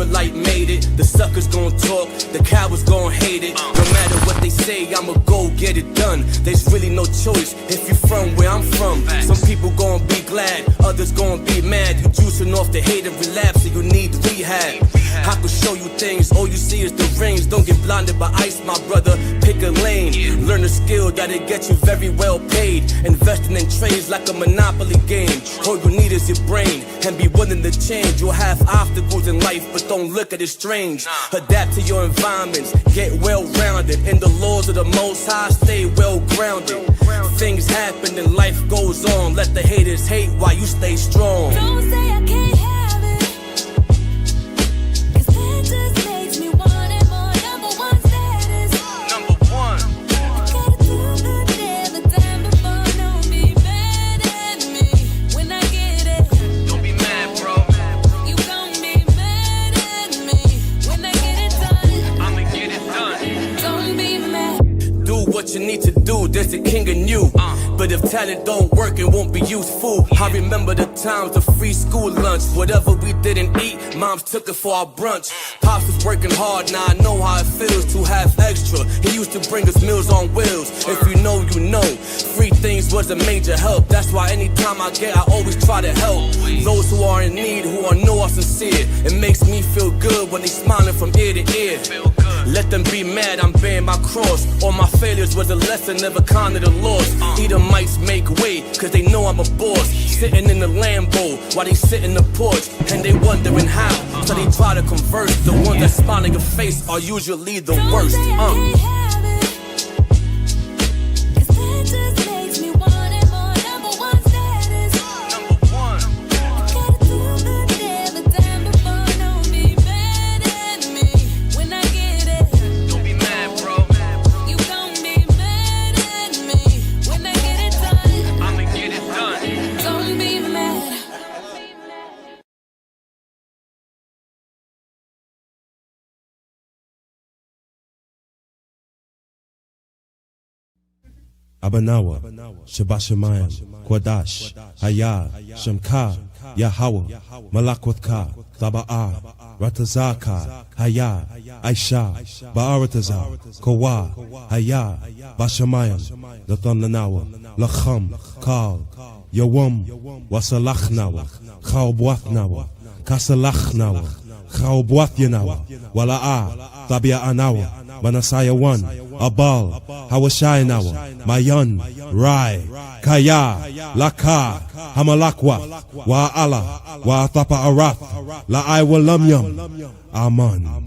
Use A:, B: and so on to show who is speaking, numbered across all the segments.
A: Israelite made it. The suckers gon' talk, the cowards gon' hate it. No matter what they say, I'ma go get it done. There's really no choice if you from where I'm from. Some people gon' be glad, others gon' be mad. You juicing off the hate and relapse, so you need rehab. I could show you things, all you see is the rings. Don't get blinded by ice, my brother. Pick a lane, learn a skill that'll get you very well paid. Investing in trades like a monopoly game. All you need is your brain and be willing to change. You'll have obstacles in life, but don't look at it strange. Adapt to your environments, get well-rounded. In the laws of the Most High, stay well-grounded. Things happen and life goes on. Let the haters hate while you stay strong.
B: Don't say I can't have it, 'cause that just makes me want it more. Number one status.
A: Number one.
B: I gotta do good every time before. Don't be mad at me when I get it.
A: Don't be mad, bro.
B: You gon' be mad at me when I get it done.
A: I'ma get it done.
B: Don't be mad.
A: Do what you need to do, there's a king in you. But if talent don't work, it won't be useful. I remember the times, the free school lunch. Whatever we didn't eat, moms took it for our brunch. Pops was working hard, now I know how it feels to have extra. He used to bring us meals on wheels. If you know, you know. Free things was a major help. That's why anytime I get, I always try to help. Those who are in need, who know are sincere. It makes me feel good when they smiling from ear to ear. Let them be mad, I'm bearing my cross. All my failures was a lesson, never counted a loss. Edomites make way, cause they know I'm a boss. Sitting in the Lambo, while they sit in the porch. And they wondering how, so they try to converse. The ones that smile in your face are usually the
B: Don't
A: worst.
B: say I can't have it, 'cause that just makes me want it more. Number one status.
A: Number one.
B: I gotta do good every time before. Don't be mad at me when I get it.
A: Don't be mad, bro.
B: You gon' be mad at me when I get it done.
A: I'ma get it done.
B: Don't be mad.
C: Abanawa, Shabashamayim, Kwadash, Hayah, Shamka, Yahweh, Malakwatha, Taba'a, Ratazaka, Hayah, Aisha, Ba'aratazar, Kowa, Hayah, Bashamayim, Lathananawa, Lacham, Kal, Yawam, Wasalachnawa, Chaubwathnawa, Kasalachnawa, Chaubwathinawa, Wala'a, Tabia Anawa, Manasaya 1, Abal, Hawashainawa, Mayan, Rai, Kaya, Laka, Hamalakwa, Wa'ala, Wa'atapa Arath, La'ai Walamyam, Aman.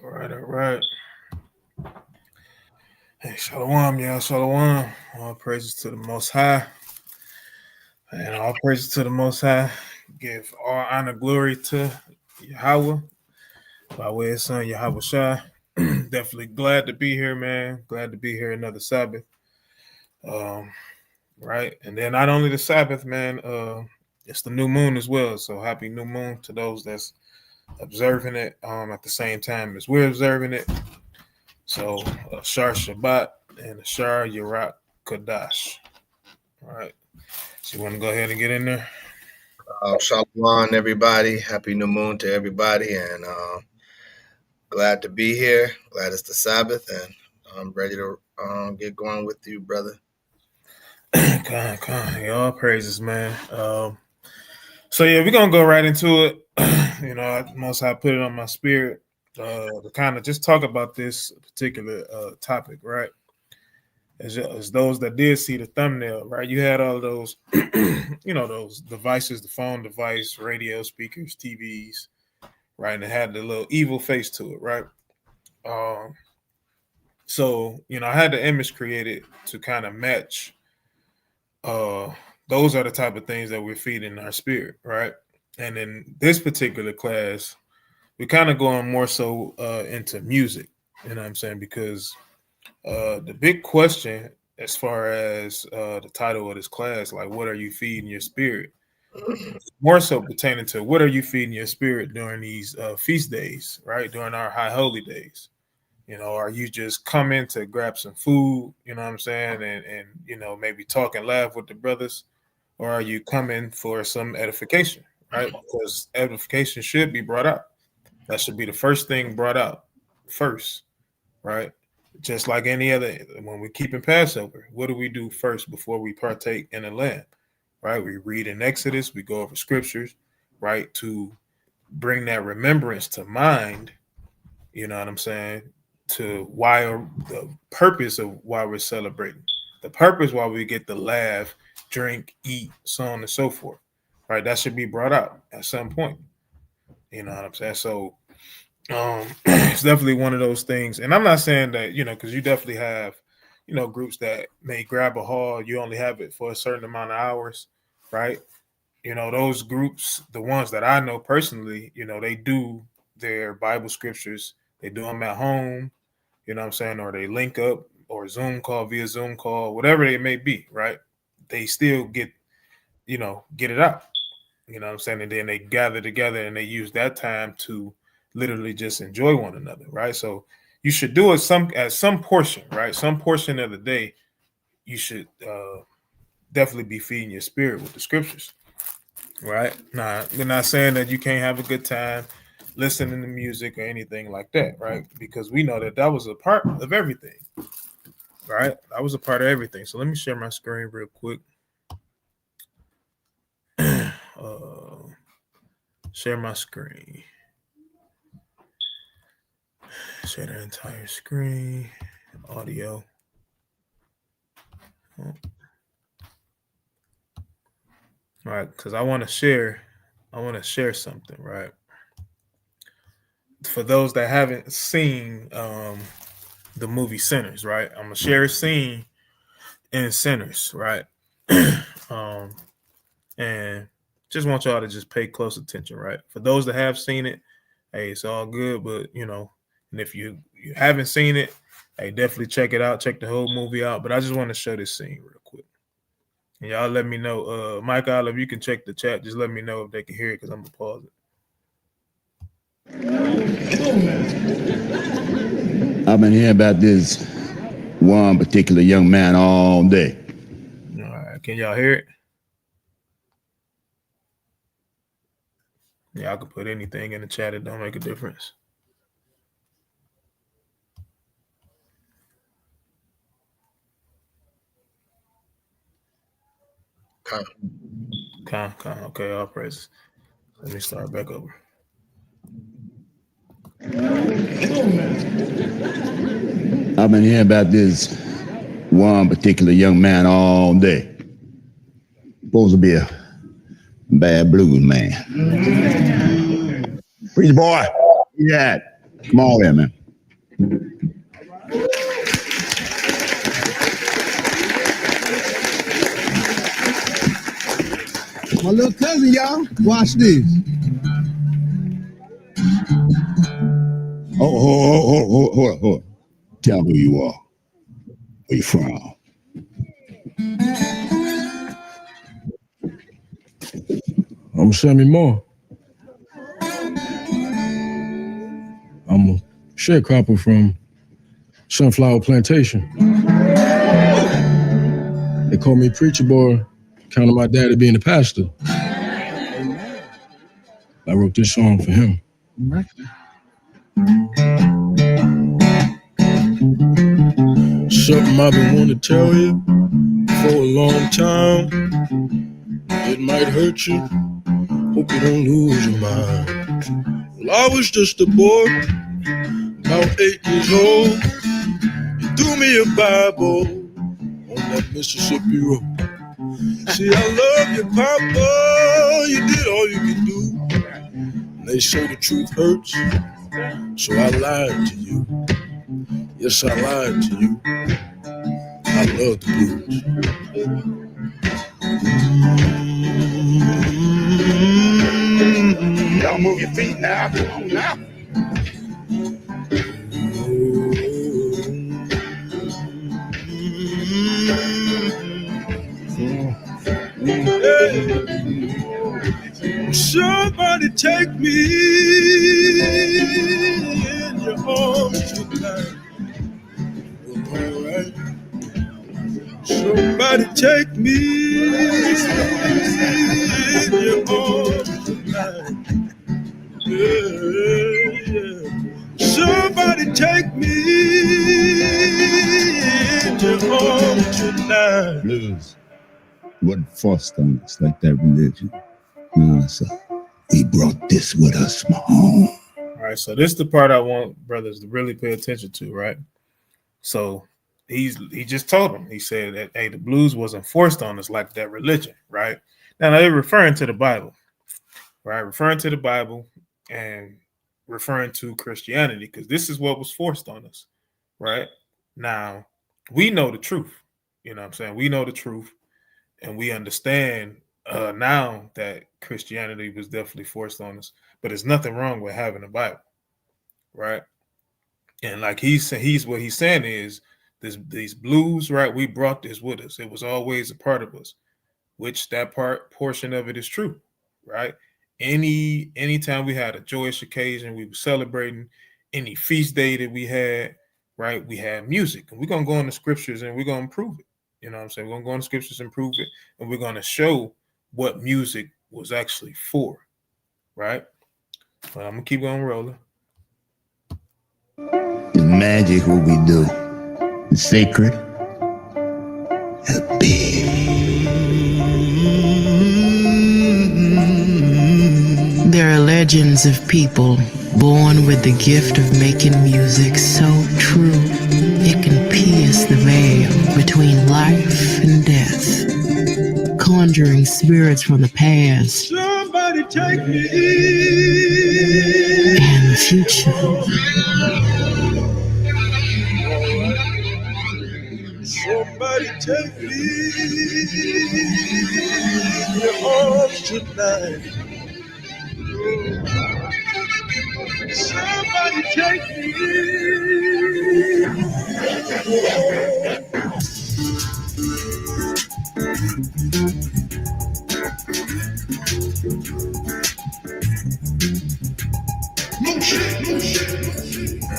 D: All right. Hey, Shalom, y'all. Shalom. All praises to the Most High. And all praises to the Most High. Give all honor, glory to Yahweh by way of His Son, Yahweh Shai. Definitely glad to be here, man. Glad to be here another Sabbath. Right. And then not only the Sabbath, man, it's the new moon as well. So happy new moon to those that's observing it at the same time as we're observing it. So Shar Shabbat and Shar Yerat Kadash. All right. So you want to go ahead and get in there?
E: Shalom, everybody. Happy new moon to everybody. And glad to be here. Glad it's the Sabbath. And I'm ready to get going with you, brother.
D: Come on. All praises, man. So, yeah, we're going to go right into it. You know, Most High put it on my spirit to kind of just talk about this particular topic, right? As those that did see the thumbnail, right? You had all those, you know, those devices, the phone device, radio speakers, TVs, right? And it had the little evil face to it, right? So, you know, I had the image created to kind of match the those are the type of things that we're feeding our spirit, right? And in this particular class, we're kind of going more so into music, you know what I'm saying? Because the big question as far as the title of this class, like what are you feeding your spirit? More so pertaining to what are you feeding your spirit during these feast days, right? During our high holy days. You know, are you just coming to grab some food, you know what I'm saying, and you know, maybe talk and laugh with the brothers, or are you coming for some edification, right? Because edification should be brought out. That should be the first thing brought out first, right? Just like any other, when we're keeping Passover, what do we do first before we partake in the lamb, right? We read in Exodus, we go over scriptures, right, to bring that remembrance to mind, you know what I'm saying, to why the purpose of why we're celebrating, the purpose why we get to laugh, drink, eat, so on and so forth, right? That should be brought out at some point, you know what I'm saying? So it's definitely one of those things. And I'm not saying that, you know, because you definitely have, you know, groups that may grab a hall, you only have it for a certain amount of hours, right? You know, those groups, the ones that I know personally, you know, they do their Bible scriptures, they do them at home, you know what I'm saying, or they link up or Zoom call via Zoom call, whatever it may be, right? They still get, you know, get it out, you know what I'm saying? And then they gather together and they use that time to literally just enjoy one another, right? So you should do it at some portion, right? Some portion of the day, you should definitely be feeding your spirit with the scriptures, right? Now, we're not saying that you can't have a good time listening to music or anything like that, right? Because we know that was a part of everything, right? That was a part of everything. So let me share my screen real quick. Share my screen. Share the entire screen, audio. All right, because I want to share something, right? For those that haven't seen the movie Sinners, right? I'm gonna share a scene in Sinners, right? And just want y'all to just pay close attention, right? For those that have seen it, hey, it's all good, but you know, and if you haven't seen it, hey, definitely check it out, check the whole movie out. But I just want to show this scene real quick. And y'all let me know. Mike Olive, you can check the chat. Just let me know if they can hear it because I'm gonna pause it.
F: I've been hearing about this one particular young man all day.
D: All right, can y'all hear it? Yeah, I can put anything in the chat. It don't make a difference. Okay, all praises. Let me start back over.
F: I've been hearing about this one particular young man all day. Supposed to be a bad blues man. Preacher boy, yeah, come on here, man.
G: My little cousin, y'all. Watch this.
F: Hold on. Tell who you are. Where you from?
H: I'm Sammy Moore. I'm a sharecropper from Sunflower Plantation. They call me Preacher Boy, count on my daddy being a pastor. I wrote this song for him. Something I've been wanting to tell you for a long time. It might hurt you, hope you don't lose your mind. Well, I was just a boy, about 8 years old. You threw me a Bible on that Mississippi road. See, I love you, Papa, you did all you could do. And they say the truth hurts, so I lied to you. Yes, I lied to you. I love the blues.
F: Y'all move your feet now. Come on now.
H: Somebody take me in your arms tonight. All right. Somebody take me in your arms tonight. Yeah. Somebody take me in your arms tonight.
F: Blues wasn't forced on us like that religion. No, sir. We brought this with us from home.
D: All right, so this is the part I want brothers to really pay attention to, right? So he just told them, he said that, hey, the blues wasn't forced on us like that religion, right? Now they're referring to the Bible, right? Referring to the Bible and referring to Christianity, because this is what was forced on us, right? Now, we know the truth, you know what I'm saying? We know the truth, and we understand now that Christianity was definitely forced on us, but there's nothing wrong with having a Bible, right? And like he's what he's saying is these blues, right? We brought this with us. It was always a part of us, which that portion of it is true, right? Anytime we had a joyous occasion, we were celebrating any feast day that we had, right? We had music, and we're gonna go in the scriptures and we're gonna prove it. You know what I'm saying? We're gonna go in the scriptures and prove it, and we're gonna show what music was actually for, right? But I'm gonna keep on rolling.
F: It's magic what we do. It's sacred. It's big.
I: There are legends of people born with the gift of making music so true it can pierce the veil between life and death, conjuring spirits from the past
H: Somebody take me
I: and the future.
H: Somebody take me in your arms tonight. Somebody take me. No shit, no shit.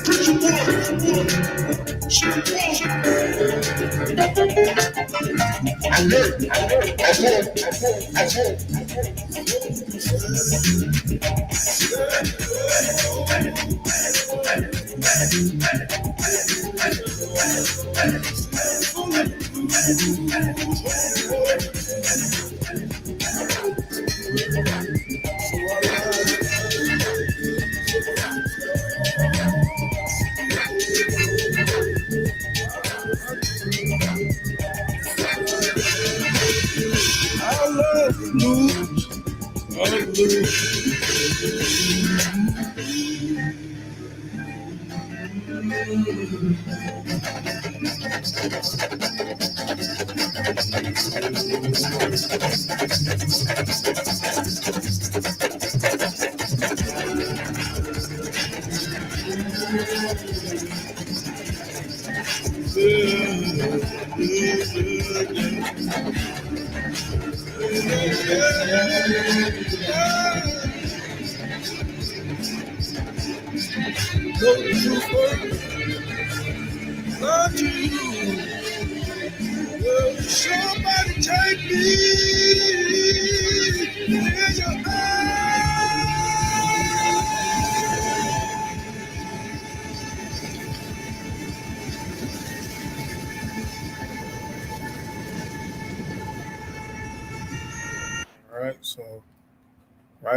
H: Preacher boy. I love the blues. I love the blues. Somebody take me in your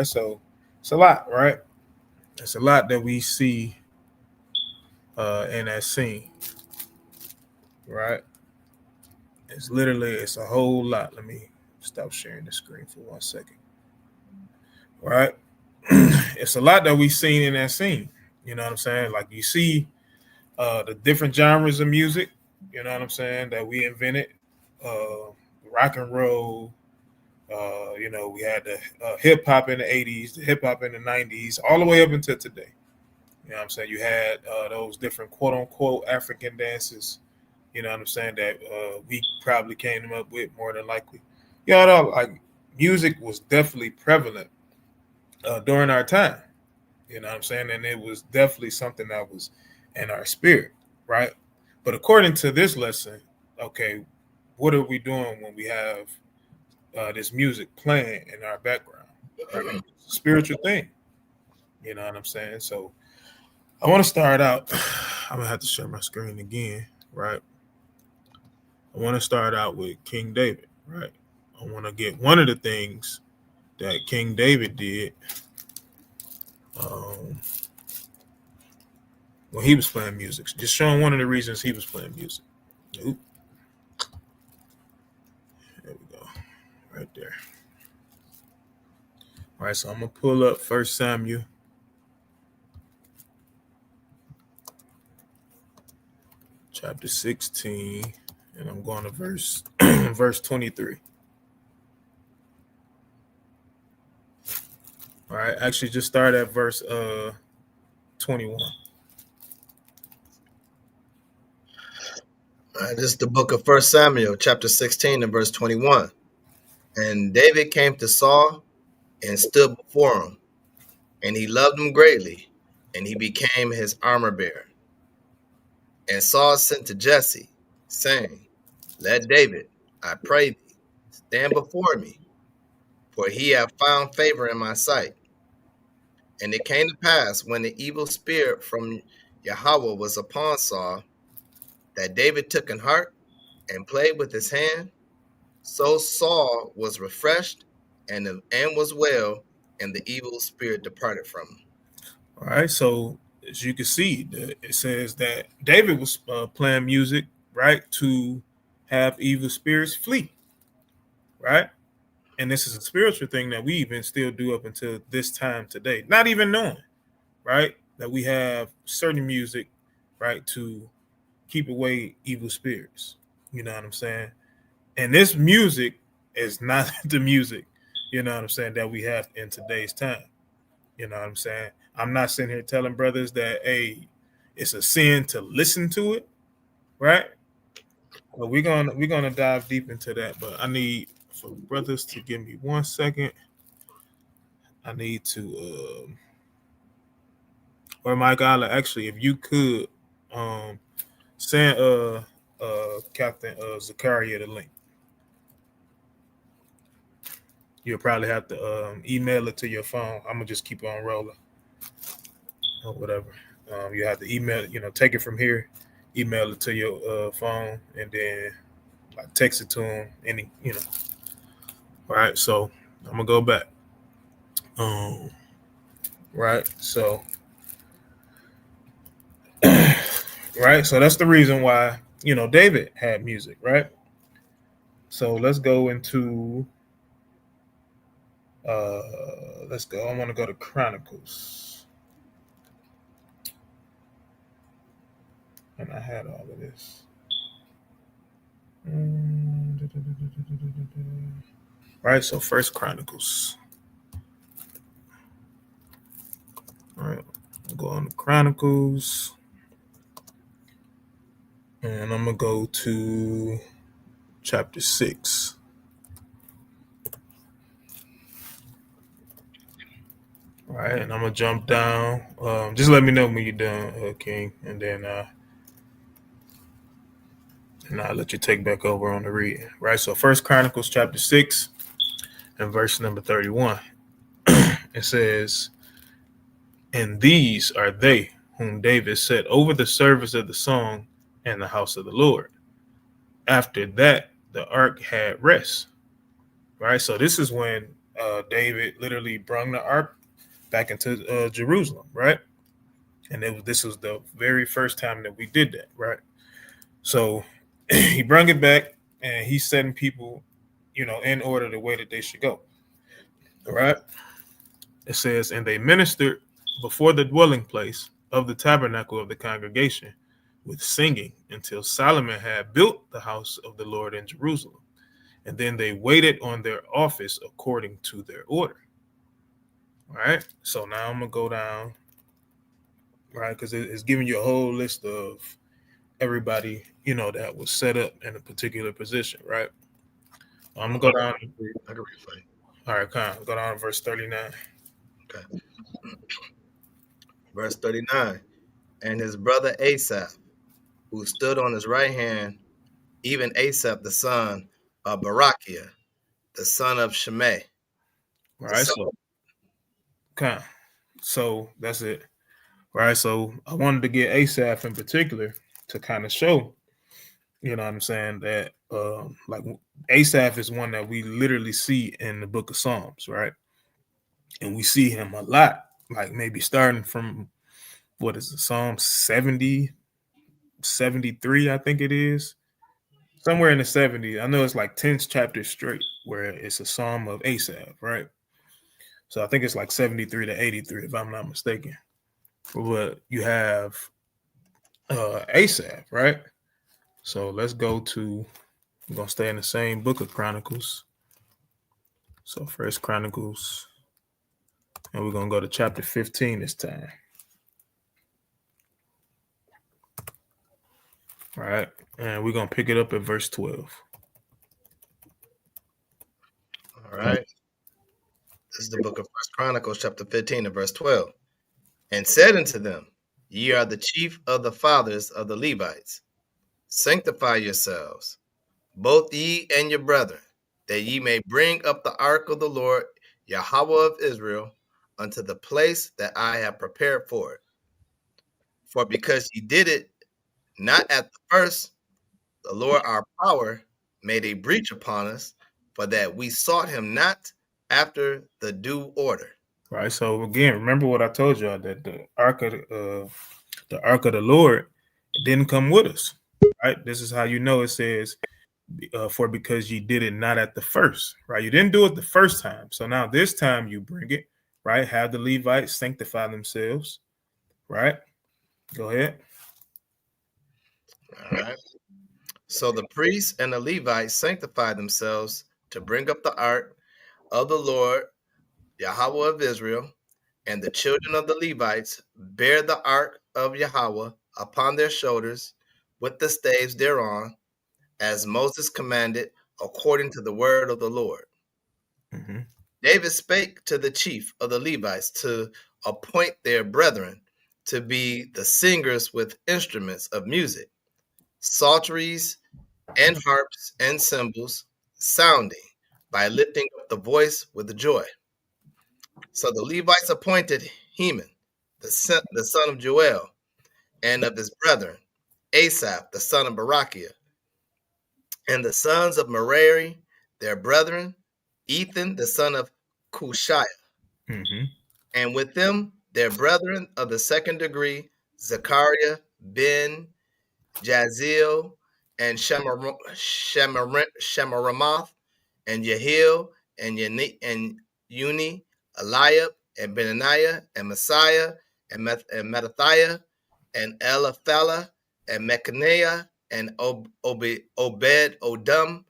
D: So it's a lot, right? It's a lot that we see in that scene, right? It's a whole lot. Let me stop sharing the screen for 1 second. Right? It's a lot that we've seen in that scene. You know what I'm saying? Like you see the different genres of music, you know what I'm saying, that we invented. Rock and roll, We had the hip hop in the 80s, the hip hop in the 90s, all the way up until today. You know what I'm saying? You had those different quote unquote African dances, you know what I'm saying, that we probably came up with more than likely. Like music was definitely prevalent during our time, you know what I'm saying? And it was definitely something that was in our spirit, right? But according to this lesson, okay, what are we doing when we have this music playing in our background? Right? It's a spiritual thing, you know what I'm saying? So I want to start out. I'm gonna have to share my screen again, right? I want to start out with King David, right? I want to get one of the things that King David did when he was playing music. Just showing one of the reasons he was playing music. Oop. There we go, right there. All right, so I'm gonna pull up 1 Samuel. Chapter 16, and I'm going to verse 23. All right, actually just start at verse 21.
E: All right, this is the book of 1 Samuel, chapter 16 and verse 21. And David came to Saul and stood before him, and he loved him greatly, and he became his armor bearer. And Saul sent to Jesse, saying, Let David, I pray thee, stand before me, for he hath found favor in my sight. And it came to pass, when the evil spirit from Yahweh was upon Saul, that David took an harp and played with his hand. So Saul was refreshed and was well, and the evil spirit departed from him.
D: All right, so as you can see, it says that David was playing music, right, to have evil spirits flee, right? And this is a spiritual thing that we even still do up until this time today, not even knowing, right, that we have certain music, right, to keep away evil spirits. You know what I'm saying? And this music is not the music, you know what I'm saying, that we have in today's time. You know what I'm saying? I'm not sitting here telling brothers that, hey, it's a sin to listen to it, right? But we're gonna dive deep into that. But I need for brothers to give me 1 second. I need to or Mike Allah, actually, if you could send Captain Zakaria the link. You'll probably have to email it to your phone. I'm gonna just keep on rolling or whatever. You have to email, take it from here, email it to your phone, and then like text it to him. All right. So I'm gonna go back. Right. So, right. So that's the reason why David had music, right? So let's go into. Let's go. I want to go to Chronicles. And I had all of this. Right, so 1 Chronicles. All right, I'll go on to Chronicles. And I'm going to go to chapter 6. All right, and I'm gonna jump down. Just let me know when you're done, King, and then I'll let you take back over on the reading. Right, so 1 Chronicles chapter 6 and verse number 31. It says, "And these are they whom David set over the service of the song and the house of the Lord. After that, the ark had rest." Right, so this is when David literally brought the ark back into Jerusalem, right? And this was the very first time that we did that, right? So he brought it back, and he's setting people, in order the way that they should go. All right. It says, "And they ministered before the dwelling place of the tabernacle of the congregation with singing until Solomon had built the house of the Lord in Jerusalem. and then they waited on their office according to their order. All right. So now I'm gonna go down, right, because it's giving you a whole list of everybody, that was set up in a particular position, right? I'm gonna go down.
E: I can read for you.
D: All right, come on, go down to verse 39.
E: Okay. Verse 39. And his brother Asaph, who stood on his right hand, even Asaph, the son of Barachiah, the son of Shimei.
D: All right, so that's it. Right. So I wanted to get Asaph in particular to kind of show, what I'm saying, that like Asaph is one that we literally see in the book of Psalms, right? And we see him a lot, like maybe starting from what is it, Psalm 70, 73, I think it is. Somewhere in the 70s. I know it's like 10 chapters straight where it's a psalm of Asaph, right? So I think it's like 73 to 83, if I'm not mistaken. But you have Asaph, right? So let's go to, we're going to stay in the same book of Chronicles. So First Chronicles, and we're going to go to chapter 15 this time. All right. And we're going to pick it up at verse 12.
E: All right. This is the book of First Chronicles, chapter 15, and verse 12. And said unto them, Ye are the chief of the fathers of the Levites. Sanctify yourselves, both ye and your brethren, that ye may bring up the ark of the Lord, Yahweh of Israel, unto the place that I have prepared for it. For because ye did it not at the first, the Lord our power made a breach upon us, for that we sought him not after the due order.
D: Right. So again, remember what I told y'all, that the ark of the Lord didn't come with us. Right. This is how you know it says, for because you did it not at the first. Right. You didn't do it the first time. So now this time you bring it. Right. Have the Levites sanctify themselves. Right. Go ahead.
E: All right. So the priests and the Levites sanctified themselves to bring up the ark of the Lord, Yahweh of Israel, and the children of the Levites bear the ark of Yahweh upon their shoulders with the staves thereon, as Moses commanded, according to the word of the Lord.
D: Mm-hmm.
E: David spake to the chief of the Levites to appoint their brethren to be the singers with instruments of music, psalteries and harps and cymbals, sounding by lifting up the voice with joy. So the Levites appointed Heman, the son of Joel, and of his brethren, Asaph, the son of Barachiah, and the sons of Merari, their brethren, Ethan, the son of Cushiah,
D: Mm-hmm.
E: and with them their brethren of the second degree, Zechariah, Ben, Jaziel, and Shemaramoth, and Yehiel, and Uni, Eliab, and Benaniah, and Messiah, and Mattathiah, and Eliphalah, and Mechaniah, and Obed Odom,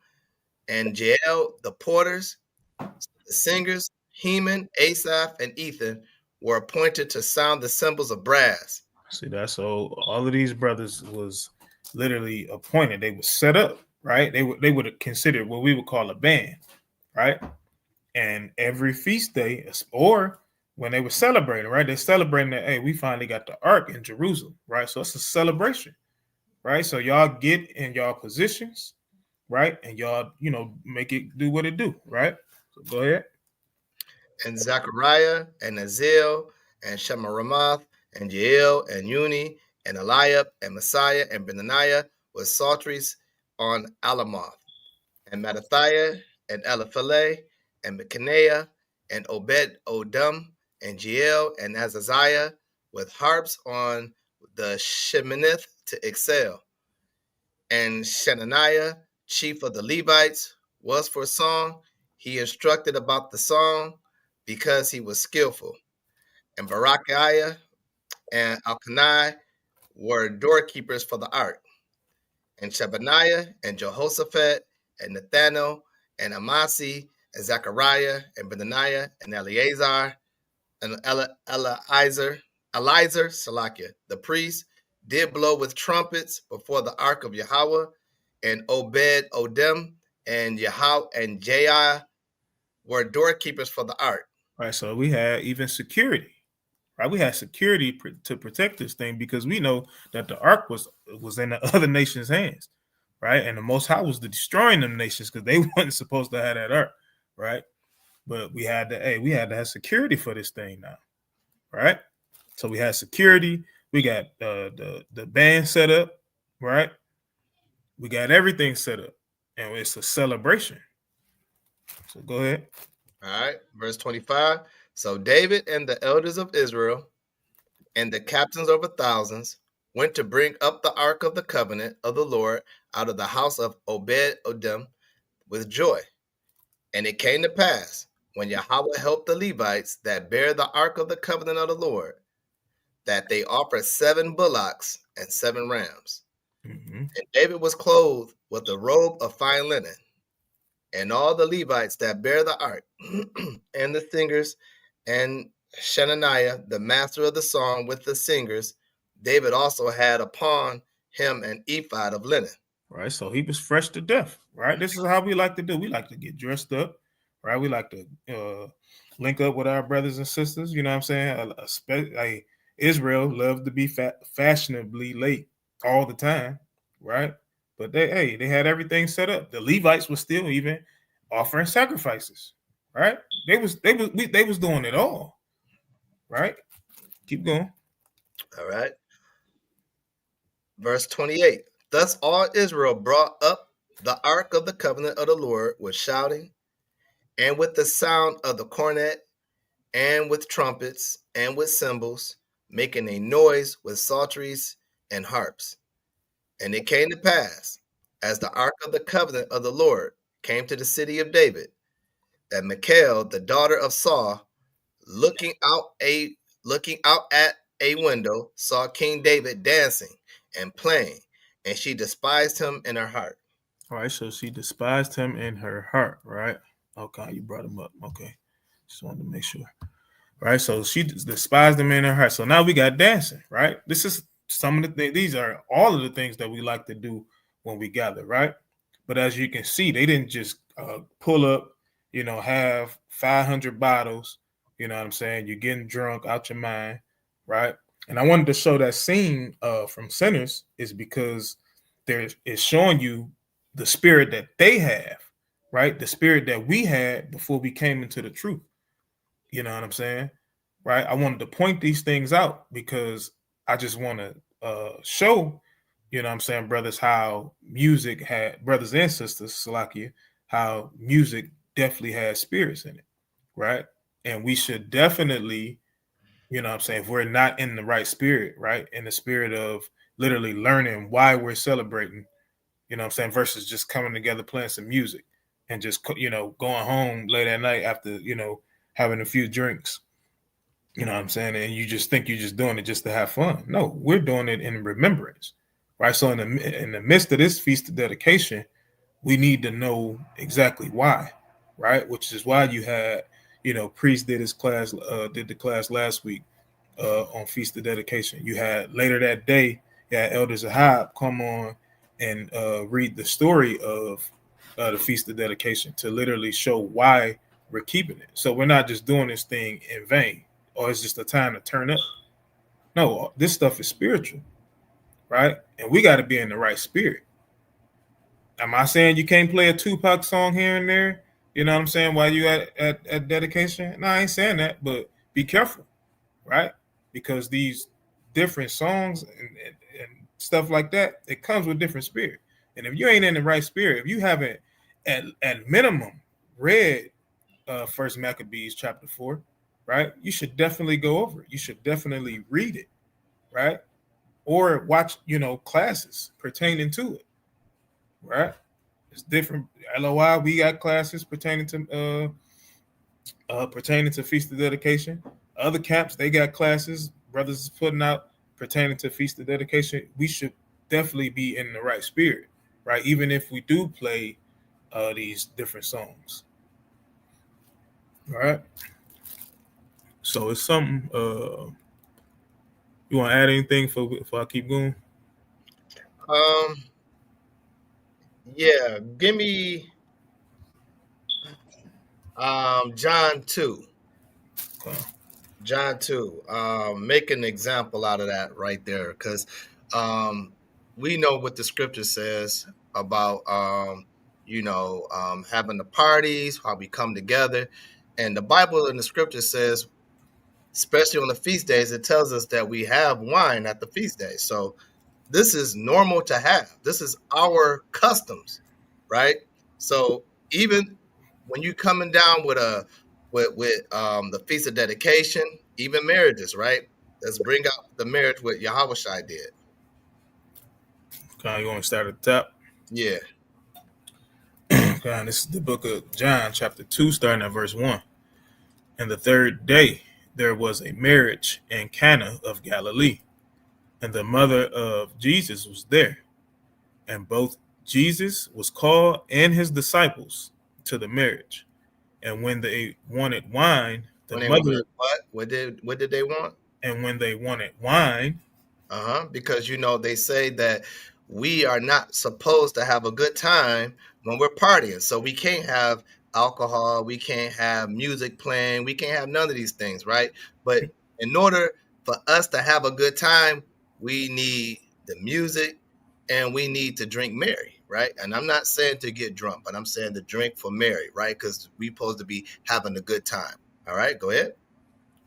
E: and Jael, the porters. The singers, Heman, Asaph, and Ethan, were appointed to sound the cymbals of brass.
D: See that? So all of these brothers was literally appointed. They were set up, right? They would have considered what we would call a band, right? And every feast day, or when they were celebrating, right? They're celebrating that, hey, we finally got the ark in Jerusalem, right? So it's a celebration, right? So y'all get in y'all positions, right? And y'all, make it do what it do, right? So go ahead.
E: And Zechariah, and Aziel, and Shemaramoth, and Jael, and Uni, and Eliab, and Messiah, and Benaniah with psalteries on Alamoth, and Mattathiah, and Eliphalah, and Mechaniah, and Obed Odom, and Jael, and Azaziah with harps on the Sheminith to excel. And Shenaniah, chief of the Levites, was for song. He instructed about the song because he was skillful. And Barachiah and Elkanah were doorkeepers for the ark. And Shebaniah and Jehoshaphat and Nathanael and Amasi, and Zechariah, and Benaniah, and Eleazar, and Eliezer, Salakia, the priest, did blow with trumpets before the ark of Yahweh, and Obed Odem and Yahweh and Jaiah were doorkeepers for the ark.
D: Right, so we had even security. Right, we had security to protect this thing because we know that the ark was in the other nations' hands, right? And the Most High was destroying them nations because they weren't supposed to have that ark, right? But we had to have security for this thing now, right? So we had security. We got the band set up, right? We got everything set up, and it's a celebration. So go ahead.
E: All right, verse 25. So David and the elders of Israel and the captains over thousands went to bring up the ark of the covenant of the Lord out of the house of Obed Odem with joy. And it came to pass, when Yahweh helped the Levites that bear the ark of the covenant of the Lord, that they offered 7 bullocks and 7 rams.
D: Mm-hmm.
E: And David was clothed with a robe of fine linen. And all the Levites that bear the ark, and the singers, and Shenaniah, the master of the song, with the singers, David also had upon him an ephod of linen.
D: Right, so he was fresh to death. Right, this is how we like to do. We like to get dressed up. Right, we like to link up with our brothers and sisters. You know what I'm saying? Israel loved to be fashionably late all the time. Right, but they had everything set up. The Levites were still even offering sacrifices. Right, they was doing it all. Right, keep going.
E: All right. Verse 28. Thus all Israel brought up the ark of the covenant of the Lord with shouting, and with the sound of the cornet, and with trumpets, and with cymbals, making a noise with psalteries and harps. And it came to pass, as the ark of the covenant of the Lord came to the city of David, that Michal, the daughter of Saul, looking out at a window, saw King David dancing and playing, and she despised him in her heart.
D: All right, so she despised him in her heart, right? Okay, you brought him up. Okay, just wanted to make sure. Right, so she despised him in her heart. So now we got dancing, right? This is some of the things. These are all of the things that we like to do when we gather, right? But as you can see, they didn't just pull up, have 500 bottles. You know what I'm saying? You're getting drunk out your mind, right? And I wanted to show that scene from Sinners is because it's showing you the spirit that they have, right? The spirit that we had before we came into the truth. You know what I'm saying? Right? I wanted to point these things out because I just want to show, you know what I'm saying, brothers, how music had, brothers and sisters, Salakia, how music definitely has spirits in it, right? And we should definitely, you know what I'm saying, if we're not in the right spirit, right, in the spirit of literally learning why we're celebrating, you know what I'm saying, versus just coming together, playing some music and just, going home late at night after, having a few drinks, you know what I'm saying, and you just think you're just doing it just to have fun. No, we're doing it in remembrance, right? So in the midst of this feast of dedication, we need to know exactly why, right? Which is why you had, Priest did the class last week on Feast of Dedication. You had later that day, you had Elder Zahab come on and read the story of the Feast of Dedication to literally show why we're keeping it. So we're not just doing this thing in vain, or it's just a time to turn up. No, this stuff is spiritual, right? And we got to be in the right spirit. Am I saying you can't play a Tupac song here and there? You know what I'm saying? While you at dedication? No, I ain't saying that, but be careful, right? Because these different songs and stuff like that, it comes with different spirit. And if you ain't in the right spirit, if you haven't at minimum read First Maccabees chapter 4, right? You should definitely go over it. You should definitely read it, right? Or watch, classes pertaining to it, right? It's different. LOI, we got classes pertaining to Feast of Dedication. Other camps, they got classes. Brothers is putting out pertaining to Feast of Dedication. We should definitely be in the right spirit, right? Even if we do play, these different songs. All right. So it's something. You want to add anything before I keep going?
E: Yeah, give me John 2.
D: Okay.
E: John 2. Make an example out of that right there, because we know what the scripture says about having the parties, how we come together. And the Bible and the scripture says, especially on the feast days, it tells us that we have wine at the feast days. So this is normal to have. This is our customs, right? So even when you coming down with the feast of dedication, even marriages, right? Let's bring out the marriage what Yahushua did.
D: Okay, you want to start at the top?
E: Yeah.
D: Okay, this is the book of John, chapter 2, starting at verse 1. And the third day there was a marriage in Cana of Galilee, and the mother of Jesus was there. And both Jesus was called and his disciples to the marriage. And when they wanted wine,
E: what did they want?
D: And when they wanted wine,
E: because they say that we are not supposed to have a good time when we're partying. So we can't have alcohol, we can't have music playing, we can't have none of these things, right? But in order for us to have a good time, we need the music and we need to drink Mary, right? And I'm not saying to get drunk, but I'm saying to drink for Mary, right? Because we're supposed to be having a good time. All right, go ahead.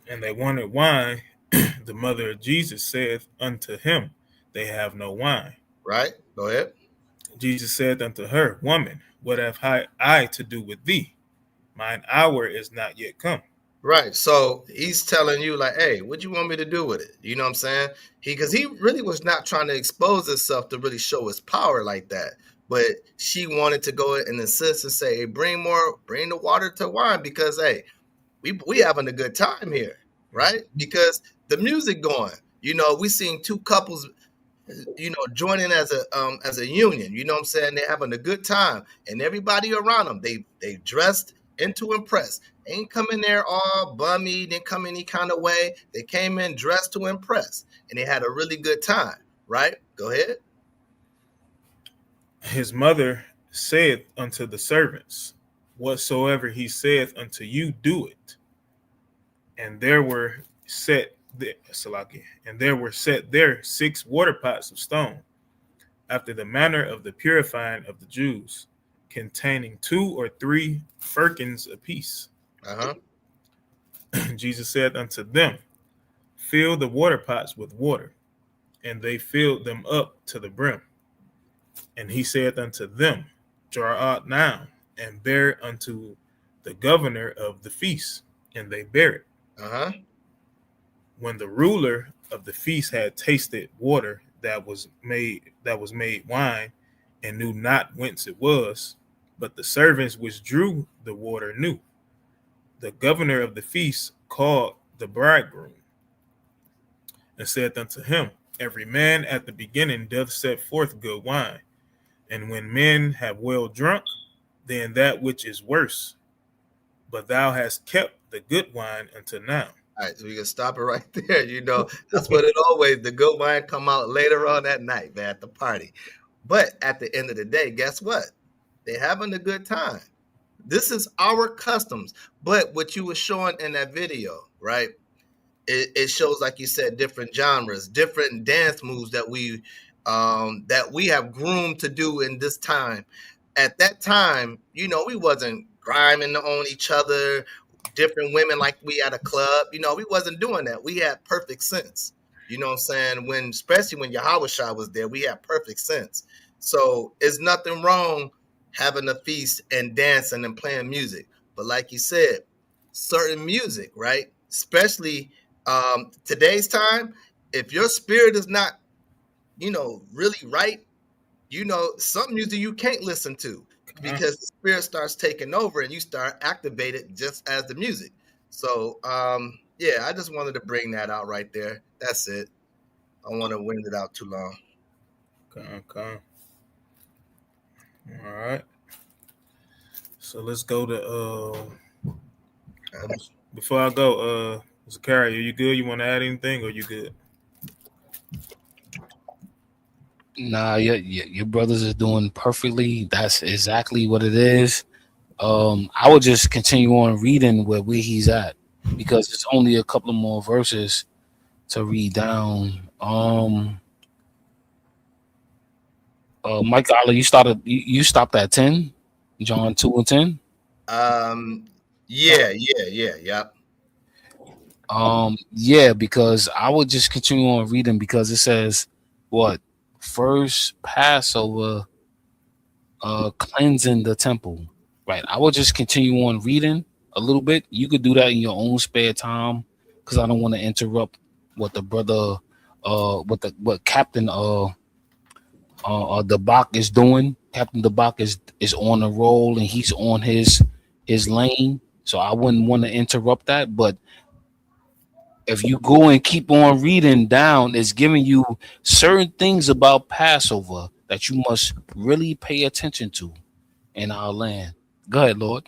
D: And they wanted wine. The mother of Jesus saith unto him, they have no wine.
E: Right, go ahead.
D: Jesus said unto her, Woman, what have I to do with thee? Mine hour is not yet come.
E: Right. So he's telling you, like, hey, what you want me to do with it? You know what I'm saying? Because he really was not trying to expose himself to really show his power like that. But she wanted to go and insist and say, hey, bring the water to wine, because hey, we having a good time here, right? Because the music going, we seen two couples, joining as a union, you know what I'm saying? They're having a good time, and everybody around them, they dressed in to impress. They ain't come in there all bummy, didn't come any kind of way. They came in dressed to impress, and they had a really good time, right? Go ahead.
D: His mother said unto the servants, whatsoever he saith unto you, do it. And there were set there 6 water pots of stone, after the manner of the purifying of the Jews, containing 2 or 3 firkins apiece. Jesus said unto them, fill the water pots with water. And they filled them up to the brim. And he said unto them, draw out now, and bear it unto the governor of the feast. And they bare it. When the ruler of the feast had tasted water that was made wine, and knew not whence it was, but the servants which drew the water knew, the governor of the feast called the bridegroom, and said unto him, every man at the beginning doth set forth good wine, and when men have well drunk, then that which is worse. But thou hast kept the good wine until now.
E: All right, so we can stop it right there. That's what the good wine come out later on that night, man, at the party. But at the end of the day, guess what? They're having a good time. This is our customs. But what you were showing in that video, right? It shows, like you said, different genres, different dance moves that we have groomed to do in this time. At that time, we wasn't grinding on each other, different women like we at a club. We wasn't doing that. We had perfect sense. You know what I'm saying? Especially when Yahushua was there, we had perfect sense. So it's nothing wrong having a feast and dancing and playing music. But like you said, certain music, right? Especially today's time, if your spirit is not, really right, some music you can't listen to, because the spirit starts taking over and you start activated just as the music. So, I just wanted to bring that out right there. That's it. I don't want to wind it out too long.
D: Okay. All right. So let's go to before I go, Zakaria, are you good? You want to add anything, or you good?
J: Nah, your brothers are doing perfectly. That's exactly what it is. I would just continue on reading where he's at because it's only a couple of more verses to read down. Mike Allah, you stopped at 10, John 2 and 10.
E: Yeah.
J: Yeah, because I would just continue on reading because it says what first Passover, cleansing the temple. Right. I would just continue on reading a little bit. You could do that in your own spare time because I don't want to interrupt what the brother, what Captain Dabak is doing. Captain Dabak is on a roll and he's on his lane. So I wouldn't want to interrupt that. But if you go and keep on reading down, it's giving you certain things about Passover that you must really pay attention to in our land. Go ahead, Lord.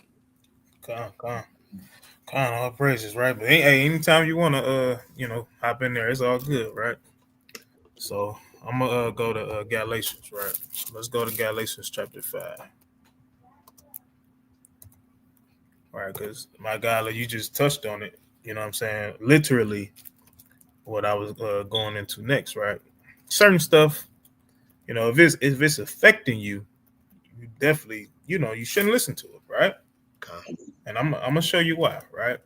D: Come on, all praises, right? But hey, anytime you want to, hop in there, it's all good, right? So I'm gonna go to Galatians, right? Let's go to Galatians chapter 5, right? Because my God, you just touched on it. You know what I'm saying? Literally, what I was going into next, right? Certain stuff, if it's affecting you, you definitely, you shouldn't listen to it, right? And I'm gonna show you why, right?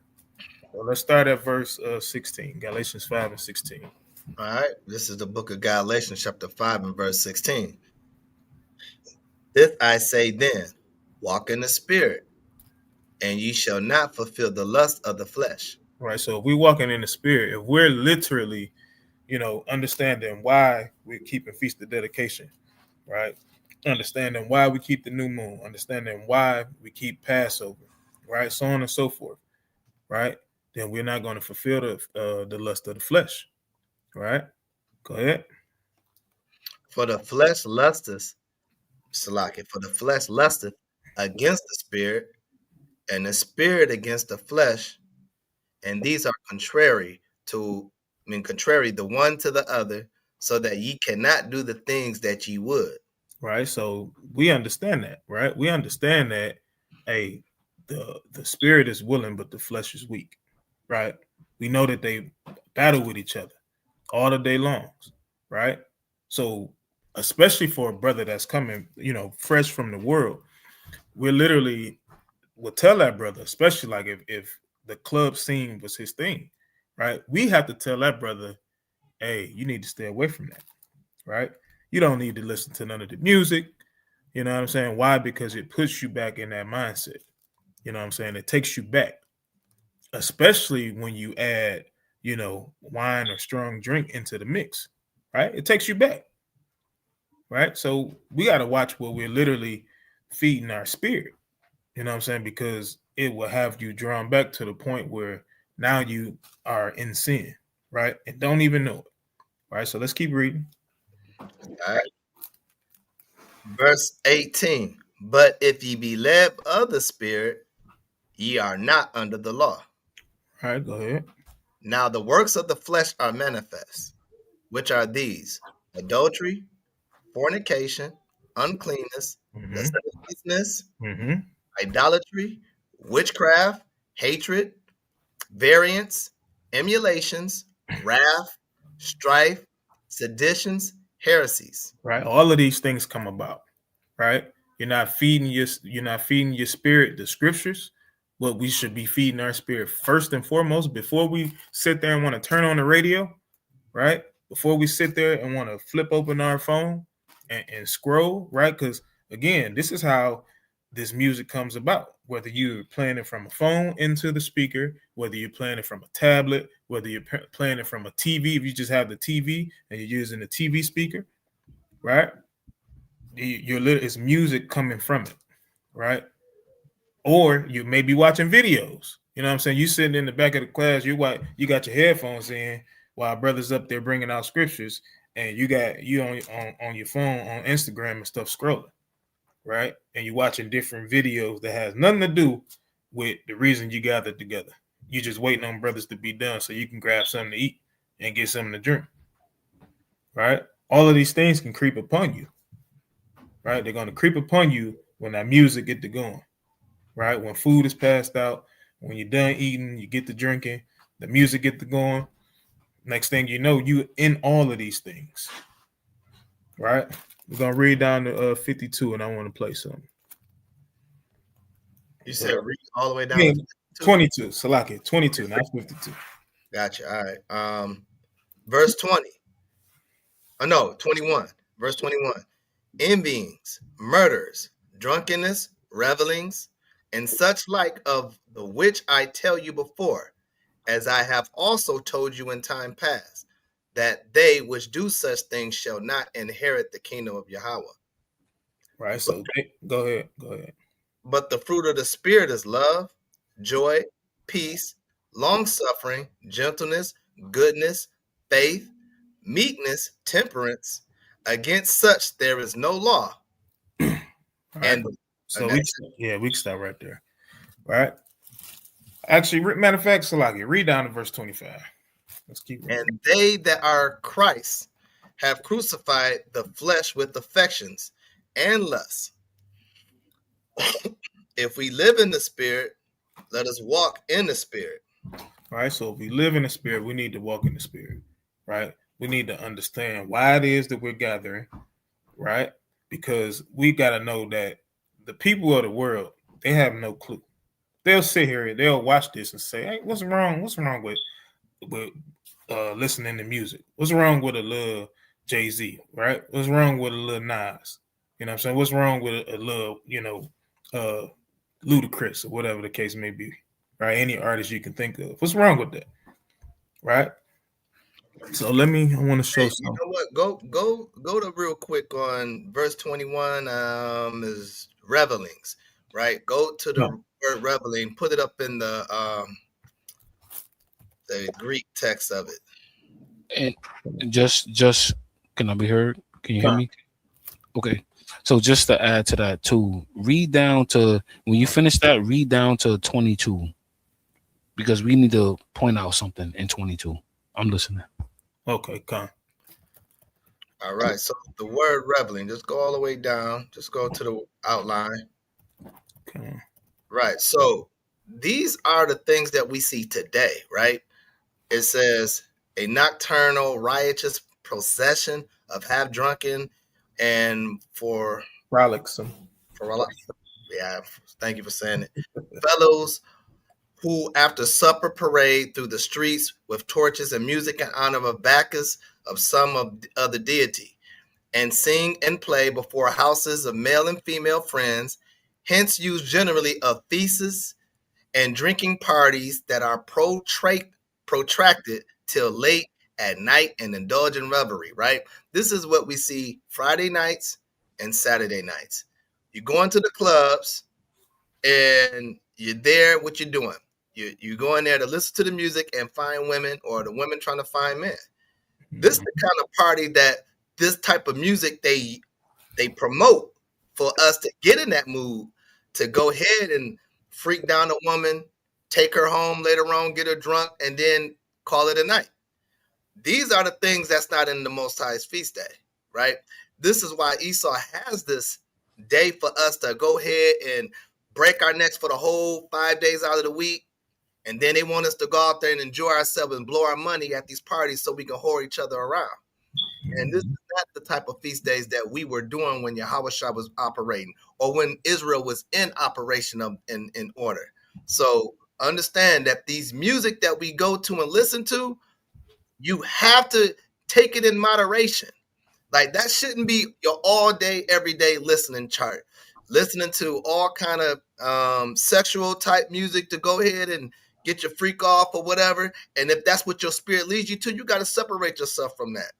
D: So let's start at verse 16, Galatians 5 and 16.
E: All right. This is the book of Galatians, chapter 5 and verse 16. This I say then, walk in the spirit, and ye shall not fulfill the lust of the flesh.
D: Right. So if we're walking in the spirit, if we're literally, understanding why we're keeping feast of dedication, right? Understanding why we keep the new moon, understanding why we keep Passover, right? So on and so forth, right? Then we're not going to fulfill the lust of the flesh, right? Go ahead.
E: For the flesh lusteth, for the flesh lusteth against the spirit, and the spirit against the flesh, and these are contrary the one to the other, so that ye cannot do the things that ye would.
D: Right. So we understand that, right? We understand that, hey, the spirit is willing, but the flesh is weak, right? We know that they battle with each other all the day long, right? So especially for a brother that's coming, fresh from the world, we literally will tell that brother, especially like if the club scene was his thing, right? We have to tell that brother, hey, you need to stay away from that, right? You don't need to listen to none of the music. You know what I'm saying? Why? Because it puts you back in that mindset. You know what I'm saying? It takes you back, especially when you add, wine or strong drink into the mix, right? It takes you back, right? So we got to watch what we're literally feeding our spirit. You know what I'm saying? Because it will have you drawn back to the point where now you are in sin, right? And don't even know it, right? So let's keep reading.
E: All right. Verse 18. But if ye be led of the spirit, ye are not under the law.
D: All right, go ahead.
E: Now the works of the flesh are manifest, which are these: adultery, fornication, uncleanness, lasciviousness, idolatry, witchcraft, hatred, variance, emulations, wrath, strife, seditions, heresies.
D: Right. All of these things come about, right? You're not feeding your spirit the scriptures. What we should be feeding our spirit first and foremost before we sit there and want to turn on the radio, right? Before we sit there and want to flip open our phone and scroll, right? Because again, this is how this music comes about. Whether you're playing it from a phone into the speaker, whether you're playing it from a tablet, whether you're playing it from a TV, if you just have the TV and you're using the TV speaker, right? It's music coming from it, right? Or you may be watching videos. You know what I'm saying? You sitting in the back of the class, you got your headphones in while brothers up there bringing out scriptures, and you on your phone on Instagram and stuff scrolling, right? And you're watching different videos that has nothing to do with the reason you gathered together. You just waiting on brothers to be done so you can grab something to eat and get something to drink, right? All of these things can creep upon you, right? They're going to creep upon you when that music get to going, right? When food is passed out, when you're done eating, you get to drinking, the music get to going. Next thing you know, you in all of these things, right? We're going to read down to 52, and I want to play something.
E: You said read all the way down
D: Yeah,
E: to
D: 22, Salaki, 22, not 52.
E: Gotcha. All right. Verse 20. Oh, no, 21. Verse 21. Envyings, murders, drunkenness, revelings, and such like of the which I tell you before, as I have also told you in time past, that they which do such things shall not inherit the kingdom of Yahweh.
D: Right. So go ahead.
E: But the fruit of the Spirit is love, joy, peace, long-suffering, gentleness, goodness, faith, meekness, temperance. Against such there is no law.
D: Right.
E: And
D: so we can stop right there. Right. Actually, matter of fact, Salaki, read down to verse 25. Let's keep reading.
E: And they that are Christ have crucified the flesh with affections and lusts. If we live in the Spirit, let us walk in the Spirit.
D: All right. So if we live in the Spirit, we need to walk in the Spirit. Right. We need to understand why it is that we're gathering. Right. Because we got to know that the people of the world, they have no clue. They'll sit here, they'll watch this and say, hey, what's wrong? What's wrong with listening to music? What's wrong with a little Jay-Z, right? What's wrong with a little Nas? You know what I'm saying? What's wrong with a little, Ludacris or whatever the case may be, right? Any artist you can think of. What's wrong with that, right? So I want to show something.
E: You know what? Go to real quick on verse 21 is revelings, right? Go to the word reveling, put it up in the Greek text of it.
J: And just can I be heard? Can you hear me? Okay. So just to add to that too, read down to when you finish that, read down to 22. Because we need to point out something in 22. I'm listening.
D: Okay, come.
E: All right. So the word reveling, just go all the way down. Just go to the outline.
D: Okay.
E: Right. So these are the things that we see today, right? It says a nocturnal, riotous procession of half drunken and for
D: frolicsome.
E: Yeah, thank you for saying it. Fellows who after supper parade through the streets with torches and music in honor of Bacchus, of some of the deity, and sing and play before houses of male and female friends, hence used generally of feasts and drinking parties that are protracted till late at night and indulge in revelry, right? This is what we see Friday nights and Saturday nights. You go into the clubs and you're there, what you're doing. You go in there to listen to the music and find women, or the women trying to find men. This is the kind of party that this type of music they promote for us to get in that mood to go ahead and freak down a woman, take her home later on, get her drunk, and then call it a night. These are the things that's not in the Most High's feast day, right? This is why Esau has this day for us to go ahead and break our necks for the whole 5 days out of the week. And then they want us to go out there and enjoy ourselves and blow our money at these parties so we can whore each other around. And this is not the type of feast days that we were doing when Yahushua was operating, or when Israel was in operation in order. So understand that these music that we go to and listen to, you have to take it in moderation. Like, that shouldn't be your all day, every day listening chart. Listening to all kind of sexual type music to go ahead and get your freak off or whatever. And if that's what your spirit leads you to, you got to separate yourself from that.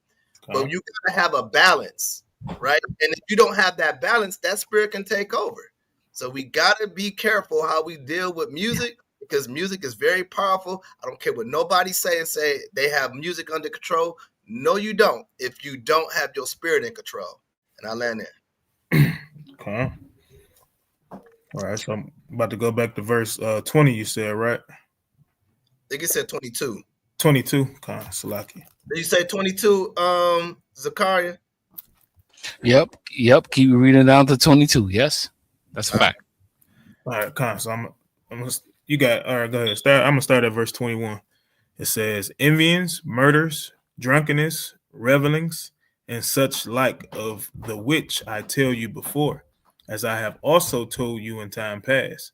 E: Okay. But you got to have a balance, right? And if you don't have that balance, that spirit can take over. So we got to be careful how we deal with music, because music is very powerful. I don't care what nobody say they have music under control. No, you don't, if you don't have your spirit in control. And I land there.
D: Okay. All right, so I'm about to go back to verse 20. You said right?
E: I think it said 22.
D: 22. Salaki.
E: Did you say 22, Zakaria?
J: Yep. Keep reading down to 22. Yes, that's a fact.
D: All right, so I'm gonna, you got all right. Go ahead. I'm gonna start at verse 21. It says, "Envyings, murders, drunkenness, revelings, and such like of the which I tell you before, as I have also told you in time past,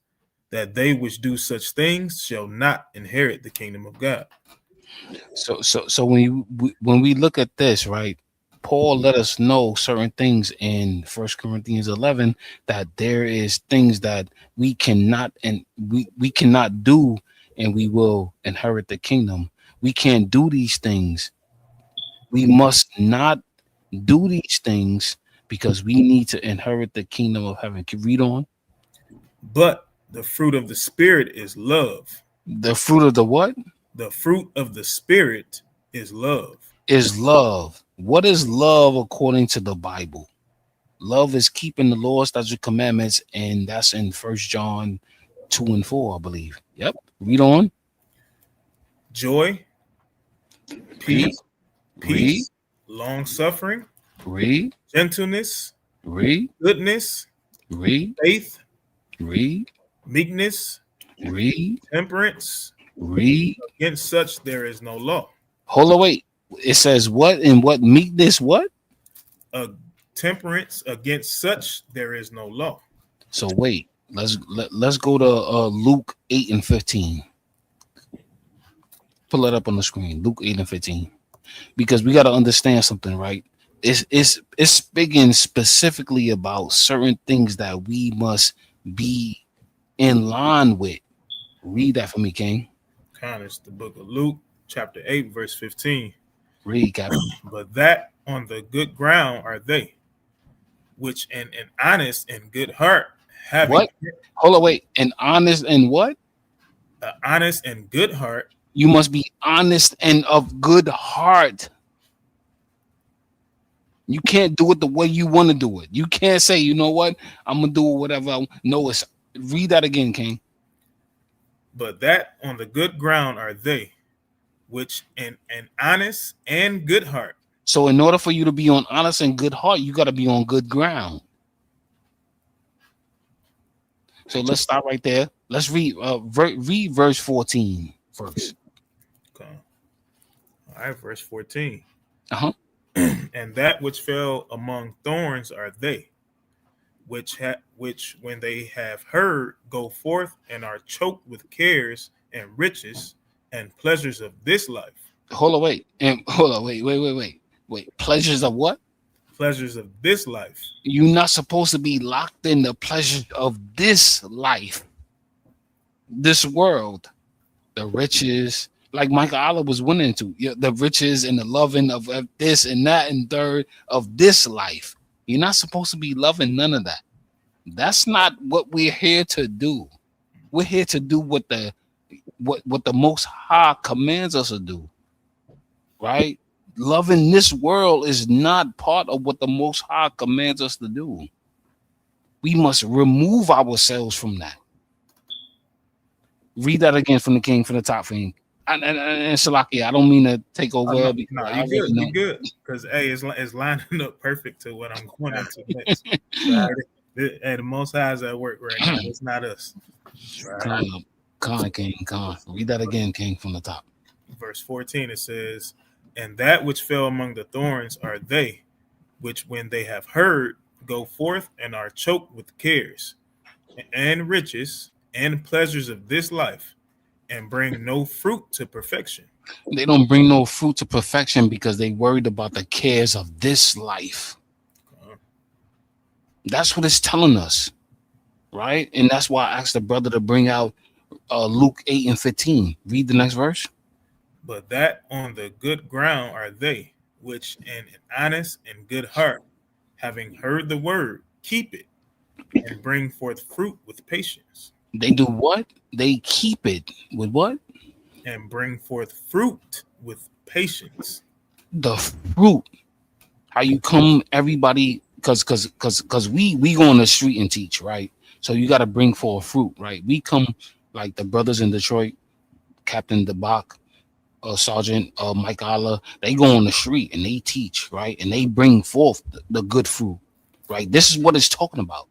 D: that they which do such things shall not inherit the kingdom of God."
J: So when we look at this, right, Paul let us know certain things in 1 Corinthians 11 that there is things that we cannot and we cannot do, and we will inherit the kingdom. We can't do these things. We must not do these things because we need to inherit the kingdom of heaven. Can you read on?
D: But the fruit of the Spirit is love.
J: The fruit of the what?
D: The fruit of the Spirit is love.
J: Is love. What is love according to the Bible? Love is keeping the law, statutes, commandments, and that's in 1 John 2 and 4, I believe. Yep. Read on.
D: Joy, peace, long suffering, gentleness, goodness, faith, meekness, temperance. Against such there is no law.
J: Hold on, wait. It says what and what? Meekness, what?
D: Temperance. Against such there is no law.
J: So wait, let's go to Luke 8 and 15. Pull it up on the screen. Luke 8 and 15. Because we got to understand something, right? It's speaking specifically about certain things that we must be in line with. Read that for me, King.
D: It's the book of Luke, chapter 8, verse 15.
J: Read, Captain.
D: But that on the good ground are they, which in an honest and good heart have
J: what? Hold on, wait. An honest and what?
D: An honest and good heart.
J: You must be honest and of good heart. You can't do it the way you want to do it. You can't say, you know what, I'm gonna do whatever. No, it's read that again, King.
D: But that on the good ground are they, which in an honest and good heart.
J: So in order for you to be on honest and good heart, you got to be on good ground. So let's stop right there. Let's read read verse 14 first.
D: Okay. All right, verse 14.
J: And
D: that which fell among thorns are they, which when they have heard go forth and are choked with cares and riches and pleasures of this life.
J: Wait. Pleasures of what?
D: Pleasures of this life.
J: You're not supposed to be locked in the pleasures of this life, this world, the riches, like Michael Oliver was winning into, the riches and the loving of this and that and third of this life. You're not supposed to be loving none of that. That's not what we're here to do. We're here to do what the Most High commands us to do, right? Loving this world is not part of what the Most High commands us to do. We must remove ourselves from that. Read that again from the King, from the top thing. And Salaki, I don't mean to take over.
D: You're good. Because it's lining up perfect to what I'm going into next. The Most High is at work right now. It's not us. Right.
J: Con. Read that again, King, from the top.
D: Verse 14, it says, and that which fell among the thorns are they, which when they have heard, go forth and are choked with cares and riches and pleasures of this life, and bring no fruit to perfection.
J: They don't bring no fruit to perfection because they worried about the cares of this life. That's what it's telling us, right? And that's why I asked the brother to bring out Luke 8 and 15. Read the next verse.
D: But that on the good ground are they, which in an honest and good heart, having heard the word, keep it, and bring forth fruit with patience.
J: They do what? They keep it with what?
D: And bring forth fruit with patience.
J: The fruit. How you come, everybody, because we go on the street and teach, right? So you got to bring forth fruit, right? We come like the brothers in Detroit, Captain DeBach, Sergeant Mike Allah, they go on the street and they teach, right? And they bring forth the good fruit, right? This is what it's talking about.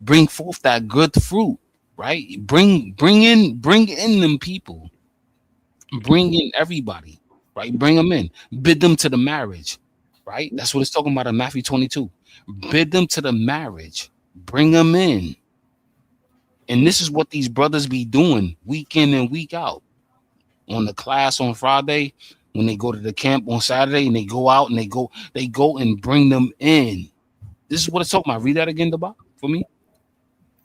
J: Bring forth that good fruit, right? Bring in them people. Bring in everybody, right? Bring them in. Bid them to the marriage, right? That's what it's talking about in Matthew 22. Bid them to the marriage. Bring them in. And this is what these brothers be doing week in and week out. On the class on Friday, when they go to the camp on Saturday, and they go out and they go and bring them in. This is what it's talking about. Read that again, Deba, for me.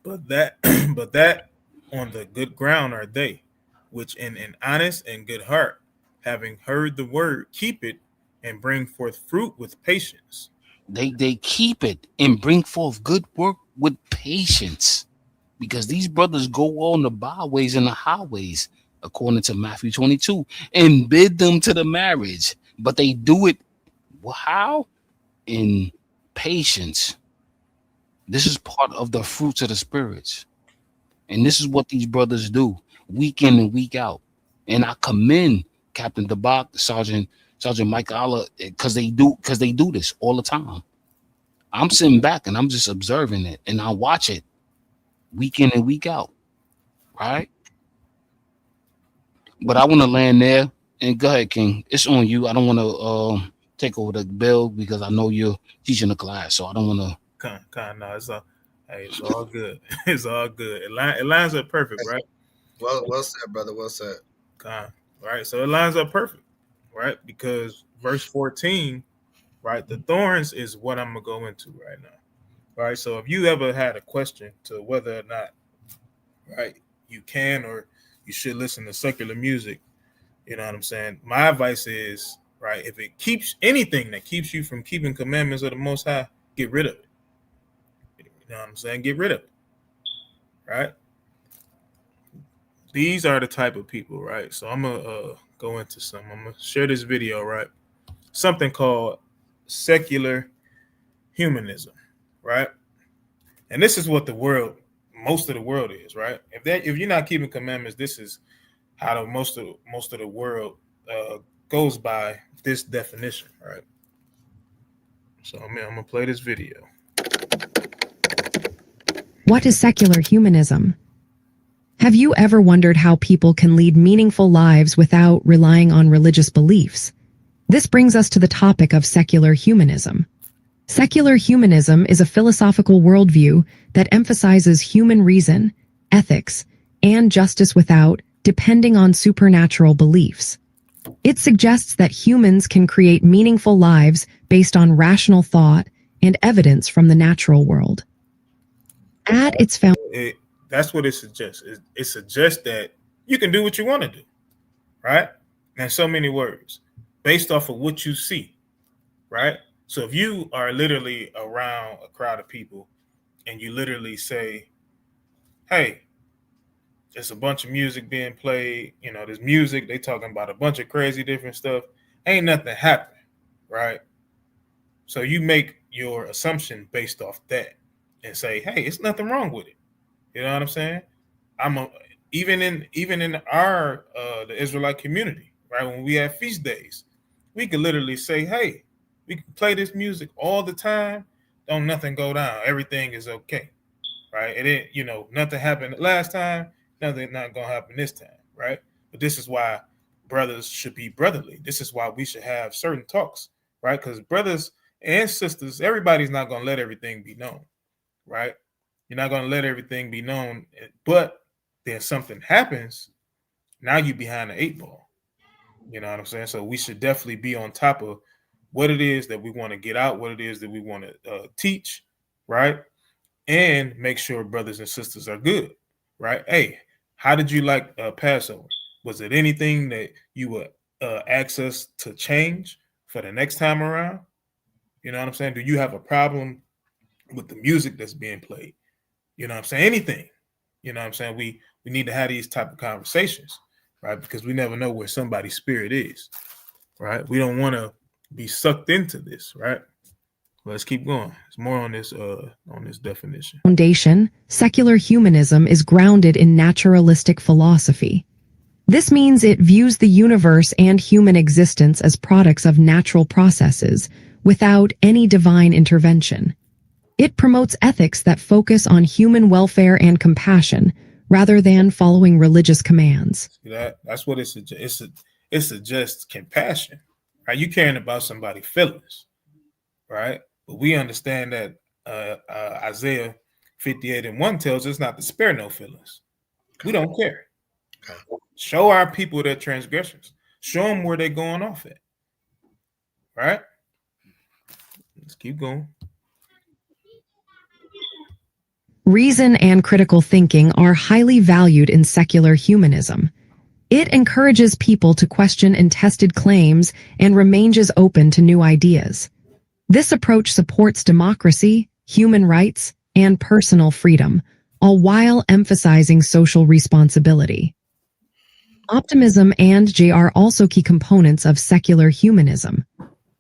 D: But that on the good ground are they, which in an honest and good heart, having heard the word, keep it and bring forth fruit with patience.
J: They keep it and bring forth good work with patience, because these brothers go on the byways and the highways, according to Matthew 22, and bid them to the marriage. But they do it how? In patience. This is part of the fruits of the spirits. And this is what these brothers do week in and week out. And I commend Captain DeBach, Sergeant Mike Allah, because they do this all the time. I'm sitting back and I'm just observing it, and I watch it week in and week out, right? But I want to land there, and go ahead, King. It's on you. I don't want to take over the bill because I know you're teaching the class, so I don't want to.
D: No, it's all good. It's all good. It lines up perfect, right?
E: Well said, brother. Well said.
D: Right. So it lines up perfect, right? Because verse 14, right? The thorns is what I'm gonna go into right now. Right. So if you ever had a question to whether or not, right, you can or you should listen to secular music, you know what I'm saying? My advice is, right, if it keeps anything that keeps you from keeping commandments of the Most High, get rid of it. You know what I'm saying? Get rid of it. Right? These are the type of people, right? So I'm going to go into some. I'm going to share this video, right? Something called secular humanism, right? And this is what most of the world is, right? If you're not keeping commandments, this is how most of the world goes by this definition, right? So I'm going to play this video.
K: What is secular humanism? Have you ever wondered how people can lead meaningful lives without relying on religious beliefs? This brings us to the topic of secular humanism. Secular humanism is a philosophical worldview that emphasizes human reason, ethics, and justice without depending on supernatural beliefs. It suggests that humans can create meaningful lives based on rational thought and evidence from the natural world. At its
D: that's what it suggests. It suggests that you can do what you want to do, right? In so many words, based off of what you see, right? So if you are literally around a crowd of people and you literally say, hey, there's a bunch of music being played, there's music, they talking about a bunch of crazy different stuff, ain't nothing happening, right? So you make your assumption based off that and say, hey, it's nothing wrong with it. You know what I'm saying? Even in our the Israelite community, right? When we have feast days, we could literally say, hey, we can play this music all the time. Don't nothing go down. Everything is okay, right? It ain't, nothing happened last time. Nothing not gonna happen this time, right? But this is why brothers should be brotherly. This is why we should have certain talks, right? Because brothers and sisters, everybody's not gonna let everything be known, right? You're not gonna let everything be known, but then something happens. Now you behind the 8 ball. You know what I'm saying? So we should definitely be on top of what it is that we want to get out, what it is that we want to teach, right? And make sure brothers and sisters are good, right? Hey, how did you like Passover? Was it anything that you would ask us to change for the next time around? You know what I'm saying? Do you have a problem with the music that's being played? You know what I'm saying? Anything. You know what I'm saying? We need to have these type of conversations, right? Because we never know where somebody's spirit is, right? We don't want to be sucked into this, right? Let's keep going. There's more on this definition.
K: Foundation, secular humanism is grounded in naturalistic philosophy. This means it views the universe and human existence as products of natural processes without any divine intervention. It promotes ethics that focus on human welfare and compassion rather than following religious commands.
D: See that? That's what it suggests. It suggests compassion, right? You caring about somebody's feelings, right? But we understand that Isaiah 58:1 tells us not to spare no feelings. We don't care. Show our people their transgressions. Show them where they're going off at. Right? Let's keep going.
K: Reason and critical thinking are highly valued in secular humanism. It encourages people to question untested claims and remains open to new ideas. This approach supports democracy, human rights, and personal freedom, all while emphasizing social responsibility. Optimism and joy are also key components of secular humanism.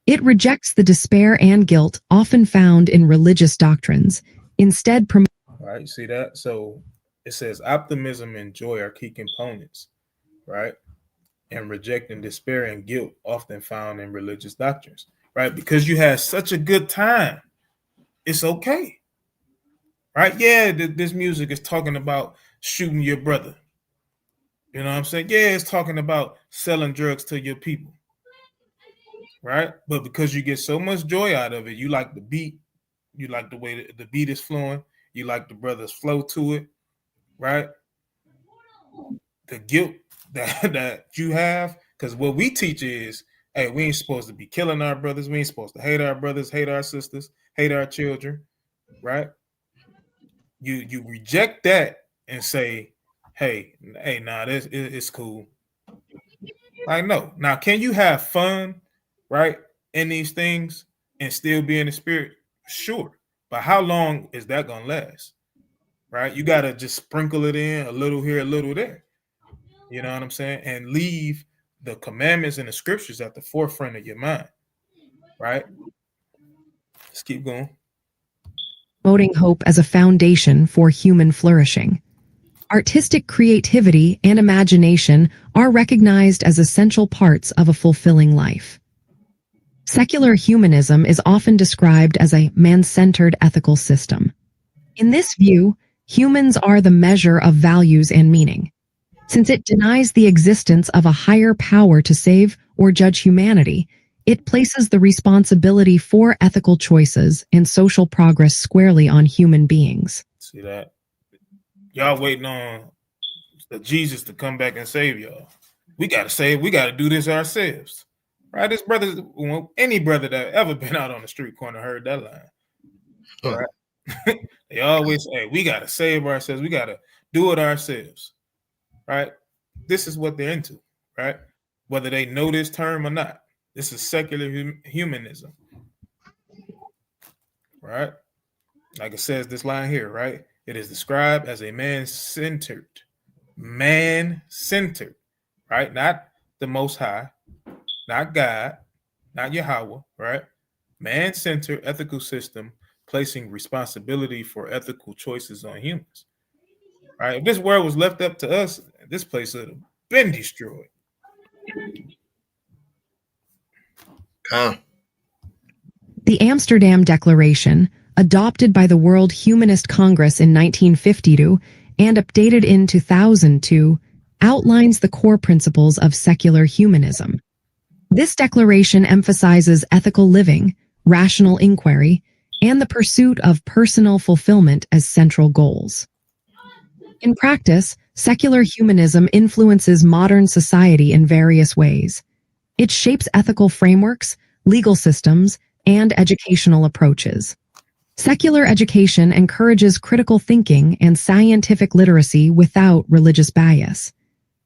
K: It rejects the despair and guilt often found in religious doctrines, instead promoting.
D: Right, you see that? So it says optimism and joy are key components, right? And rejecting despair and guilt often found in religious doctrines, right? Because you had such a good time, it's okay, right? Yeah, this music is talking about shooting your brother. You know what I'm saying? Yeah, it's talking about selling drugs to your people, right? But because you get so much joy out of it, you like the beat, you like the way the beat is flowing, you like the brother's flow to it, right? The guilt that you have, because what we teach is, hey, we ain't supposed to be killing our brothers, we ain't supposed to hate our brothers, hate our sisters, hate our children, right? You reject that and say, hey, nah, it's cool. Like, no. Now, can you have fun, right, in these things and still be in the spirit? Sure. But how long is that going to last, right? You got to just sprinkle it in a little here, a little there. You know what I'm saying? And leave the commandments and the scriptures at the forefront of your mind, right? Let's keep going.
K: Promoting hope as a foundation for human flourishing. Artistic creativity and imagination are recognized as essential parts of a fulfilling life. Secular humanism is often described as a man-centered ethical system. In this view, humans are the measure of values and meaning. Since it denies the existence of a higher power to save or judge humanity, it places the responsibility for ethical choices and social progress squarely on human beings.
D: See that? Y'all waiting on the Jesus to come back and save y'all. We got to do this ourselves. Right? This brother, any brother that ever been out on the street corner heard that line. Right? They always say, we got to save ourselves. We got to do it ourselves. Right? This is what they're into. Right? Whether they know this term or not. This is secular humanism. Right? Like it says this line here, right? It is described as a man-centered, right? Not the Most High, not God, not Yahweh, right? Man-centered ethical system placing responsibility for ethical choices on humans, right? If this world was left up to us, this place would have been destroyed.
K: The Amsterdam Declaration, adopted by the World Humanist Congress in 1952 and updated in 2002, outlines the core principles of secular humanism. This declaration emphasizes ethical living, rational inquiry, and the pursuit of personal fulfillment as central goals. In practice, secular humanism influences modern society in various ways. It shapes ethical frameworks, legal systems, and educational approaches. Secular education encourages critical thinking and scientific literacy without religious bias.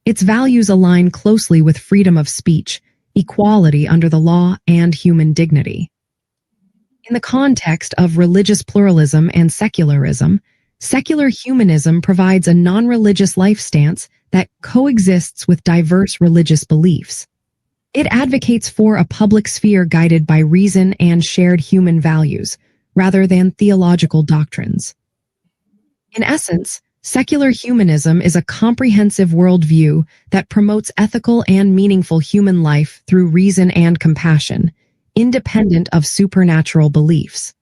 K: Its values align closely with freedom of speech, equality under the law, and human dignity. In the context of religious pluralism and secularism, secular humanism provides a non-religious life stance that coexists with diverse religious beliefs. It advocates for a public sphere guided by reason and shared human values, rather than theological doctrines. In essence, secular humanism is a comprehensive worldview that promotes ethical and meaningful human life through reason and compassion, independent of supernatural beliefs.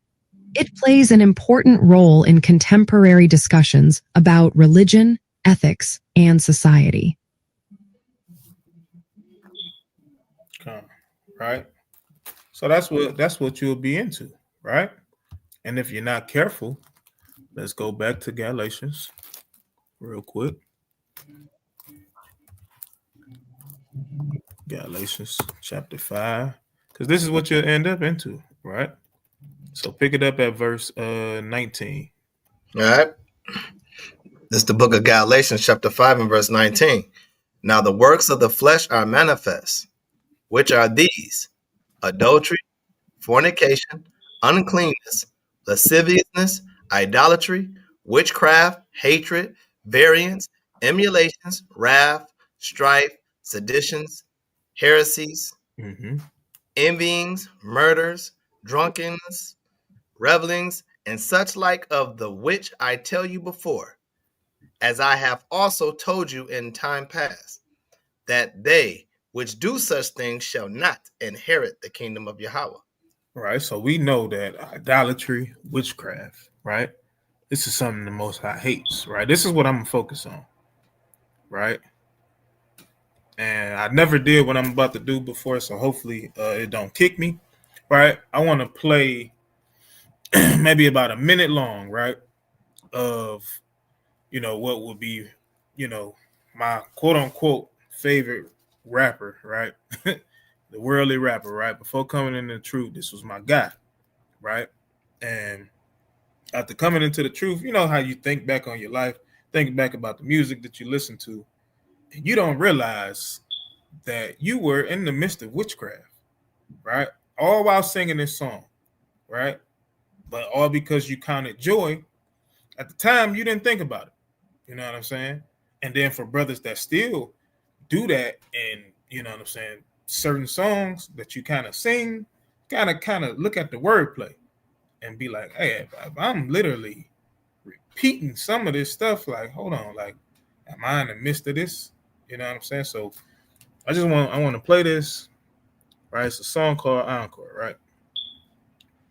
K: It plays an important role in contemporary discussions about religion, ethics, and society.
D: Right? So that's what you'll be into, right? And if you're not careful, let's go back to Galatians real quick. Galatians chapter 5, because this is what you'll end up into, right? So pick it up at verse 19.
E: All right. This is the book of Galatians, chapter 5 and verse 19. Now the works of the flesh are manifest, which are these: adultery, fornication, uncleanness, lasciviousness, idolatry, witchcraft, hatred, variance, emulations, wrath, strife, seditions, heresies, envyings, murders, drunkenness, revelings, and such like, of the which I tell you before, as I have also told you in time past, that they which do such things shall not inherit the kingdom of Yahweh.
D: Right. So we know that idolatry, witchcraft, right? This is something the Most High hates, right? This is what I'm gonna focus on, right? And I never did what I'm about to do before, so hopefully it don't kick me, right? I want to play maybe about a minute long, right? Of, what would be, my quote unquote favorite rapper, right? The worldly rapper, right? Before coming into the truth, this was my guy, right? And after coming into the truth, you know how you think back on your life, think back about the music that you listen to, and you don't realize that you were in the midst of witchcraft, right? All while singing this song, right? But all because you counted joy. At the time, you didn't think about it. You know what I'm saying? And then for brothers that still do that, and you know what I'm saying, certain songs that you kind of sing, kind of look at the wordplay and be like, hey, if I'm literally repeating some of this stuff, like, hold on, like, am I in the midst of this? You know what I'm saying? So I want to play this, right? It's a song called Encore, right?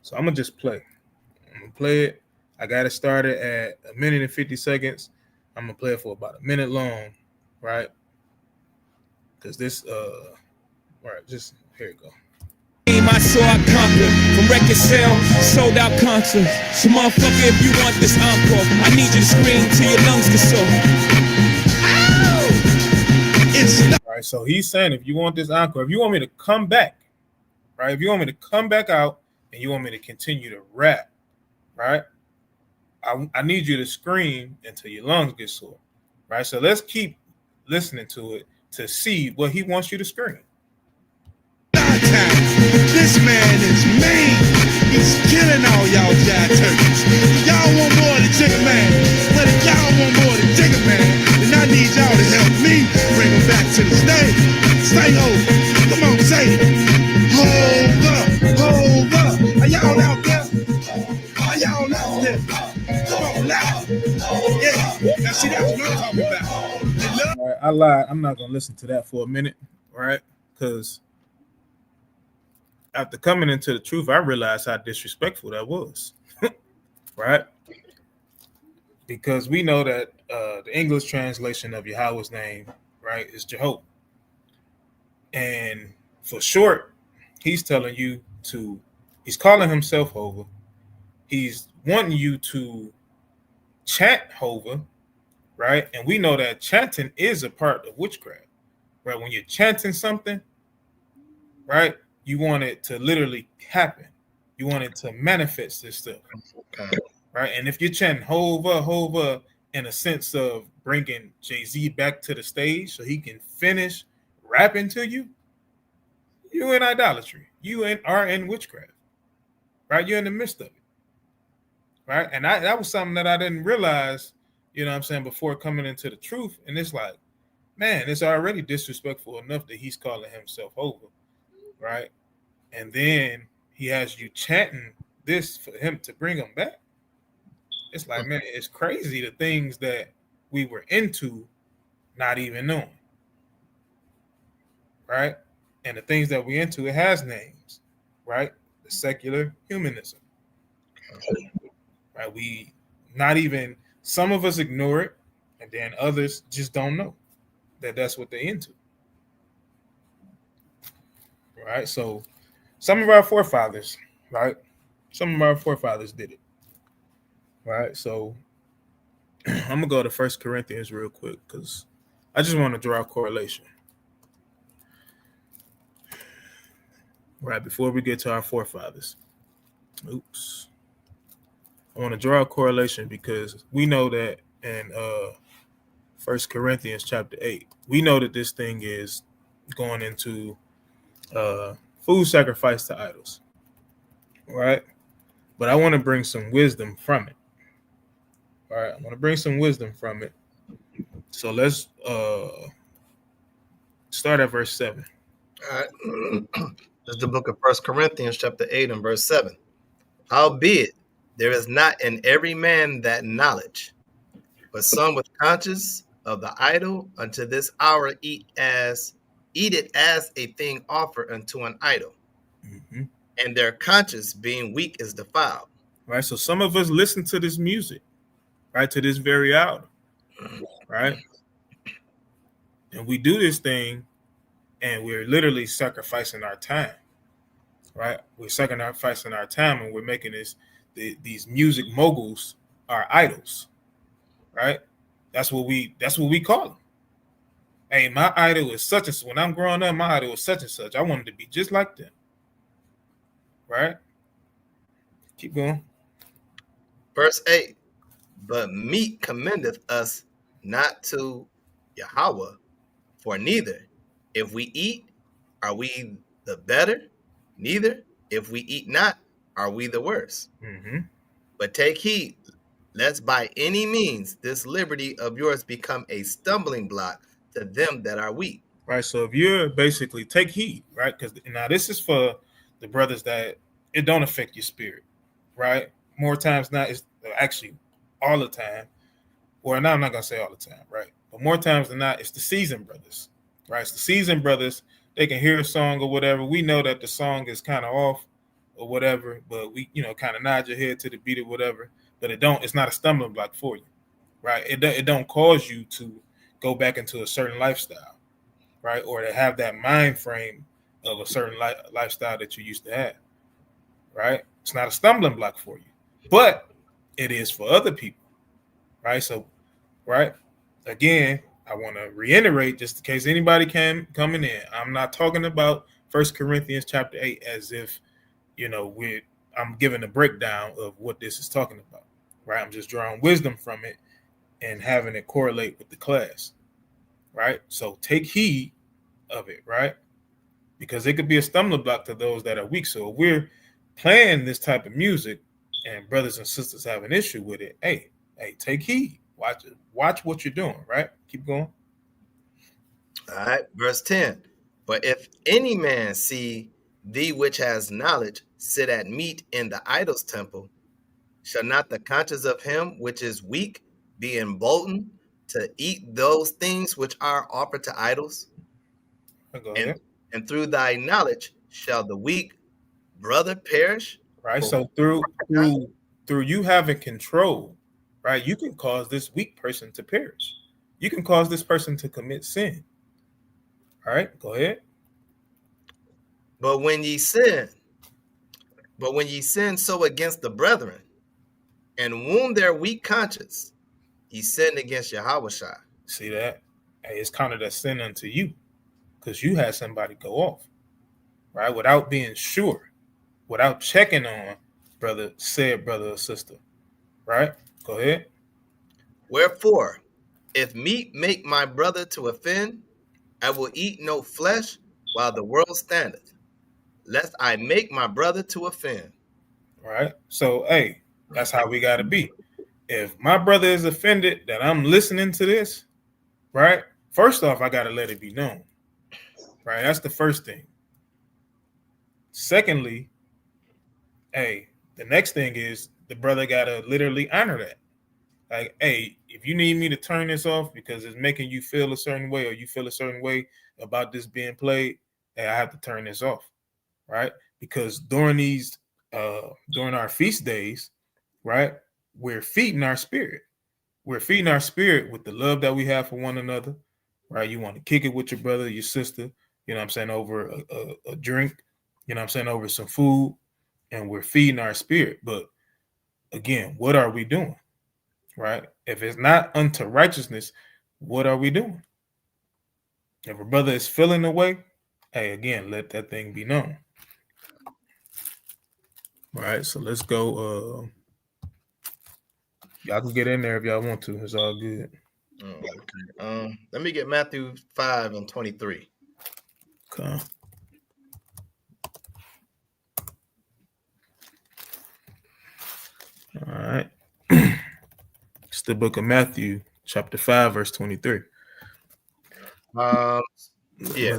D: So I'm gonna just play. I'm gonna play it. I got it started at 1 minute and 50 seconds. I'm gonna play it for about a minute long, right? Because this, right, just here you go.
L: I saw I conquered from record sale, sold out concerts. So motherfucker, if you want this encore, I need you to scream till your lungs get sore.
D: All right, so he's saying if you want this encore, if you want me to come back, right? If you want me to come back out and you want me to continue to rap, right? I need you to scream until your lungs get sore, right? So let's keep listening to it to see what he wants you to scream.
L: This man is mean. He's killing all y'all jive turkeys. Y'all want more than Jigga Man. But if y'all want more than Jigga Man, then I need y'all to help me bring him back to the stage. Say over. Come on, say it. Hold up, hold up. Are y'all out there? Are y'all out there? Come on, loud. Yeah. Now see, that's what I'm talking about.
D: All right, I lied. I'm not gonna listen to that for a minute, right? Because after coming into the truth, I realized how disrespectful that was, right? Because we know that the English translation of Yahweh's name, right, is Jehovah. And for short, he's telling you he's calling himself Hova. He's wanting you to chant Hova, right? And we know that chanting is a part of witchcraft, right? When you're chanting something, right, you want it to literally happen. You want it to manifest this stuff, right? And if you're chanting Hova, Hova, in a sense of bringing Jay-Z back to the stage so he can finish rapping to you, you're in idolatry. You are in witchcraft, right? You're in the midst of it, right? And that was something that I didn't realize, you know what I'm saying, before coming into the truth. And it's like, man, it's already disrespectful enough that he's calling himself over, right? And then he has you chanting this for him to bring him back. It's like, man, it's crazy the things that we were into not even knowing, right? And the things that we into, it has names, right? The secular humanism, right? We not even, some of us ignore it, and then others just don't know that that's what they're into, right? So some of our forefathers, right? Some of our forefathers did it, right? So I'm gonna go to 1 Corinthians real quick because I just want to draw a correlation, right? Before we get to our forefathers. Oops. I want to draw a correlation because we know that in 1 Corinthians chapter 8, we know that this thing is going into food sacrifice to idols, right? But I want to bring some wisdom from it. All right, I want to bring some wisdom from it. So let's start at verse 7.
E: All right. This is the book of 1 Corinthians chapter 8 and verse 7. Howbeit, there is not in every man that knowledge, but some with conscience of the idol unto this hour eat it as a thing offered unto an idol.
D: Mm-hmm.
E: And their conscience being weak is defiled.
D: Right. So some of us listen to this music, right, to this very hour, right? And we do this thing and we're literally sacrificing our time, right? We're sacrificing our time and we're making these music moguls our idols, right? That's what we call them. Hey, my idol is such and such. When I'm growing up, my idol was such and such. I wanted to be just like them, right? Keep going.
E: Verse 8, but meat commendeth us not to Yahweh, for neither if we eat are we the better, neither if we eat not are we the worse.
D: Mm-hmm.
E: But take heed, lest by any means this liberty of yours become a stumbling block to them that are weak.
D: Right. So if you're basically take heed, right? Because now this is for the brothers that it don't affect your spirit, right? More times not, it's actually all the time. Or now I'm not gonna say all the time, right? But more times than not, it's the seasoned brothers, right? It's the seasoned brothers. They can hear a song or whatever. We know that the song is kind of off or whatever, but we, kind of nod your head to the beat or whatever. But it's not a stumbling block for you, right? It don't cause you to go back into a certain lifestyle, right? Or to have that mind frame of a certain lifestyle that you used to have, right? It's not a stumbling block for you, but it is for other people, right? So, right, again, I want to reiterate just in case anybody coming in. I'm not talking about 1 Corinthians chapter 8 as if, I'm giving a breakdown of what this is talking about, right? I'm just drawing wisdom from it and having it correlate with the class, right? So take heed of it, right? Because it could be a stumbling block to those that are weak. So if we're playing this type of music and brothers and sisters have an issue with it, hey, take heed. Watch what you're doing, right? Keep going.
E: All right, verse 10. But if any man see thee which has knowledge sit at meat in the idol's temple, shall not the conscience of him which is weak be emboldened to eat those things which are offered to idols? And through thy knowledge shall the weak brother perish?
D: Right. So through you having control, right, you can cause this weak person to perish. You can cause this person to commit sin. All right, go ahead.
E: But when ye sin so against the brethren and wound their weak conscience, ye sin against Yahweh.
D: See that? Hey, it's counted as sin unto you because you had somebody go off, right? Without being sure, without checking on brother or sister, right? Go ahead.
E: Wherefore, if meat make my brother to offend, I will eat no flesh while the world standeth, lest I make my brother to offend.
D: Right. So, hey, that's how we got to be. If my brother is offended that I'm listening to this, right, First off, I gotta let it be known. Right? That's the first thing. Secondly, hey, the next thing is the brother gotta literally honor that. Like, hey, if you need me to turn this off because it's making you feel a certain way or you feel a certain way about this being played, hey, I have to turn this off, right? Because during our feast days, right, we're feeding our spirit. We're feeding our spirit with the love that we have for one another, right? You want to kick it with your brother, your sister, you know what I'm saying, over a drink, you know what I'm saying, over some food, and we're feeding our spirit. But again, what are we doing? Right? If it's not unto righteousness, what are we doing? If a brother is feeling the way, hey, again, let that thing be known. All right, so let's go. Y'all can get in there if y'all want to. It's all good.
E: Okay. Let me get Matthew 5:23.
D: Okay. All right. It's the book of Matthew, chapter 5, verse 23.
E: Yeah.
D: You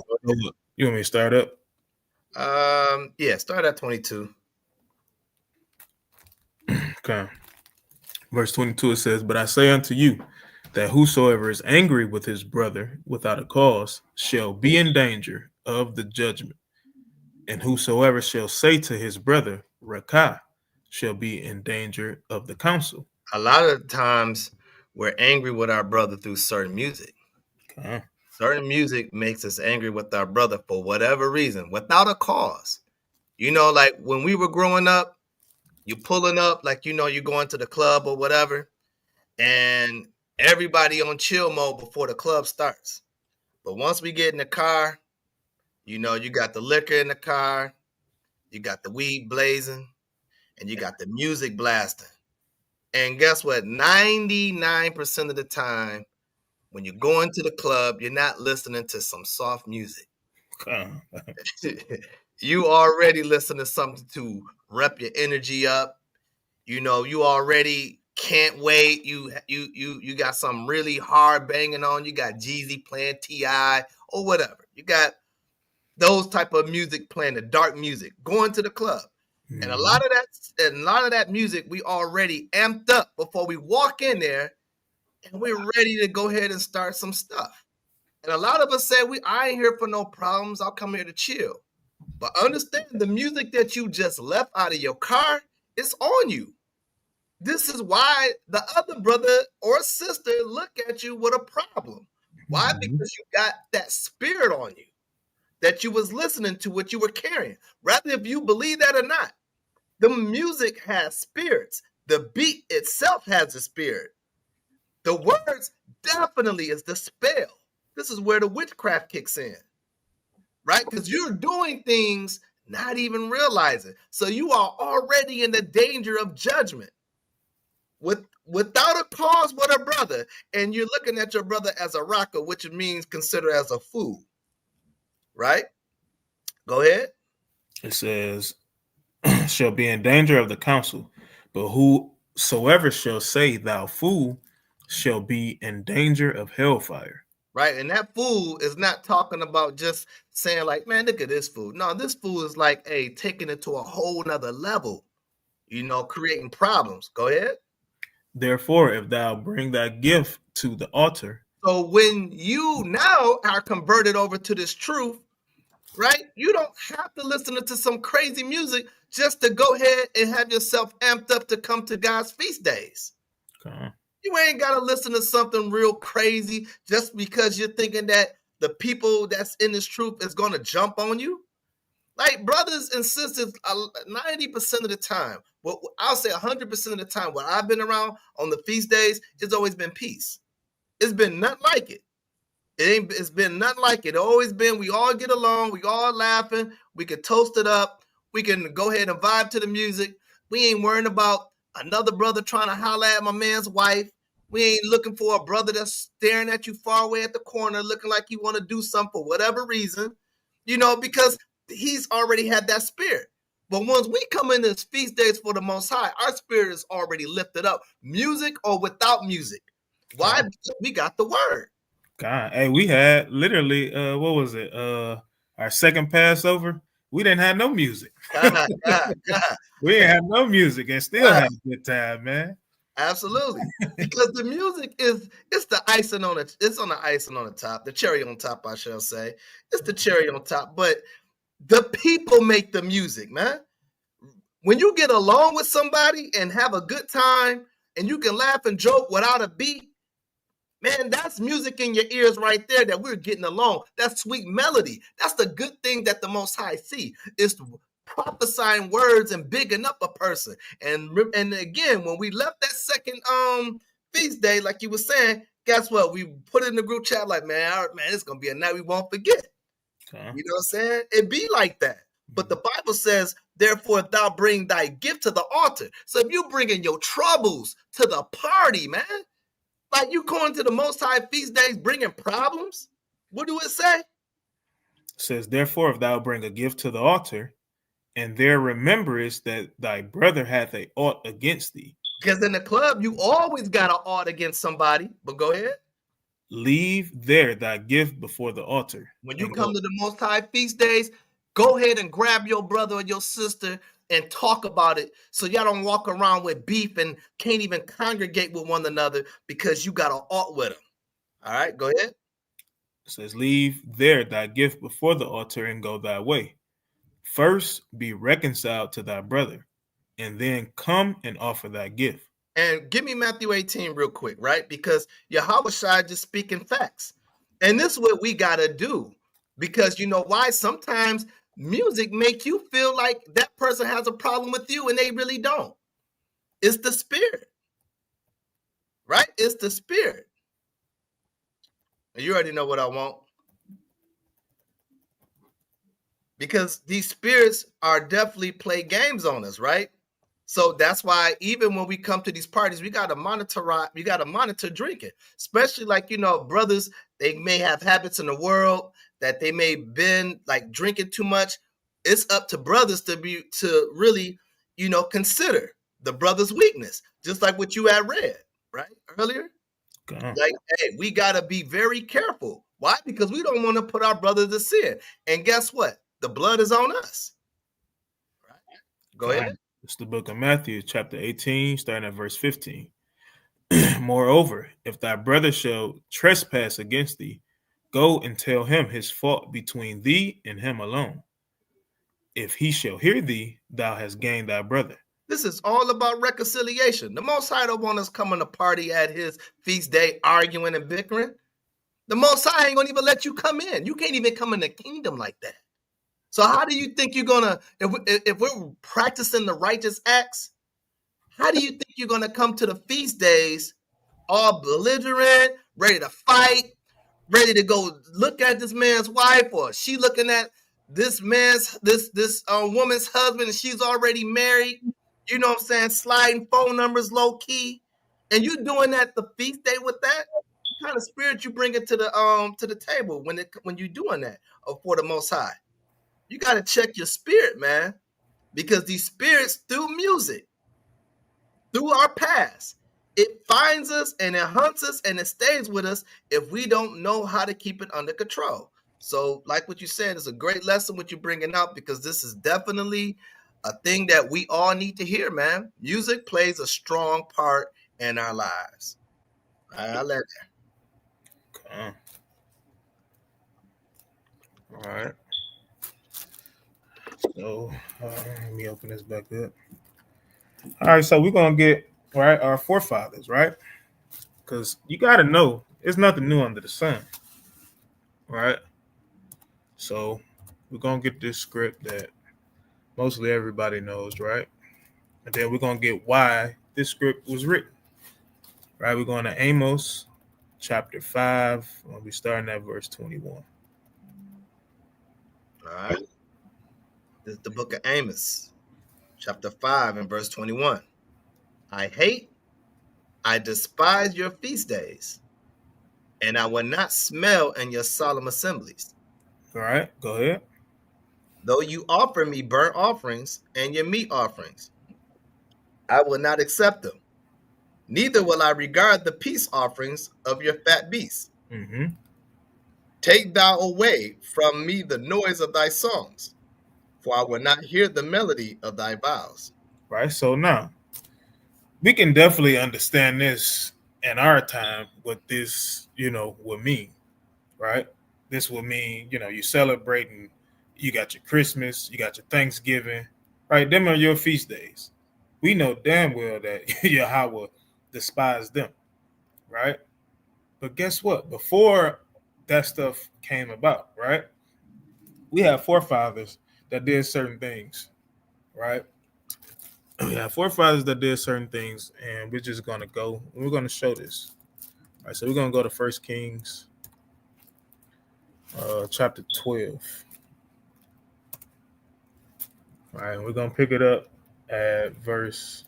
D: want me to start up?
E: Yeah, start at 22.
D: Okay. Verse 22, it says, "But I say unto you, that whosoever is angry with his brother without a cause shall be in danger of the judgment. And whosoever shall say to his brother, Rakah, shall be in danger of the council."
E: A lot of times we're angry with our brother through certain music.
D: Okay.
E: Certain music makes us angry with our brother for whatever reason, without a cause. You know, like when we were growing up, you pulling up, like, you know, you going to the club or whatever, and everybody on chill mode before the club starts. But once we get in the car, you know, you got the liquor in the car, you got the weed blazing, and you got the music blasting. And guess what? 99% of the time, when you go into the club, you're not listening to some soft music. You already listen to something to rep your energy up. You know, you already can't wait. You got some really hard banging on. You got Jeezy playing T.I. or whatever. You got those type of music playing, the dark music, going to the club. And a lot of that music we already amped up before we walk in there, and we're ready to go ahead and start some stuff. And a lot of us say, I ain't here for no problems. I'll come here to chill. But understand, the music that you just left out of your car, it's on you. This is why the other brother or sister look at you with a problem. Why? Because you got that spirit on you that you was listening to, what you were carrying. Rather, if you believe that or not, the music has spirits. The beat itself has a spirit. The words definitely is the spell. This is where the witchcraft kicks in, right? Because you're doing things not even realizing. So you are already in the danger of judgment without a cause with a brother. And you're looking at your brother as a rocker, which means consider as a fool, right? Go ahead.
D: It says, shall be in danger of the council, but whosoever shall say thou fool shall be in danger of hellfire.
E: Right. And that fool is not talking about just saying like, man, look at this fool. No, this fool is like, hey, taking it to a whole nother level, you know, creating problems. Go ahead.
D: Therefore, if thou bring thy gift to the altar.
E: So when you now are converted over to this truth, right, you don't have to listen to some crazy music just to go ahead and have yourself amped up to come to God's feast days.
D: Okay.
E: You ain't got to listen to something real crazy just because you're thinking that the people that's in this truth is going to jump on you. Like brothers and sisters, 90% of the time, well, I'll say 100% of the time, what I've been around on the feast days, it's always been peace. It's been nothing like it. It's been nothing like it. It's always been, we all get along, we all laughing, we can toast it up, we can go ahead and vibe to the music. We ain't worrying about another brother trying to holler at my man's wife. We ain't looking for a brother that's staring at you far away at the corner, looking like you want to do something for whatever reason, you know, because he's already had that spirit. But once we come in this feast days for the Most High, our spirit is already lifted up, music or without music. Why? Because we got the word.
D: God, hey, we had literally what was it? Our second Passover. We didn't have no music.
E: God.
D: We didn't have no music and still
E: Right.
D: had a good time, man.
E: Absolutely, because the music it's the icing on it. It's on the icing on the top, the cherry on top, I shall say. It's the cherry on top, but the people make the music, man. When you get along with somebody and have a good time, and you can laugh and joke without a beat, man, that's music in your ears right there. That we're getting along. That's sweet melody. That's the good thing that the Most High see. Is prophesying words and bigging up a person. And again, when we left that second feast day, like you were saying, guess what? We put it in the group chat like, man, it's gonna be a night we won't forget.
D: Okay.
E: You know what I'm saying? It be like that. But the Bible says, therefore, thou bring thy gift to the altar. So if you bringing your troubles to the party, man, like you going to the Most High feast days bringing problems, what do it say?
D: It says, therefore, if thou bring a gift to the altar, and there rememberest that thy brother hath a ought against thee.
E: Because in the club, you always got an ought against somebody. But go ahead.
D: Leave there thy gift before the altar.
E: When you come to the Most High feast days, go ahead and grab your brother or your sister and talk about it, so y'all don't walk around with beef and can't even congregate with one another because you got an ought with them. All right, go ahead.
D: It says, leave there thy gift before the altar and go thy way. First be reconciled to thy brother, and then come and offer thy gift.
E: And give me Matthew 18 real quick, right? Because Yahweh Shai just speaking facts. And this is what we got to do. Because you know why? Sometimes music make you feel like that person has a problem with you and they really don't. It's the spirit. Right? It's the spirit. And you already know what I want. Because these spirits are definitely play games on us, right? So that's why even when we come to these parties, we got to monitor drinking, especially like, you know, brothers, they may have habits in the world that they may been like drinking too much. It's up to brothers to really, you know, consider the brother's weakness, just like what you had read, right, earlier. Like, hey, we got to be very careful. Why? Because we don't want to put our brother to sin. And guess what? The blood is on us. Right? Go ahead.
D: It's the book of Matthew, chapter 18, starting at verse 15. Moreover, if thy brother shall trespass against thee, go and tell him his fault between thee and him alone. If he shall hear thee, thou hast gained thy brother.
E: This is all about reconciliation. The Most High don't want us coming to party at his feast day arguing and bickering. The Most High ain't gonna even let you come in. You can't even come in the kingdom like that. So how do you think you're gonna, if we're practicing the righteous acts, how do you think you're gonna come to the feast days all belligerent, ready to fight, ready to go look at this man's wife, or she looking at this man's this woman's husband and she's already married? You know what I'm saying? Sliding phone numbers low key, and you doing that the feast day with that? What kind of spirit you bring it to the table when you doing that for the Most High? You got to check your spirit, man, because these spirits through music, through our past, it finds us and it hunts us and it stays with us if we don't know how to keep it under control. So like what you said, it's a great lesson what you're bringing out, because this is definitely a thing that we all need to hear, man. Music plays a strong part in our lives. I'll let that.
D: Okay. All right. So let me open this back up. All right, so we're gonna get our forefathers, right? Because you gotta know there's nothing new under the sun, right? So we're gonna get this script that mostly everybody knows, right? And then we're gonna get why this script was written, right? We're going to Amos chapter 5. We'll be starting at verse 21.
E: All right. This is the book of Amos, chapter 5 and verse 21. I despise your feast days, and I will not smell in your solemn assemblies.
D: All right, go ahead.
E: Though you offer me burnt offerings and your meat offerings, I will not accept them. Neither will I regard the peace offerings of your fat beasts.
D: Mm-hmm.
E: Take thou away from me the noise of thy songs, for I will not hear the melody of thy vows.
D: Right. So now we can definitely understand this in our time, what this, would mean, right? This would mean, you're celebrating, you got your Christmas, you got your Thanksgiving, right? Them are your feast days. We know damn well that Yahweh despised them, right? But guess what? Before that stuff came about, right? We have forefathers that did certain things, right? We have forefathers that did certain things, and we're just going to show this. All right, so we're going to go to 1 Kings chapter 12. All right, we're going to pick it up at verse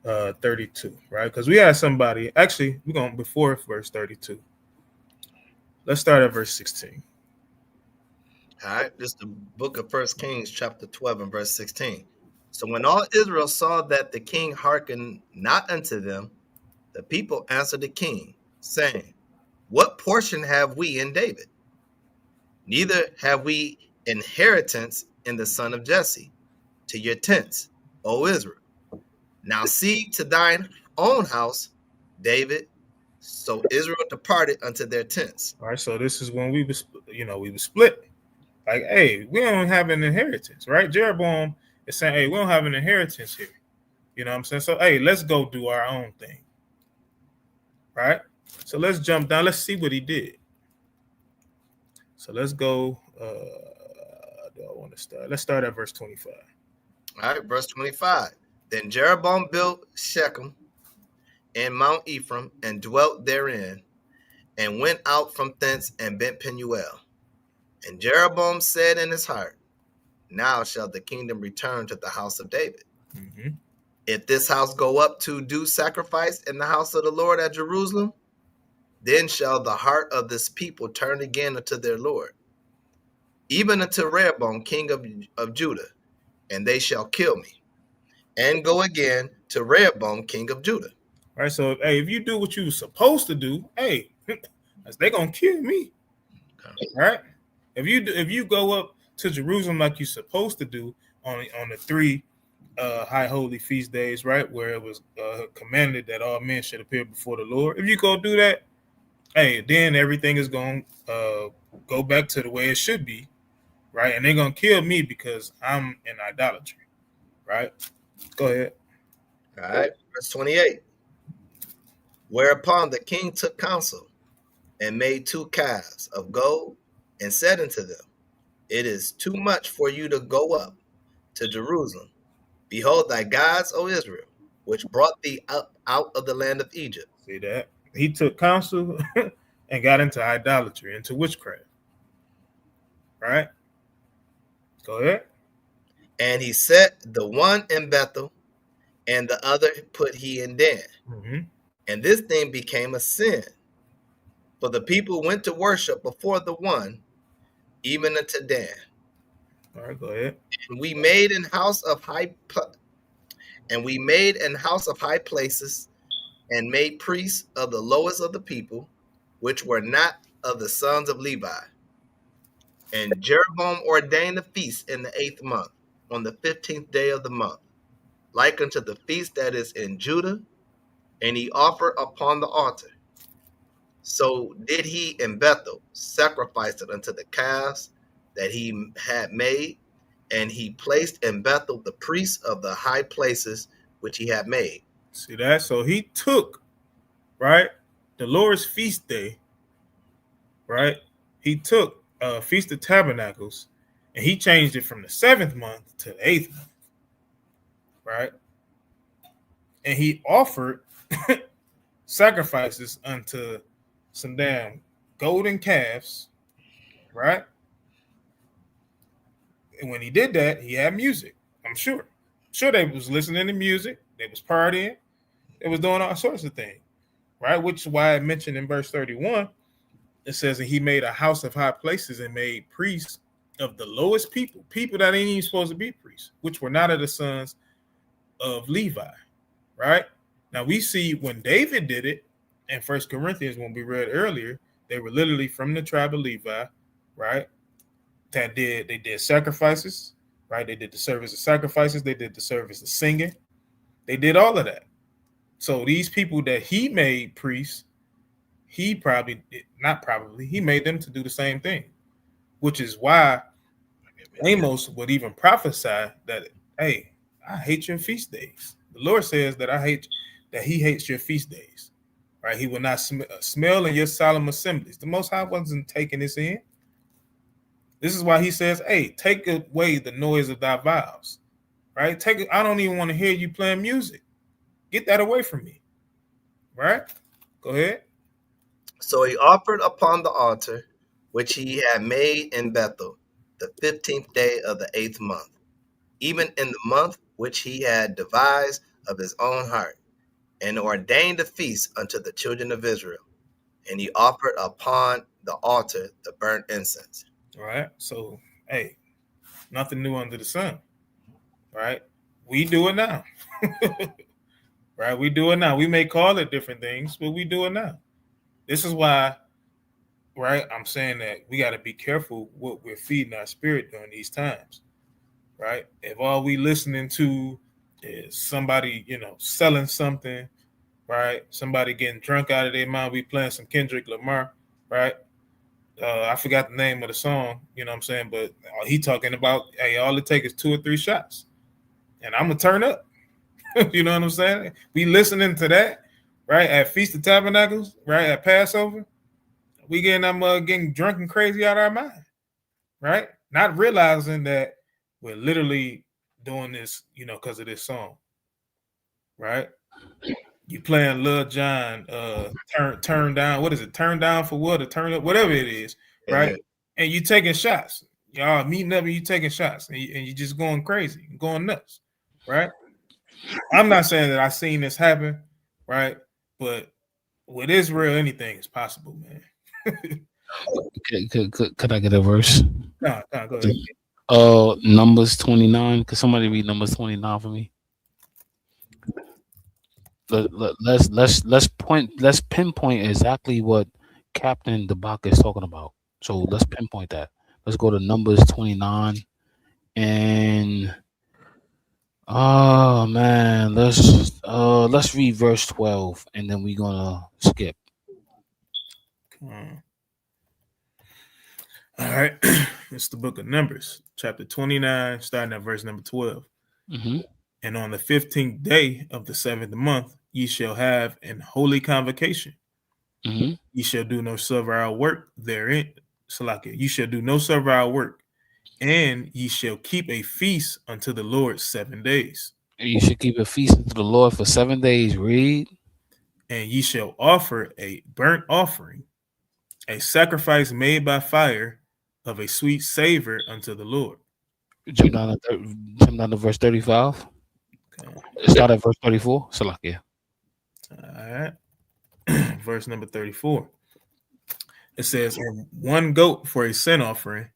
D: 32, right? Because we had somebody, actually, we're going before verse 32. Let's start at verse 16.
E: All right, this is the book of 1 Kings, chapter 12, and verse 16. So when all Israel saw that the king hearkened not unto them, the people answered the king, saying, What portion have we in David? Neither have we inheritance in the son of Jesse. To your tents, O Israel. Now see to thine own house, David. So Israel departed unto their tents.
D: All right, so this is when we were split. Like, hey, we don't have an inheritance, right? Jeroboam is saying, hey, we don't have an inheritance here. You know what I'm saying? So, hey, let's go do our own thing, right? So let's jump down. Let's see what he did. So let's go. Do I want to start? Let's start at verse 25.
E: All right, verse 25. Then Jeroboam built Shechem and Mount Ephraim and dwelt therein, and went out from thence and bent Penuel. And Jeroboam said in his heart, Now shall the kingdom return to the house of David.
D: Mm-hmm.
E: If this house go up to do sacrifice in the house of the Lord at Jerusalem, then shall the heart of this people turn again unto their Lord, even unto Rehoboam king of Judah, and they shall kill me, and go again to Rehoboam king of Judah.
D: All right, so hey, if you do what you're supposed to do, hey, they're gonna kill me. Right? If you go up to Jerusalem like you're supposed to do on the 3 high holy feast days, right, where it was commanded that all men should appear before the Lord. If you go do that, hey, then everything is going to go back to the way it should be, right? And they're going to kill me because I'm in idolatry, right? Go ahead.
E: All right, verse 28. Whereupon the king took counsel and made 2 calves of gold and said unto them, It is too much for you to go up to Jerusalem. Behold thy gods, O Israel, which brought thee up out of the land of Egypt.
D: See that? He took counsel and got into idolatry, into witchcraft. Right? Go ahead.
E: And he set the one in Bethel, and the other put he in Dan.
D: Mm-hmm.
E: And this thing became a sin. For the people went to worship before the one, even unto Dan.
D: All right, go ahead.
E: And we made an house of high places, and made priests of the lowest of the people, which were not of the sons of Levi. And Jeroboam ordained a feast in the 8th month, on the 15th day of the month, like unto the feast that is in Judah, and he offered upon the altar. So did he in Bethel, sacrificed it unto the calves that he had made, and he placed in Bethel the priests of the high places which he had made.
D: See that? So he took, right, the Lord's feast day, right? He took Feast of Tabernacles, and he changed it from the 7th month to the 8th month, right? And he offered sacrifices unto some damn golden calves, right? And when he did that, he had music. I'm sure they was listening to music. They was partying. They was doing all sorts of things, right? Which is why I mentioned in verse 31, it says that he made a house of high places and made priests of the lowest people that ain't even supposed to be priests, which were not of the sons of Levi, right? Now we see when David did it in 1 Corinthians, when we read earlier, They were literally from the tribe of Levi, right? They did sacrifices, right? They did the service of sacrifices. They did the service of singing. They did all of that. So these people that he made priests, he made them to do the same thing, which is why Amos would even prophesy that, hey, I hate your feast days. The Lord says that he hates your feast days, right? He will not smell in your solemn assemblies. The Most High wasn't taking this in. This is why he says, hey, take away the noise of thy vows, right? I don't even want to hear you playing music. Get that away from me, right? Go ahead.
E: So he offered upon the altar, which he had made in Bethel, the 15th day of the 8th month, even in the month which he had devised of his own heart, and ordained a feast unto the children of Israel. And he offered upon the altar the burnt incense.
D: All right. So, hey, nothing new under the sun, right? We do it now. Right? We do it now. We may call it different things, but we do it now. This is why, right, I'm saying that we got to be careful what we're feeding our spirit during these times, right? If all we listening to is somebody, selling something, right? Somebody getting drunk out of their mind. We playing some Kendrick Lamar, right? I forgot the name of the song, you know what I'm saying? But he talking about, hey, all it takes is 2 or 3 shots, and I'm going to turn up. You know what I'm saying? We listening to that, right? At Feast of Tabernacles, right? At Passover, we getting drunk and crazy out of our mind, right? Not realizing that we're literally doing this, because of this song, right? You playing Lil Jon, turn down. What is it? Turn down for what? Or turn up? Whatever it is, right? Yeah. And you taking shots. Y'all meeting up and you taking shots, and you just going crazy, going nuts, right? I'm not saying that I've seen this happen, right? But with Israel, anything is possible, man.
J: Could I get a verse?
D: No, go ahead.
J: Numbers 29. Could somebody read Numbers 29 for me? Let's pinpoint exactly what Captain Debaka is talking about. So let's pinpoint that. Let's go to Numbers 29 and oh man, let's read verse 12 and then we're gonna skip.
D: All right. It's the book of Numbers, chapter 29, starting at verse number 12.
J: Mm-hmm.
D: And on the 15th day of the 7th month, ye shall have an holy convocation.
J: Mm-hmm.
D: Ye shall do no servile work therein. Salakia, ye shall do no servile work, and ye shall keep a feast unto the Lord 7 days.
J: You should keep a feast unto the Lord for 7 days. Read. And
D: ye shall offer a burnt offering, a sacrifice made by fire of a sweet savor unto the Lord.
J: Jump down to verse 35. Okay. Start at verse 34. Salakia.
D: All right. Verse number 34. It says, and 1 goat for a sin offering,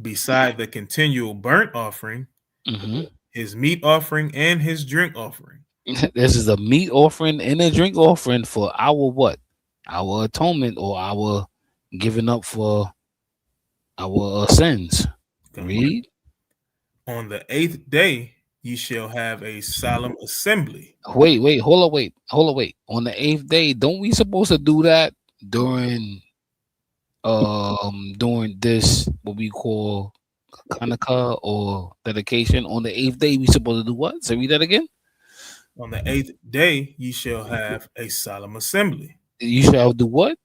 D: beside the continual burnt offering,
J: mm-hmm.
D: his meat offering and his drink offering.
J: This is a meat offering and a drink offering for our what? Our atonement or our giving up for our sins. Read.
D: On the 8th day, ye shall have a solemn assembly.
J: Wait. Hold on, wait. On the 8th day, don't we supposed to do that during this what we call Hanukkah or dedication? On the 8th day, we supposed to do what? So read that again.
D: On the 8th day, ye shall have a solemn assembly.
J: You shall do what?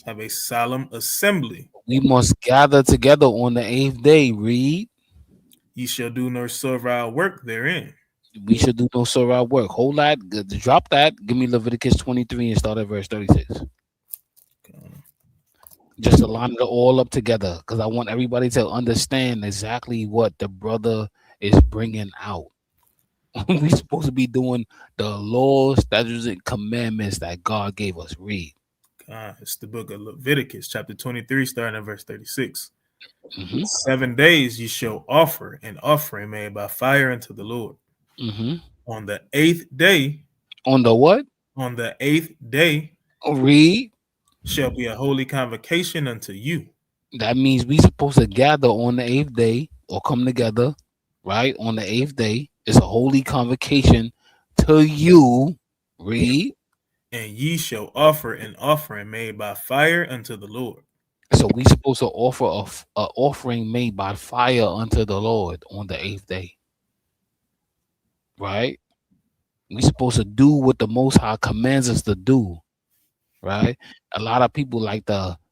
D: Have a solemn assembly.
J: We must gather together on the 8th day. Read.
D: Ye shall do no servile work therein.
J: We should do no servile work. Hold that. Drop that. Give me Leviticus 23 and start at verse 36. Okay. Just to line it all up together, because I want everybody to understand exactly what the brother is bringing out. We're supposed to be doing the laws, statutes, and commandments that God gave us. Read.
D: It's the book of Leviticus, chapter 23, starting at verse 36.
J: Mm-hmm.
D: 7 days you shall offer an offering made by fire unto the Lord.
J: Mm-hmm.
D: On the 8th day.
J: On the what?
D: On the 8th day.
J: Read.
D: shall be a holy convocation unto you.
J: That means we supposed to gather on the 8th day or come together, right? On the 8th day. It's a holy convocation to you. Read.
D: And ye shall offer an offering made by fire unto the Lord.
J: So we supposed to offer a offering made by fire unto the Lord on the 8th day. Right? We supposed to do what the Most High commands us to do. Right? A lot of people like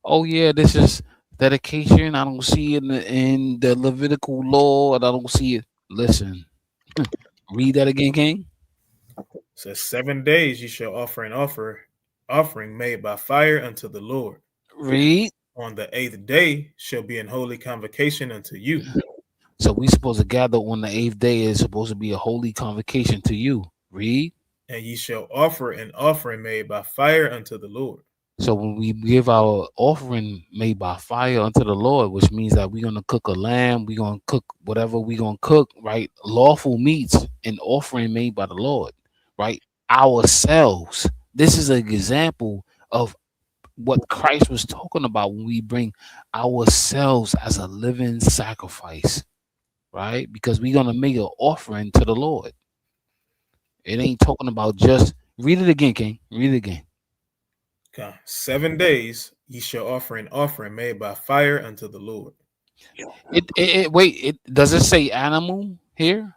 J: oh yeah, this is dedication. I don't see it in the Levitical law, and I don't see it. Listen, read that again, King.
D: It says 7 days ye shall offer an offering made by fire unto the Lord.
J: Read.
D: On the 8th day shall be an holy convocation unto you.
J: So we supposed to gather on the 8th day. It's supposed to be a holy convocation to you. Read.
D: And ye shall offer an offering made by fire unto the Lord.
J: So when we give our offering made by fire unto the Lord, which means that we're going to cook a lamb, we're going to cook whatever we're going to cook, right? Lawful meats, an offering made by the Lord, right? Ourselves. This is an example of what Christ was talking about when we bring ourselves as a living sacrifice, right? Because we're going to make an offering to the Lord. It ain't talking about just, read it again, King. Read it again.
D: Okay. 7 days ye shall offer an offering made by fire unto the Lord.
J: Wait, does it say animal here?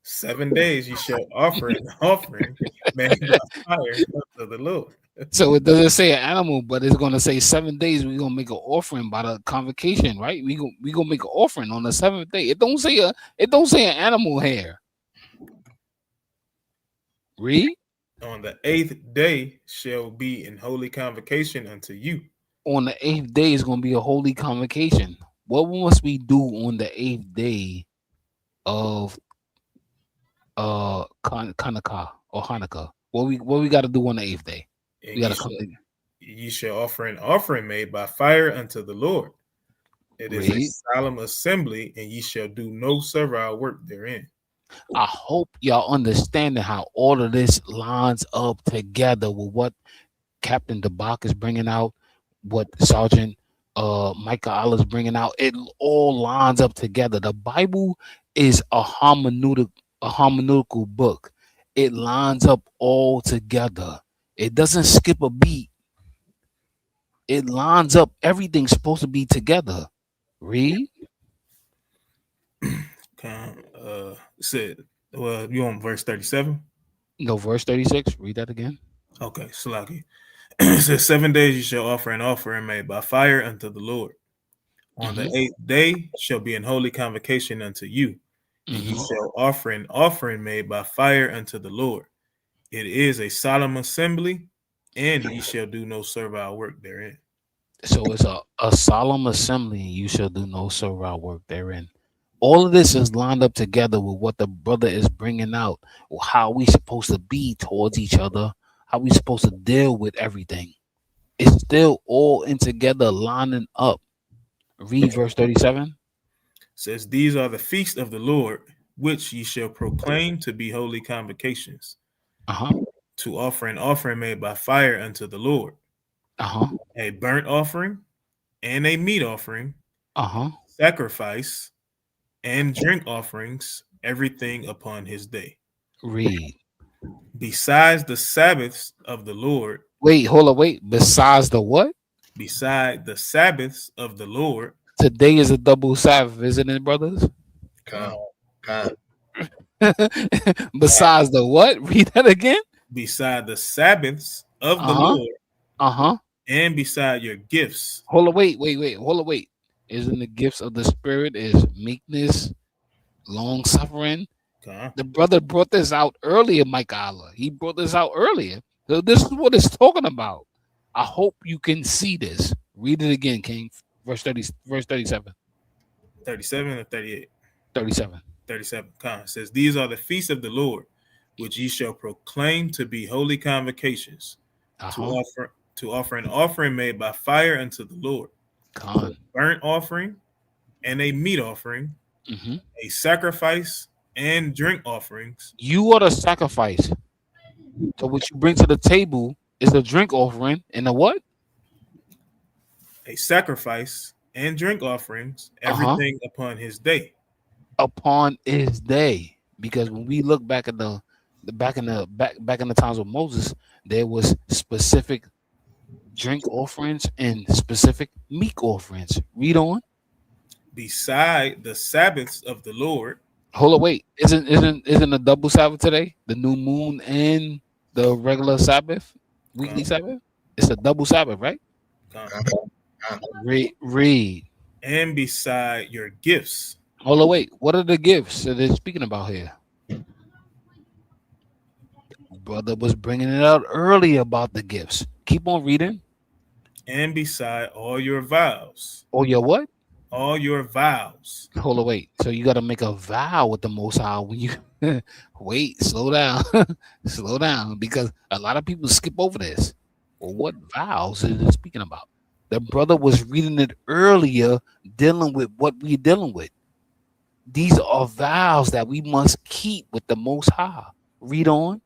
D: 7 days you shall offer an offering made by fire unto the Lord.
J: So it doesn't say an animal, but it's gonna say 7 days. We're gonna make an offering by the convocation, right? We gonna make an offering on the 7th day. It don't say an animal here. Read.
D: On the 8th day shall be in holy convocation unto you.
J: On the 8th day is gonna be a holy convocation. What must we do on the 8th day of Hanukkah or Hanukkah? What we got to do on the 8th day?
D: We got to come. Ye shall offer an offering made by fire unto the Lord. It is a solemn assembly, and ye shall do no servile work therein.
J: I hope y'all understanding how all of this lines up together with what Captain DeBach is bringing out, what Sergeant Micah Allah is bringing out. It all lines up together. The Bible is a hermeneutical book. It lines up all together. It doesn't skip a beat. It lines up. Everything's supposed to be together. Read.
D: Well, you on verse 37?
J: No, verse 36. Read that again.
D: Okay, Salaki. It says 7 days you shall offer an offering made by fire unto the Lord. On the 8th day shall be an holy convocation unto you. And ye shall offer an offering made by fire unto the Lord. It is a solemn assembly, and ye shall do no servile work therein.
J: So it's a solemn assembly, and you shall do no servile work therein. All of this is lined up together with what the brother is bringing out, how we supposed to be towards each other, how we supposed to deal with everything. It's still all in together, lining up. Read verse 37.
D: Says, these are the feasts of the Lord, which ye shall proclaim to be holy convocations. To offer an offering made by fire unto the Lord. A burnt offering and a meat offering. Sacrifice and drink offerings, everything upon his day.
J: Read.
D: Besides the Sabbaths of the Lord.
J: Wait, hold on, wait. Besides the what?
D: Beside the Sabbaths of the Lord.
J: Today is a double Sabbath, isn't it, brothers? Besides the what? Read that again.
D: Beside the Sabbaths of the Lord. And beside your gifts.
J: Hold on, wait. Hold on, wait. Isn't the gifts of the Spirit is meekness, long suffering? The brother brought this out earlier, Mike Allah. He brought this out earlier. So this is what it's talking about. I hope you can see this. Read it again, King. Verse 37.
D: 37 or 38?
J: 37.
D: 37. It says, these are the feasts of the Lord, which ye shall proclaim to be holy convocations, to offer an offering made by fire unto the Lord, a burnt offering and a meat offering, a sacrifice and drink offerings.
J: You are the sacrifice. So what you bring to the table It's a drink offering and a what?
D: A sacrifice and drink offerings,
J: Uh-huh.
D: everything upon his day.
J: Upon his day. Because when we look back at back in the times of Moses, there was specific drink offerings and specific meat offerings. Read on.
D: Beside the Sabbaths of the Lord.
J: Hold on, wait. Isn't a double Sabbath today? The new moon and the regular Sabbath, weekly Sabbath? It's a double Sabbath, right? Read.
D: And beside your gifts.
J: Hold on, wait. What are the gifts that they're speaking about here? Brother was bringing it out earlier about the gifts. Keep on reading.
D: And beside all your vows.
J: Oh, your what?
D: All your vows.
J: Hold on, wait. So you got to make a vow with the Most High when you wait. Slow down, slow down, because a lot of people skip over this. Well, what vows is it speaking about? The brother was reading it earlier, dealing with what we're dealing with. These are vows that we must keep with the Most High. Read on.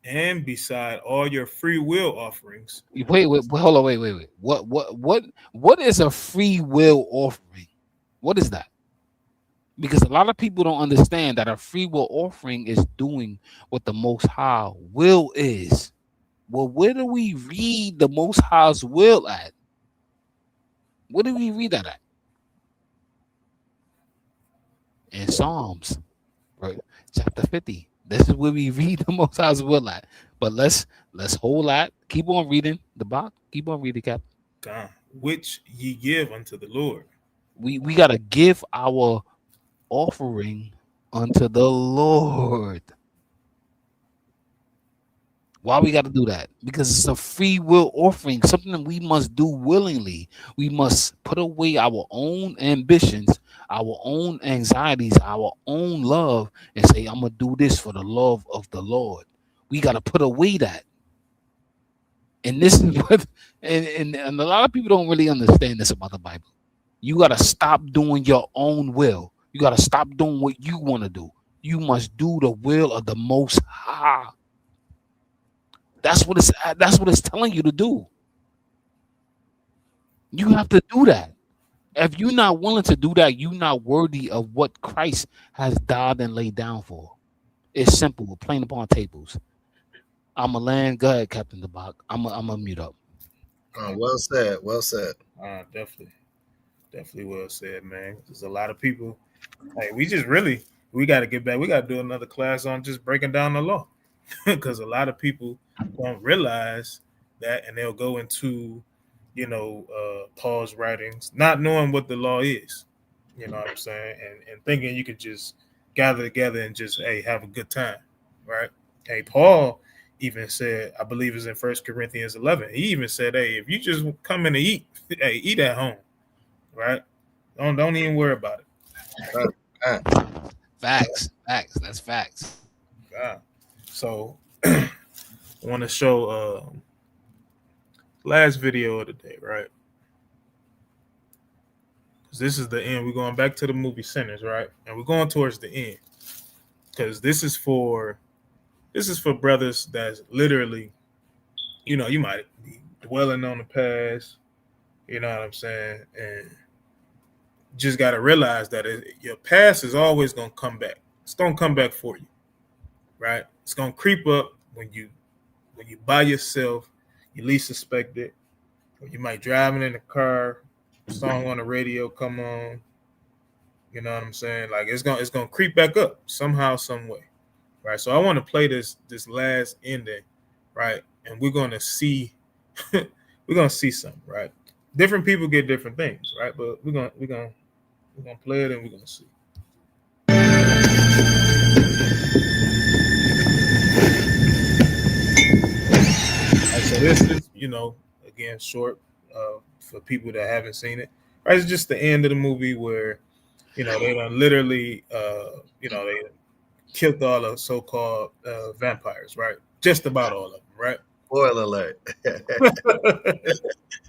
D: And beside all your free will offerings.
J: Wait, hold on, wait. What is a free will offering? What is that? Because a lot of people don't understand that a free will offering is doing what the Most High will is. Well, where do we read the Most High's will at? Where do we read that at? In Psalms, right? Chapter 50. This is where we read the Most High's will at. But let's hold that. Keep on reading the book. Keep on reading, Cap.
D: God, which ye give unto the Lord.
J: We gotta give our offering unto the Lord. Why we got to do that? Because it's a free will offering, something that we must do willingly. We must put away our own ambitions, our own anxieties, our own love, and say, I'm going to do this for the love of the Lord. We got to put away that. And this is what, and a lot of people don't really understand this about the Bible. You got to stop doing your own will. You got to stop doing what you want to do. You must do the will of the Most High. That's what it's telling you to do. You have to do that. If you're not willing to do that, you're not worthy of what Christ has died and laid down for. It's simple, plain upon tables. I'm a land. Go ahead, Captain DeBach. I'm a mute up.
E: Well said. Well said.
D: Definitely well said, man. There's a lot of people. Hey, we got to get back. We got to do another class on just breaking down the law, because a lot of people don't realize that, and they'll go into, Paul's writings, not knowing what the law is. You know what I'm saying, and thinking you could just gather together and just have a good time, right? Hey, Paul even said, I believe it's in 1 Corinthians 11. He even said, hey, if you just come in to eat, eat at home, right? Don't even worry about it.
J: Facts. That's facts.
D: So I want to show last video of the day, right? Because this is the end. We're going back to the movie Sinners, right? And we're going towards the end, because this is for brothers that's literally, you might be dwelling on the past, you know what I'm saying, and just got to realize that your past is always going to come back. It's going to come back for you, right? It's going to creep up when you by yourself, you least suspect it, or you might driving in the car, song on the radio come on, you know what I'm saying? Like it's gonna creep back up somehow, some way, right? So I want to play this last ending, right? And we're gonna see something, right? Different people get different things, right? But we're gonna play it and we're gonna see. So this is, again, short for people that haven't seen it. Right, it's just the end of the movie where, they done literally, they killed all the so-called vampires, right? Just about all of them, right?
E: Spoiler alert.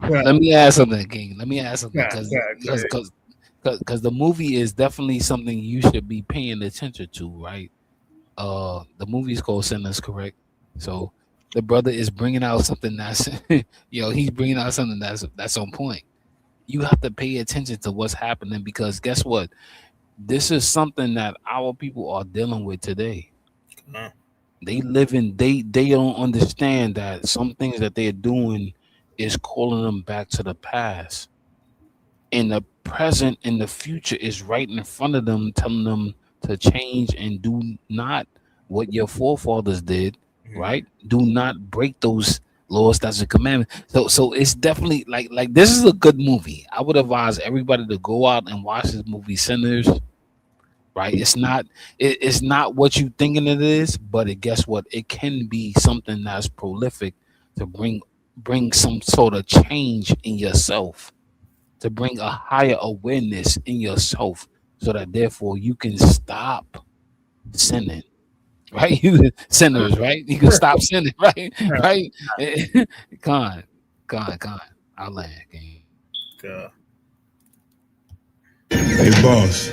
J: Let me ask something, King. Let me ask something, because the movie is definitely something you should be paying attention to, right? The movie is called Sinners, correct? So The brother is bringing out something that's, he's bringing out something that's on point. You have to pay attention to what's happening because guess what? This is something that our people are dealing with today.
D: Uh,
J: They don't understand that some things that they're doing is calling them back to the past. And the present and the future is right in front of them, telling them to change and do not what your forefathers did, right? Do not break those laws, that's a commandment. So it's definitely like this is a good movie. I would advise everybody to go out and watch this movie, Sinners. Right, it's not what you thinking it is, but guess what? It can be something that's prolific to bring some sort of change in yourself, to bring a higher awareness in yourself, so that therefore you can stop sinning. Right, you sinners. Right, you can stop sinning. Right, right. Con. I'll land.
D: God.
H: Hey, boss.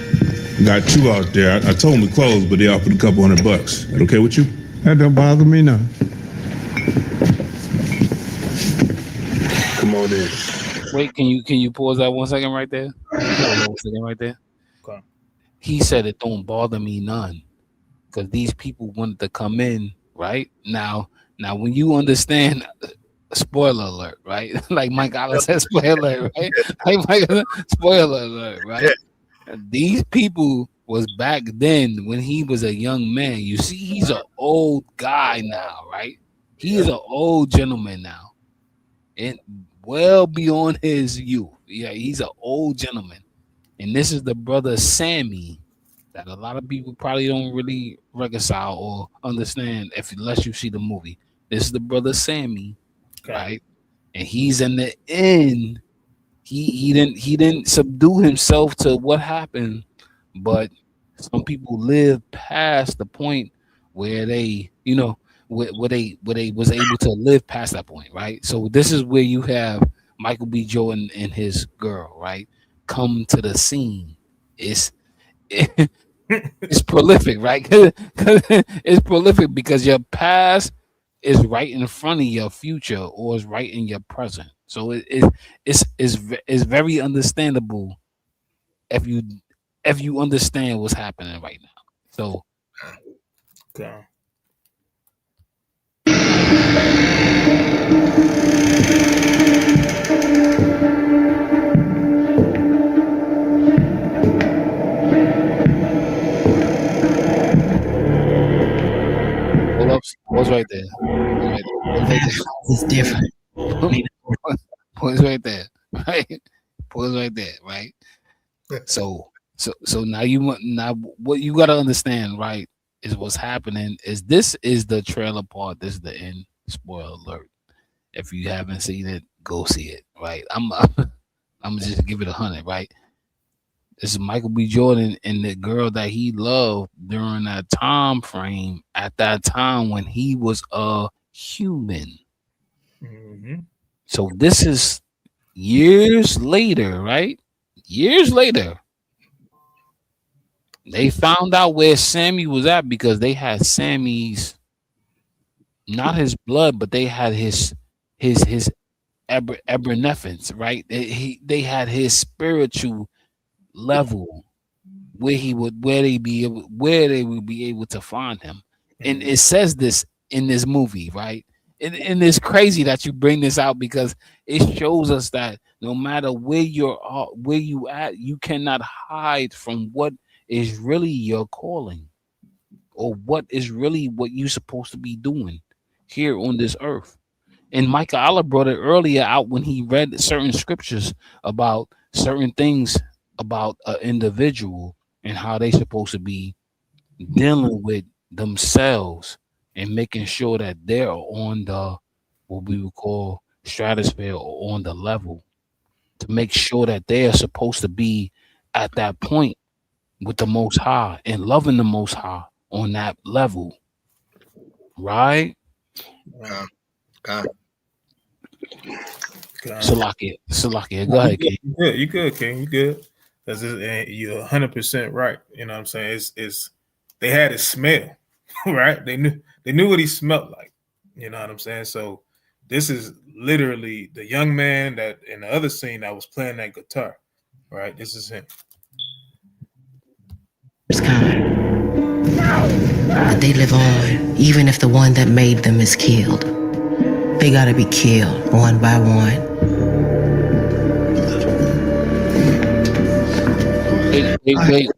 H: Got two out there. I told them to close, but they offered a couple $100. That okay with you?
G: That don't bother me none.
H: Come on in.
J: Wait, can you pause that 1 second right there? Pause that 1 second right there.
D: Okay.
J: He said it don't bother me none, because these people wanted to come in right now. Now, when you understand, spoiler alert, right? Like Mike Allen said, spoiler alert, right? Like Mike, spoiler alert, right? These people was back then when he was a young man. You see, he's an old guy now, right? He is an old gentleman now, and well beyond his youth. Yeah, he's an old gentleman, and this is the brother Sammy that a lot of people probably don't really reconcile or understand unless you see the movie. This is the brother Sammy, right? And he's in the end. He didn't subdue himself to what happened, but some people live past the point where they, where they was able to live past that point, right? So this is where you have Michael B. Jordan and his girl, right, come to the scene. It's prolific, right? It's prolific because your past is right in front of your future or is right in your present. So it's very understandable if you understand what's happening right now. So
D: Okay.
J: pull up, pause right there.
I: It's different.
J: Pause right there, right? Pause right there, right? So now what you gotta understand, right, is what's happening is this is the trailer part. This is the end. Spoiler alert. If you haven't seen it, go see it. Right? I'm just give it 100. Right? This is Michael B. Jordan and the girl that he loved during that time frame at that time when he was a human.
D: Mm-hmm.
J: So this is years later, right? Years later. They found out where Sammy was at because they had Sammy's, not his blood, but they had his ebernethence, right? They had his spiritual level where they would be able to find him. And it says this in this movie, right? And it's crazy that you bring this out because it shows us that no matter where you at, you cannot hide from what is really your calling or what is really what you're supposed to be doing here on this earth. And Michael Allah brought it earlier out when he read certain scriptures about certain things about an individual and how they supposed to be dealing with themselves and making sure that they're on the what we would call stratosphere or on the level to make sure that they are supposed to be at that point with the Most High and loving the Most High on that level, right?
E: God.
J: Salakia, go ahead, King.
D: You good, King. You good. Because you're 100% right. You know what I'm saying? It's they had a smell, right? They knew what he smelled like. You know what I'm saying? So this is literally the young man that in the other scene that was playing that guitar, right? This is him.
I: But they live on, even if the one that made them is killed. They gotta be killed one by one.
J: Wait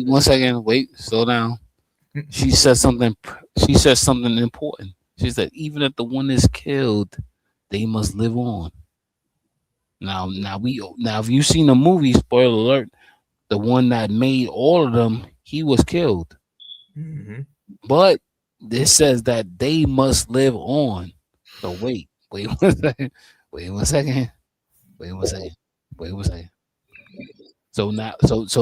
J: 1 second. Wait, slow down. She said something important. She said, even if the one is killed, they must live on. Now if you've seen the movie, spoiler alert, the one that made all of them, he was killed.
D: Mm-hmm.
J: But this says that they must live on. So wait 1 second. Wait 1 second. Wait 1 second. Wait 1 second. So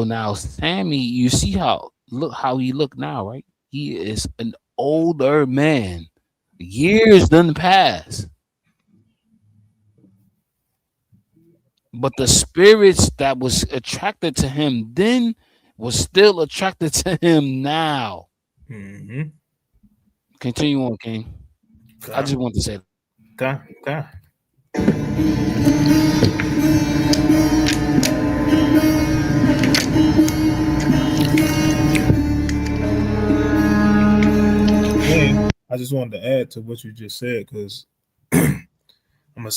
J: now Sammy, you see how he look now, right? He is an older man. Years done pass. But the spirits that was attracted to him then was still attracted to him now.
D: Mm-hmm.
J: Continue on, King. I just want to say
D: that. I just wanted to add to what you just said, because I'm gonna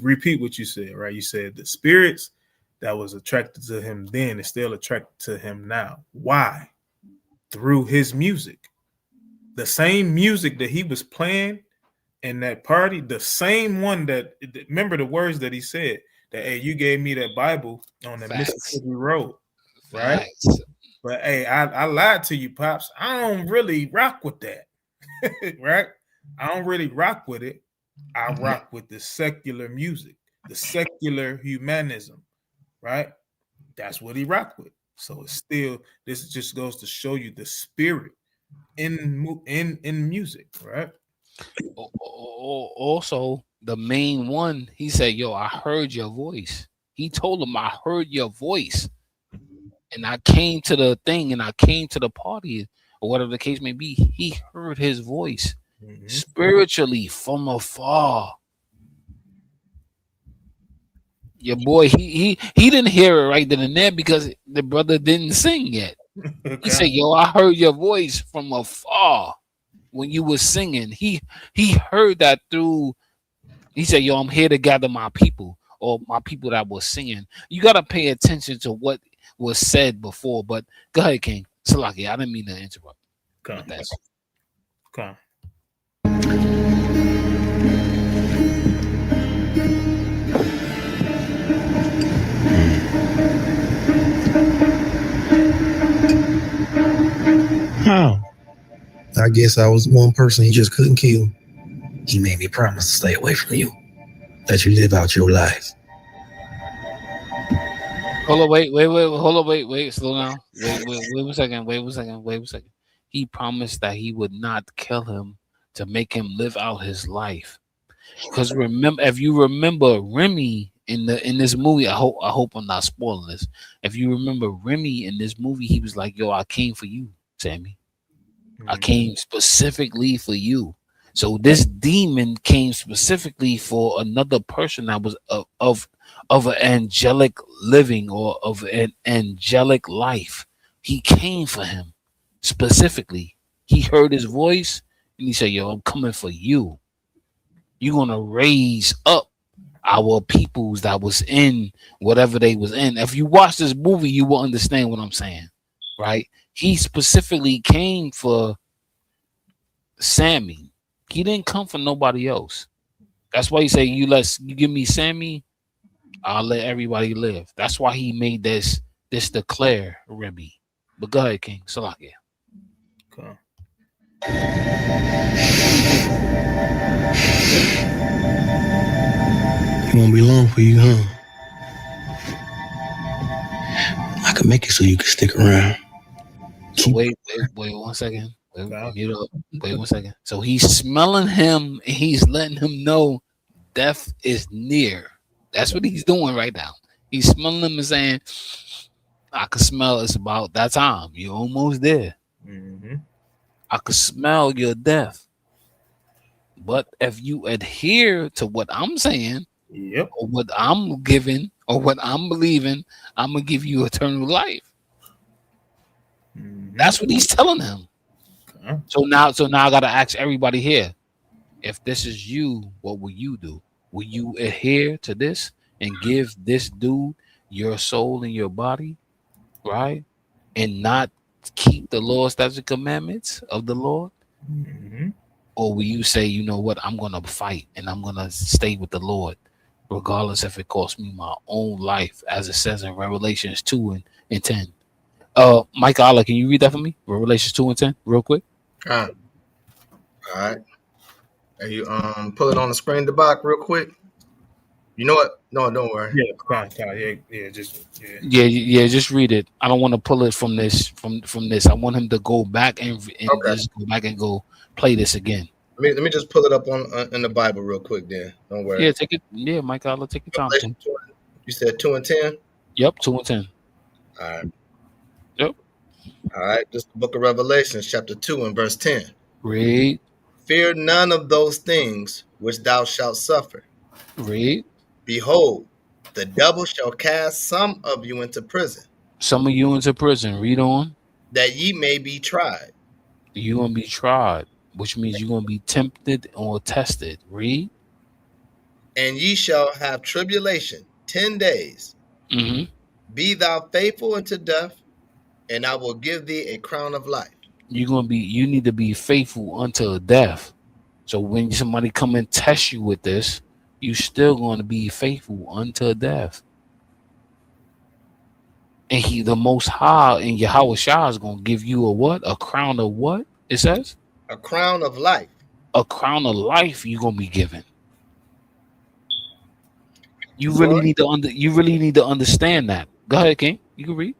D: repeat what you said, right? You said the spirits that was attracted to him then is still attracted to him now. Why? Through his music. The same music that he was playing in that party, the same one that, remember the words that he said, that, hey, you gave me that Bible on the Mississippi Road, right? But hey, I lied to you, Pops. I don't really rock with that. Right? I don't really rock with it. I rock with the secular music, the secular humanism, right? That's what he rocked with. So it's still, this just goes to show you the spirit in music, right?
J: Also, the main one, he said, yo, I heard your voice. He told him, I heard your voice. And I came to the thing and I came to the party, or whatever the case may be. He heard his voice spiritually from afar. Your boy, he didn't hear it right then and there because the brother didn't sing yet. He said, yo, I heard your voice from afar when you were singing. He heard that through, he said, yo, I'm here to gather my people, or my people that was singing. You got to pay attention to what was said before. But go ahead, King. Salaki, I didn't mean to interrupt.
D: Come.
M: How? I guess I was one person he just couldn't kill. He made me promise to stay away from you. Let you live out your life.
J: Hold on, wait, slow down. Wait 1 second. He promised that he would not kill him to make him live out his life. Because remember, if you remember Remy in this movie, I hope I'm not spoiling this. If you remember Remy in this movie, he was like, yo, I came for you, Sammy. I came specifically for you. So this demon came specifically for another person that was of an angelic living or of an angelic life. He came for him specifically. He heard his voice and he said, yo, I'm coming for you. You're going to raise up our peoples that was in whatever they was in. If you watch this movie, you will understand what I'm saying, right? He specifically came for Sammy. He didn't come for nobody else. That's why he said, you give me Sammy, I'll let everybody live. That's why he made this declare Remy. But go ahead, King. Salakia.
D: Cool.
M: It won't be long for you, huh? I can make it so you can stick around.
J: So wait 1 second. Wait 1 second. So he's smelling him and he's letting him know death is near. That's what he's doing right now. He's smelling him and saying, I can smell it's about that time. You're almost there. I can smell your death. But if you adhere to what I'm saying,
D: Yep.
J: or what I'm giving, or what I'm believing, I'm gonna give you eternal life. That's what he's telling them.
D: Okay.
J: So now I gotta ask everybody here: if this is you, what will you do? Will you adhere to this and give this dude your soul and your body, right? And not keep the laws, statutes, and commandments of the Lord?
D: Mhm.
J: Or will you say, you know what, I'm gonna fight and I'm gonna stay with the Lord, regardless if it costs me my own life, as it says in Revelations 2 and 10. Mike Allah, can you read that for me? Revelations 2 and 10, real quick.
E: All right. And you pull it on the screen, the box, real quick. You know what? No, don't worry.
D: Yeah, fine. Yeah,
J: Yeah, just read it. I don't want to pull it from this. From this, I want him to go back and just go back and go play this again.
E: Let me just pull it up on in the Bible real quick. Then don't worry.
J: Yeah, take it. Yeah, Mike Allah, take your time. Tim.
E: You said 2 and 10.
J: Yep, 2 and 10.
E: All right.
J: Yep.
E: All right. This is the book of Revelation, chapter 2 and verse 10.
J: Read.
E: Fear none of those things which thou shalt suffer.
J: Read.
E: Behold, the devil shall cast some of you into prison.
J: Some of you into prison. Read on.
E: That ye may be tried.
J: You're gonna be tried, which means you're gonna be tempted or tested. Read.
E: And ye shall have tribulation 10 days.
J: Mm-hmm.
E: Be thou faithful unto death, and I will give thee a crown of life.
J: You need to be faithful until death. So when somebody come and test you with this, you still going to be faithful until death. And he, the Most High, and Yahweh Shah is going to give you a what? A crown of what? It says?
E: A crown of life.
J: A crown of life you're going to be given. You really need to understand that. Go ahead, King. You can read.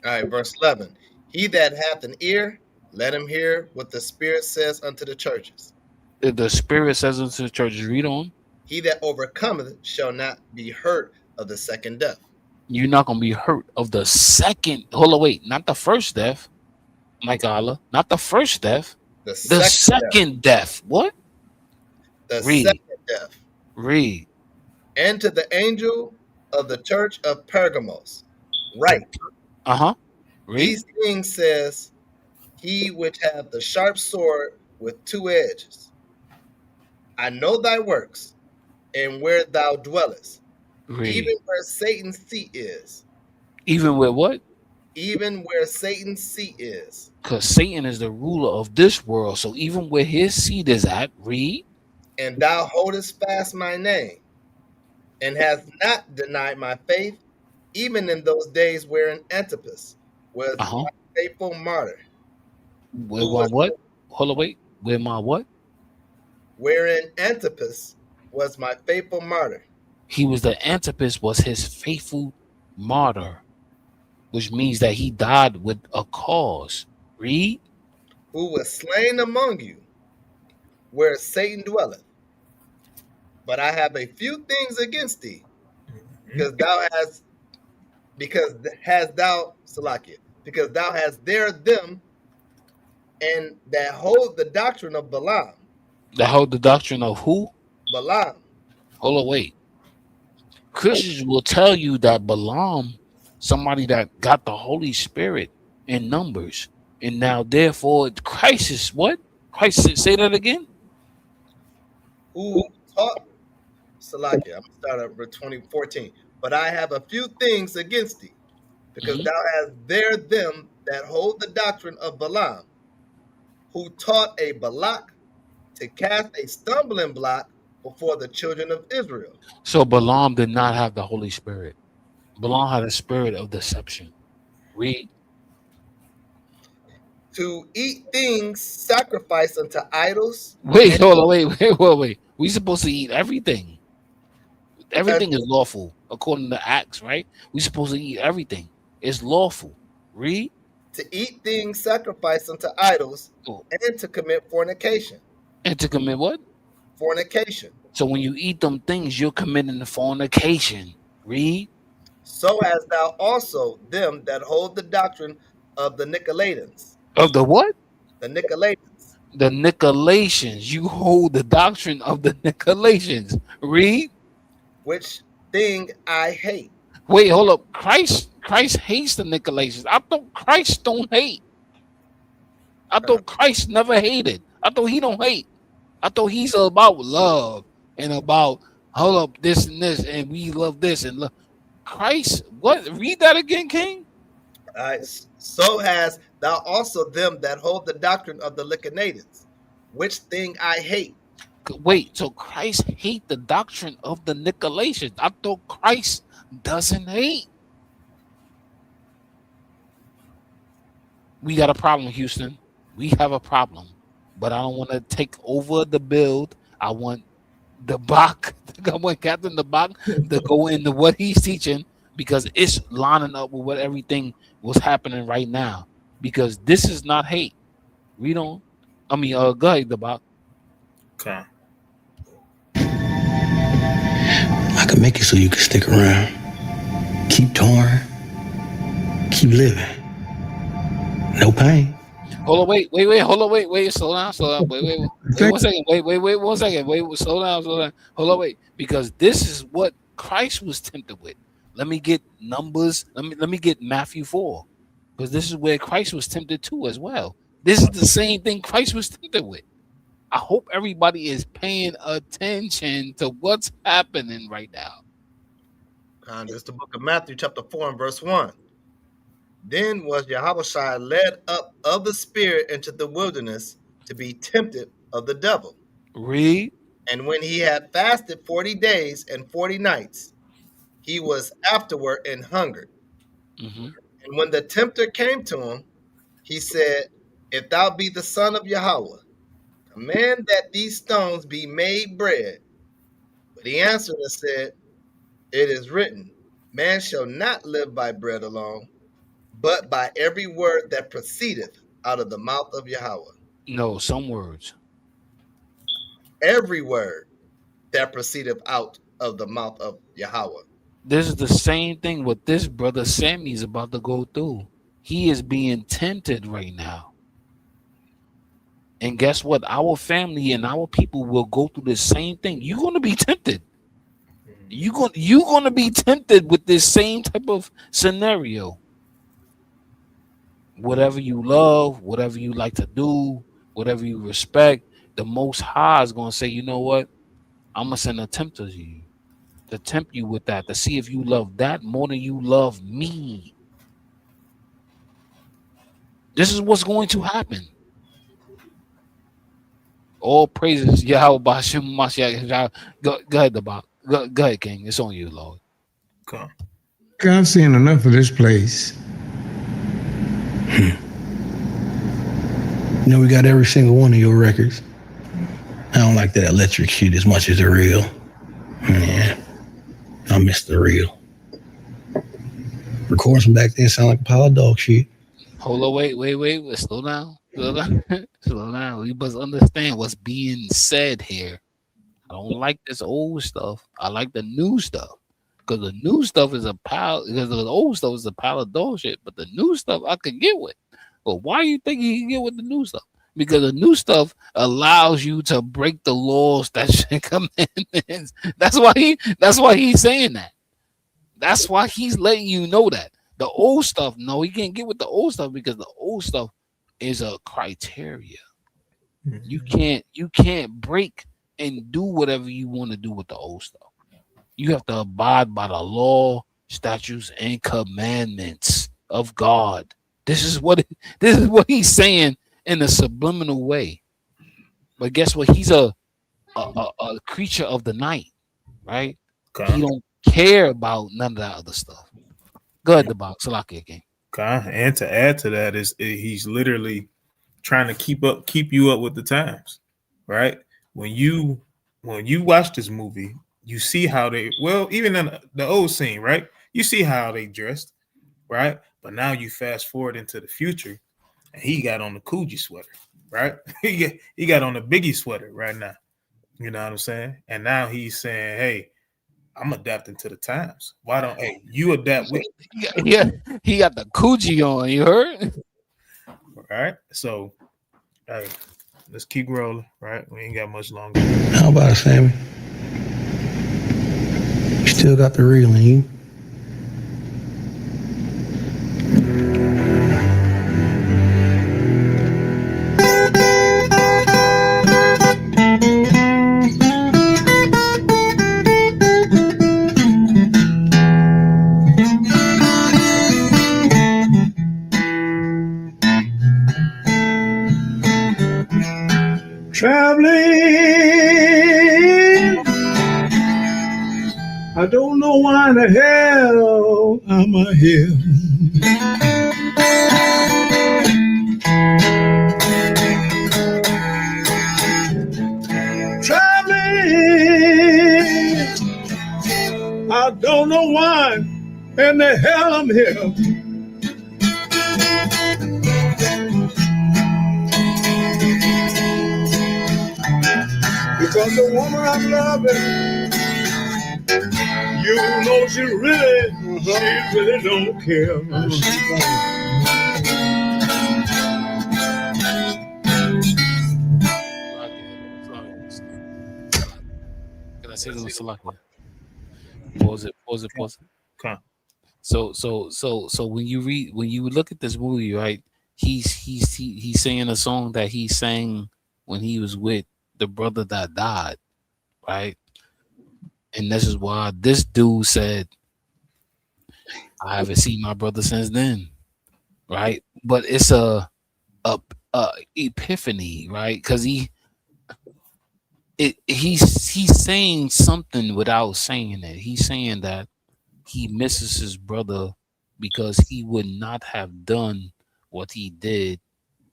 E: All right, verse 11. He that hath an ear, let him hear what the Spirit says unto the churches.
J: The Spirit says unto the churches, read on.
E: He that overcometh shall not be hurt of the second death.
J: You're not going to be hurt of the second. Hold on, wait. Not the first death. Mike Allah. Not the first death. The second death. What?
E: The
J: read.
E: Second death.
J: Read.
E: And to the angel of the church of Pergamos, write.
J: Uh-huh. Read.
E: These things says he which hath the sharp sword with two edges. I know thy works, and where thou dwellest, even where Satan's seat is.
J: Even where what?
E: Even where Satan's seat is.
J: Because Satan is the ruler of this world. So even where his seat is at, read.
E: And thou holdest fast my name, and hast not denied my faith, even in those days wherein Antipas was my faithful martyr.
J: Where my what? Hold on, wait. Where my what?
E: Wherein Antipas was my faithful martyr.
J: He was the Antipas was his faithful martyr, which means that he died with a cause. Read.
E: Who was slain among you, where Satan dwelleth. But I have a few things against thee, because thou hast there them, and that hold the doctrine of Balaam.
J: That hold the doctrine of who?
E: Balaam.
J: Hold on, wait. Christians will tell you that Balaam, somebody that got the Holy Spirit in numbers, and now therefore Christ is what? Christ, say that again.
E: Who taught Salakia? I'm gonna start at verse 2014. But I have a few things against thee, because thou hast there them that hold the doctrine of Balaam, who taught a Balak to cast a stumbling block before the children of Israel.
J: So Balaam did not have the Holy Spirit. Balaam had a spirit of deception. Read.
E: To eat things sacrificed unto idols.
J: Wait, hold on, wait. We supposed to eat everything. Everything is lawful according to Acts, right? We supposed to eat everything. It's lawful. Read.
E: To eat things sacrificed unto idols, and to commit fornication.
J: And to commit what?
E: Fornication.
J: So when you eat them things, you're committing the fornication. Read.
E: So as thou also them that hold the doctrine of the Nicolaitans.
J: Of the what?
E: The Nicolaitans.
J: The Nicolaitans. You hold the doctrine of the Nicolaitans. Read.
E: Which thing I hate.
J: Wait, hold up. Christ hates the Nicolaitans. I thought Christ don't hate. I thought Christ never hated. I thought he don't hate. I thought he's about love and about hold up this and this and we love this and love. Christ, what? Read that again, King.
E: So has thou also them that hold the doctrine of the Nicolaitans, which thing I hate.
J: Wait, so Christ hate the doctrine of the Nicolaitans. I thought Christ doesn't hate. We got a problem, Houston. We have a problem. But I don't want to take over the build. I want the Bach, I want Captain the Bach to go into what he's teaching because it's lining up with what everything was happening right now. Because this is not hate. We don't. I mean, go ahead, the Bach.
D: Okay.
M: I can make it so you can stick around. Keep touring. Keep living. No pain.
J: Hold on, wait, hold on, wait, slow down, wait, 1 second, wait, 1 second, slow down, hold on, wait, because this is what Christ was tempted with. Let me get numbers, let me get Matthew 4, because this is where Christ was tempted too as well. This is the same thing Christ was tempted with. I hope everybody is paying attention to what's happening right now.
E: This is the book of Matthew, chapter 4 and verse 1. Then was Yahushua led up of the Spirit into the wilderness to be tempted of the devil.
J: Read.
E: And when he had fasted 40 days and 40 nights, he was afterward and hungered.
J: Mm-hmm.
E: And when the tempter came to him, he said, If thou be the Son of Yahweh, command that these stones be made bread. But he answered and said, It is written, Man shall not live by bread alone, but by every word that proceedeth out of the mouth of Yahweh.
J: No, some words.
E: Every word that proceedeth out of the mouth of Yahweh.
J: This is the same thing what this brother Sammy is about to go through. He is being tempted right now. And guess what? Our family and our people will go through the same thing. You're going to be tempted. You're going to be tempted with this same type of scenario. Whatever you love, whatever you like to do, whatever you respect, the Most High is going to say, you know what? I'm going to send a tempter to you to tempt you with that, to see if you love that more than you love me. This is what's going to happen. All praises, Yahweh Bashim Mashiach. Go ahead, Dabak. Go ahead, King. It's on you, Lord.
D: Come.
N: I've seen enough of this place.
M: You know, we got every single one of your records. I don't like that electric shit as much as the real. Yeah, I miss the real. Recordings from back then sound like a pile of dog shit.
J: Hold on, wait. Slow down. Slow down. We must understand what's being said here. I don't like this old stuff. I like the new stuff. Because the new stuff is a pile, because the old stuff is a pile of dog shit. But the new stuff I could get with. But why you think you can get with the new stuff? Because the new stuff allows you to break the laws, that shit commandments. That's why he's saying that. That's why he's letting you know that. The old stuff, no, he can't get with the old stuff because the old stuff is a criteria.
D: Mm-hmm.
J: You can't break and do whatever you want to do with the old stuff. You have to abide by the law, statutes, and commandments of God. This is what he's saying in a subliminal way. But guess what? He's a creature of the night, right?
D: Okay.
J: He don't care about none of that other stuff. Go ahead, the box. Salaki again.
D: Okay. And to add to that is he's literally trying to keep you up with the times, right? When you watch this movie, you see how even in the old scene, right? You see how they dressed, right? But now you fast forward into the future, and he got on the Coogee sweater, right? he got on the Biggie sweater right now. You know what I'm saying? And now he's saying, hey, I'm adapting to the times. Why don't you adapt with me?
J: Yeah, he got the Coogee on, you heard?
D: All right. So hey, let's keep rolling, right? We ain't got much longer.
M: How about it, Sammy? You still got the real in you. Traveling, I don't know why in the hell I'm here. Traveling, I don't know why in the hell I'm here. Because the woman I'm loving, you know she really don't care.
J: Can I say this, Salakia? Pause it.
D: Okay.
J: So when you look at this movie, right? He's singing a song that he sang when he was with the brother that died, right? And this is why this dude said, I haven't seen my brother since then, right? But it's a epiphany, right? Because he's saying something without saying it. He's saying that he misses his brother because he would not have done what he did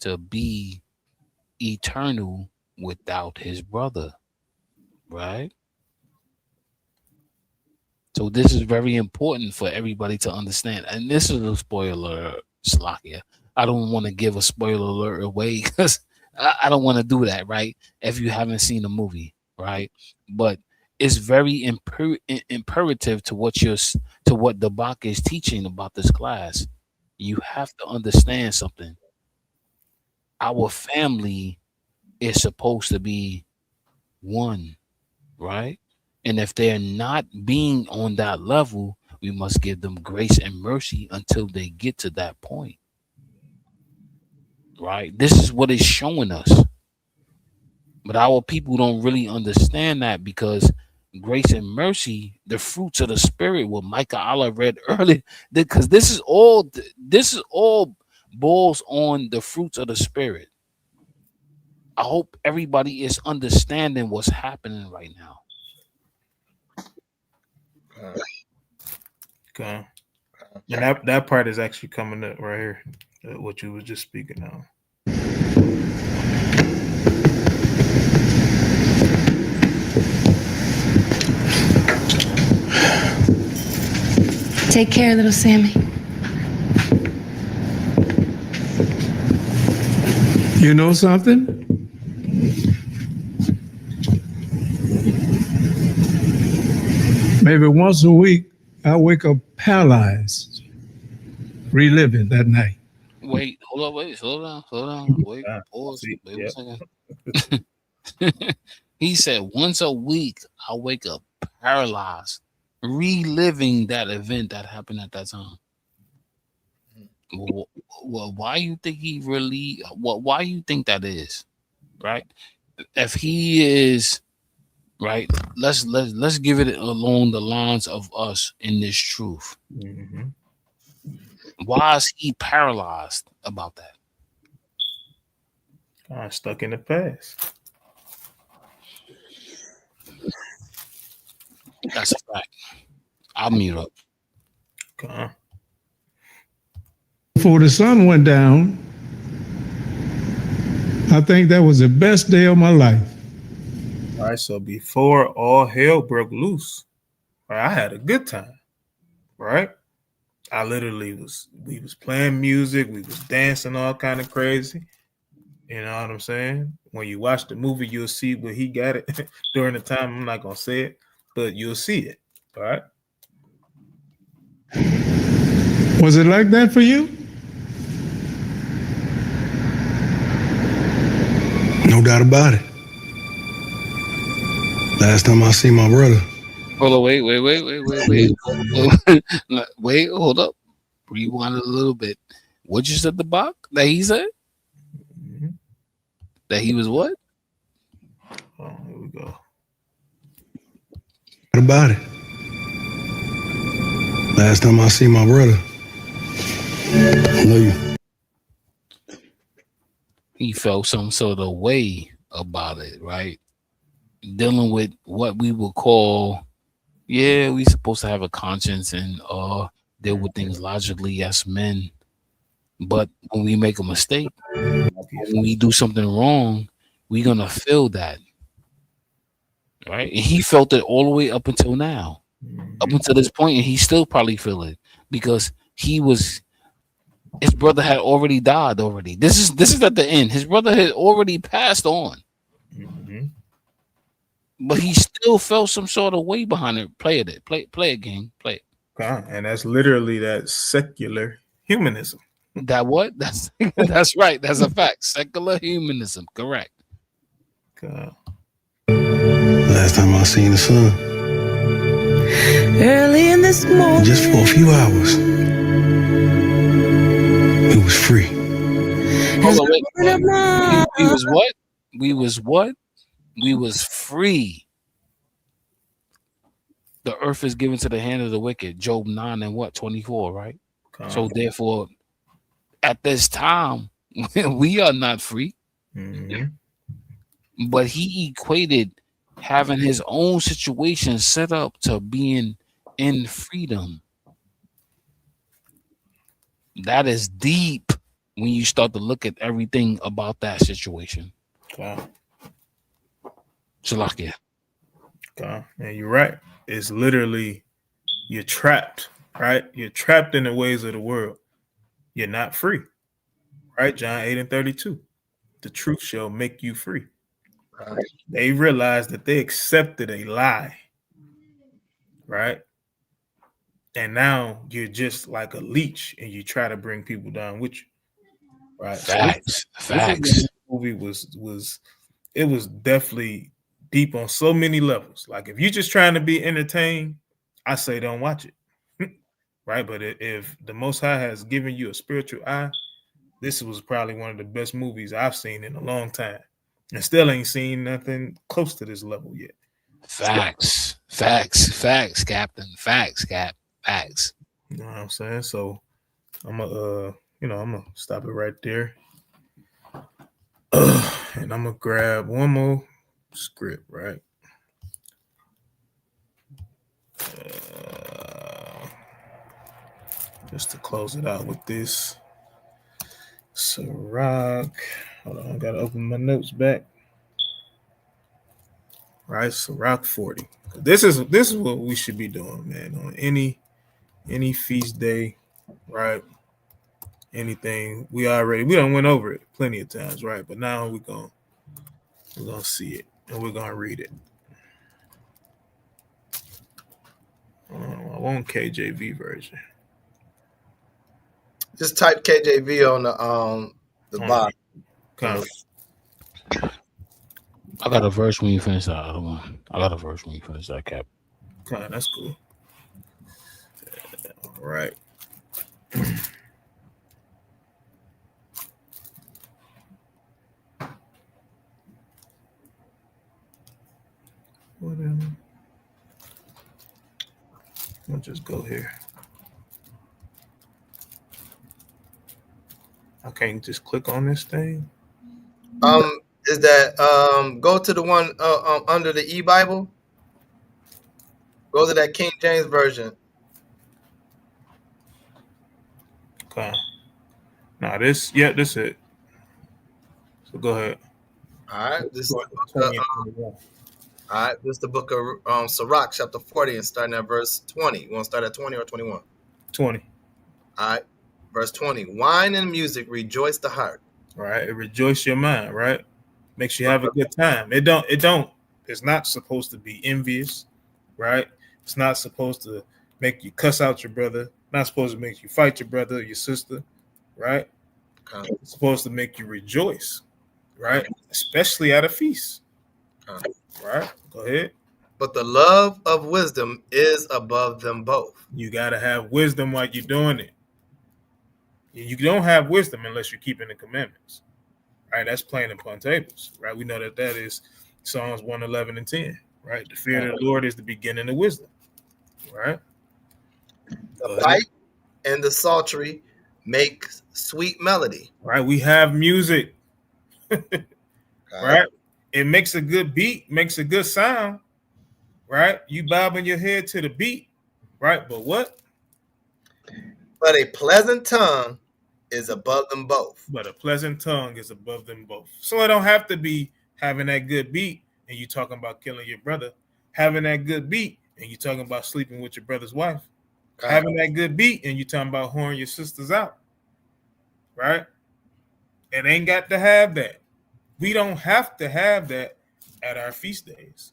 J: to be eternal without his brother, right? So this is very important for everybody to understand. And this is a spoiler, Slakia. I don't want to give a spoiler alert away because I don't want to do that, right? If you haven't seen the movie, right? But it's very imperative to what the Bach is teaching about this class. You have to understand something. Our family is supposed to be one, right? And if they're not being on that level, we must give them grace and mercy until they get to that point, right? This is what it's showing us. But our people don't really understand that because grace and mercy, the fruits of the spirit, what Micah Allah read earlier, because this is all boils on the fruits of the spirit. I hope everybody is understanding what's happening right now.
D: Okay. And that part is actually coming up right here, what you was just speaking on.
O: Take care, little Sammy.
N: You know something? Maybe once a week, I wake up paralyzed, reliving that night.
J: Wait, hold on, slow down. Wait, pause. Wait a second. He said once a week, I wake up paralyzed, reliving that event that happened at that time. Well, why you think he really? Why you think that is? Right? If he is right, let's give it along the lines of us in this truth.
D: Mm-hmm.
J: Why is he paralyzed about that?
D: Stuck in the past.
J: That's a fact. I'll mute up.
D: Okay.
N: Before the sun went down, I think that was the best day of my life.
D: All right, so before all hell broke loose, right, I had a good time, right? We was playing music, we was dancing all kind of crazy. You know what I'm saying? When you watch the movie, you'll see where he got it during the time. I'm not gonna say it, but you'll see it. All right.
N: Was it like that for you?
M: No doubt about it. Last time I see my brother,
J: Hold on, wait, wait, hold up. Rewind it a little bit. What you said the Bach that he said? That he was what?
D: Oh, here we go.
M: what about it? Last time I see my brother, I love you.
J: He felt some sort of way about it, right? Dealing with what we would call, yeah, we supposed to have a conscience and deal with things logically as men. But when we make a mistake, when we do something wrong, we're gonna feel that. Right? And he felt it all the way up until now. Up until this point, and he still probably feel it because his brother had already died already. This is at the end. His brother had already passed on. But he still felt some sort of way behind it. Play it, gang. Play it.
D: And that's literally that secular humanism.
J: That what? That's that's right. That's a fact. Secular humanism. Correct.
M: Last time I seen the sun,
B: Early in this morning.
M: just for a few hours, it was free.
J: Hold on, wait. We was what? We was what? We was free. The earth is given to the hand of the wicked. Job 9 and what? 24, right? So therefore, at this time, we are not free. But he equated having his own situation set up to being in freedom. That is deep when you start to look at everything about that situation. Shalakia.
D: And you're right. It's literally, you're trapped, right? You're trapped in the ways of the world. You're not free, right? John 8 and 32. The truth shall make you free. They realized that they accepted a lie, right? And now you're just like a leech and you try to bring people down with you, right?
J: Facts.
D: This movie was definitely deep on so many levels. Like if you're just trying to be entertained, I say don't watch it, right? But if the Most High has given you a spiritual eye, this was probably one of the best movies I've seen in a long time. And still ain't seen nothing close to this level yet.
J: Facts, Captain. Facts, Cap. Facts.
D: You know what I'm saying? So I'm gonna stop it right there. And I'm gonna grab one more script, right? Just to close it out with this. Sirach. Hold on, I gotta open my notes back. Right, Sirach 40. This is what we should be doing, man. On any feast day, right? Anything. We done went over it plenty of times, right? But now we're gonna see it and we're gonna read it. I want KJV version.
E: Just type KJV on the box.
J: I got a verse when you finish that other one. I got a verse when you finish that, Cap.
D: Okay, that's cool. All right. Whatever. I'll just go here. I can't just click on this thing.
E: Is that go to the one under the e-Bible? Go to that King James version.
D: Okay. Now this it. So go ahead.
E: All right. This is the book of Sirach, chapter 40, and starting at verse 20. You want to start at 20 or 21? 20. All right. Verse 20. Wine and music rejoice the heart.
D: Right. It rejoices your mind, right? Makes you have a good time. It's not supposed to be envious, right? It's not supposed to make you cuss out your brother. Not supposed to make you fight your brother or your sister, right? It's supposed to make you rejoice. right? Especially at a feast, right? Go ahead.
E: But the love of wisdom is above them both.
D: You got to have wisdom while you're doing it. You don't have wisdom unless you're keeping the commandments, right? That's playing upon tables, right? We know that is Psalms 111 and 10, right? The fear of the Lord is the beginning of wisdom, right?
E: The pipe and the psaltery make sweet melody.
D: Right? We have music, right? It makes a good beat, makes a good sound, right? You bobbing your head to the beat, right? But what?
E: But a pleasant tongue is above them both.
D: But a pleasant tongue is above them both. So it don't have to be having that good beat and you talking about killing your brother, having that good beat and you talking about sleeping with your brother's wife, having that good beat and you talking about whoring your sisters out, right? It ain't got to have that. We don't have to have that at our feast days,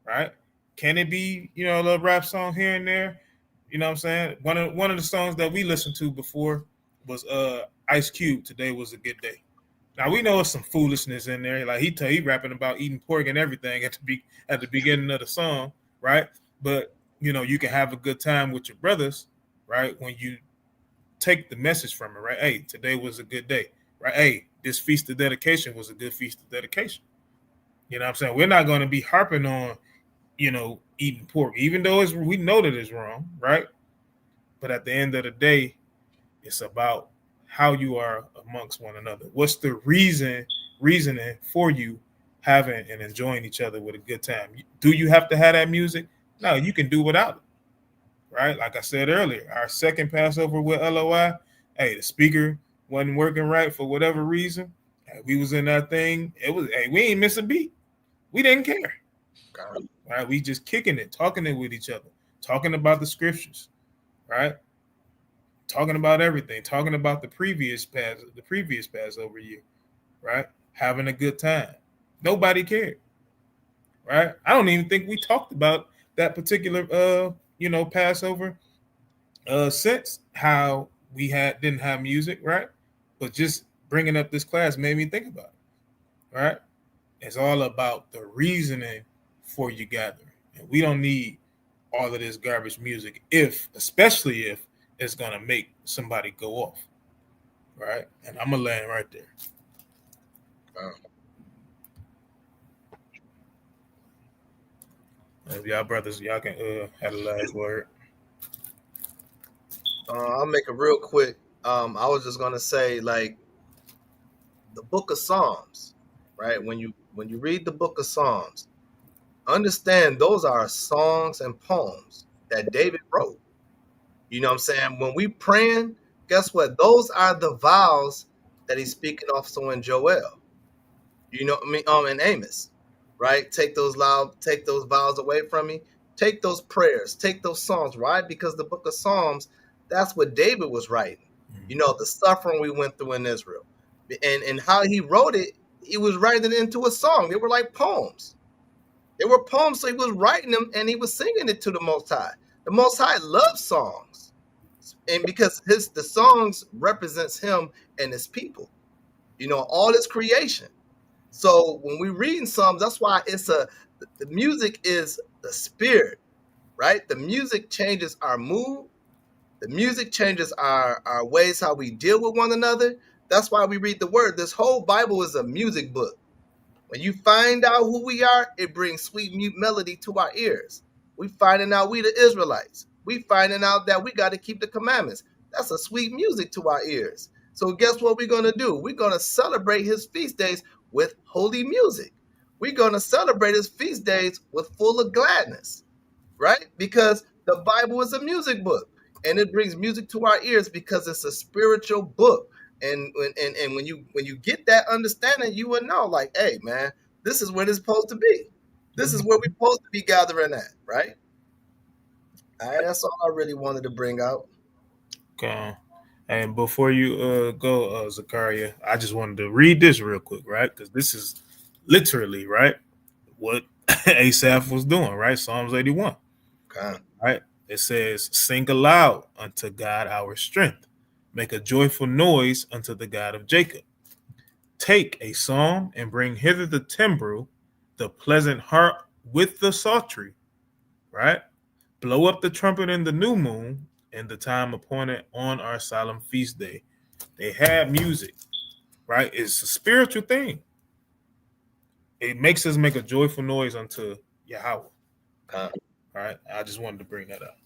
D: right? Can it be, a little rap song here and there? You know what I'm saying? One of the songs that we listened to before was Ice Cube, Today Was a Good Day. Now we know it's some foolishness in there. Like he rapping about eating pork and everything at the beginning of the song, right? But you can have a good time with your brothers, right? When you take the message from it, right? Hey, today was a good day, right? Hey, this feast of dedication was a good feast of dedication. You know what I'm saying? We're not going to be harping on, eating pork, even though we know that it's wrong, right? But at the end of the day, it's about how you are amongst one another. What's the reasoning for you having and enjoying each other with a good time? Do you have to have that music? No, you can do without it, right? Like I said earlier, our second Passover with LOI, hey, the speaker wasn't working right for whatever reason. We was in that thing. We ain't miss a beat. We didn't care. Right? We just kicking it, talking it with each other, talking about the scriptures, right? Talking about everything, talking about the previous Passover year, right? Having a good time. Nobody cared, right? I don't even think we talked about that particular, Passover since how we didn't have music, right? But just bringing up this class made me think about it, right? It's all about the reasoning for your gathering. And we don't need all of this garbage music especially if it's going to make somebody go off, right? And I'm going to land right there. If y'all brothers, y'all can have the last word.
E: I'll make it real quick. I was just going to say, like, the book of Psalms, right? When you read the book of Psalms, understand those are songs and poems that David wrote. You know what I'm saying? When we praying, guess what? Those are the vows that he's speaking also in Joel. You know what I mean? In Amos, right? Take those vows away from me. Take those prayers, take those songs, right? Because the book of Psalms, that's what David was writing. The suffering we went through in Israel. And how he wrote it, he was writing it into a song. They were like poems. They were poems, so he was writing them and he was singing it to the Most High. The Most High loves songs, and because the songs represents him and his people, all his creation. So when we read in Psalms, that's why the music is the spirit, right? The music changes our mood. The music changes our ways how we deal with one another. That's why we read the word. This whole Bible is a music book. When you find out who we are, it brings sweet melody to our ears. We finding out we the Israelites. We finding out that we got to keep the commandments. That's a sweet music to our ears. So guess what we're going to do? We're going to celebrate his feast days with holy music. We're going to celebrate his feast days with full of gladness, right? Because the Bible is a music book and it brings music to our ears because it's a spiritual book. And when you get that understanding, you will know, like, hey, man, this is where it's supposed to be. This is where we're supposed to be gathering at, right? All right, that's all I really wanted to bring out.
D: Okay. And before you go, Zachariah, I just wanted to read this real quick, right? Because this is literally, right, what Asaph was doing, right? Psalms 81.
E: Okay.
D: Right? It says, sing aloud unto God our strength. Make a joyful noise unto the God of Jacob. Take a psalm and bring hither the timbrel, the pleasant harp with the psaltery, right? Blow up the trumpet in the new moon and the time appointed on our solemn feast day. They have music, right? It's a spiritual thing. It makes us make a joyful noise unto Yahweh. All right. I just wanted to bring that up.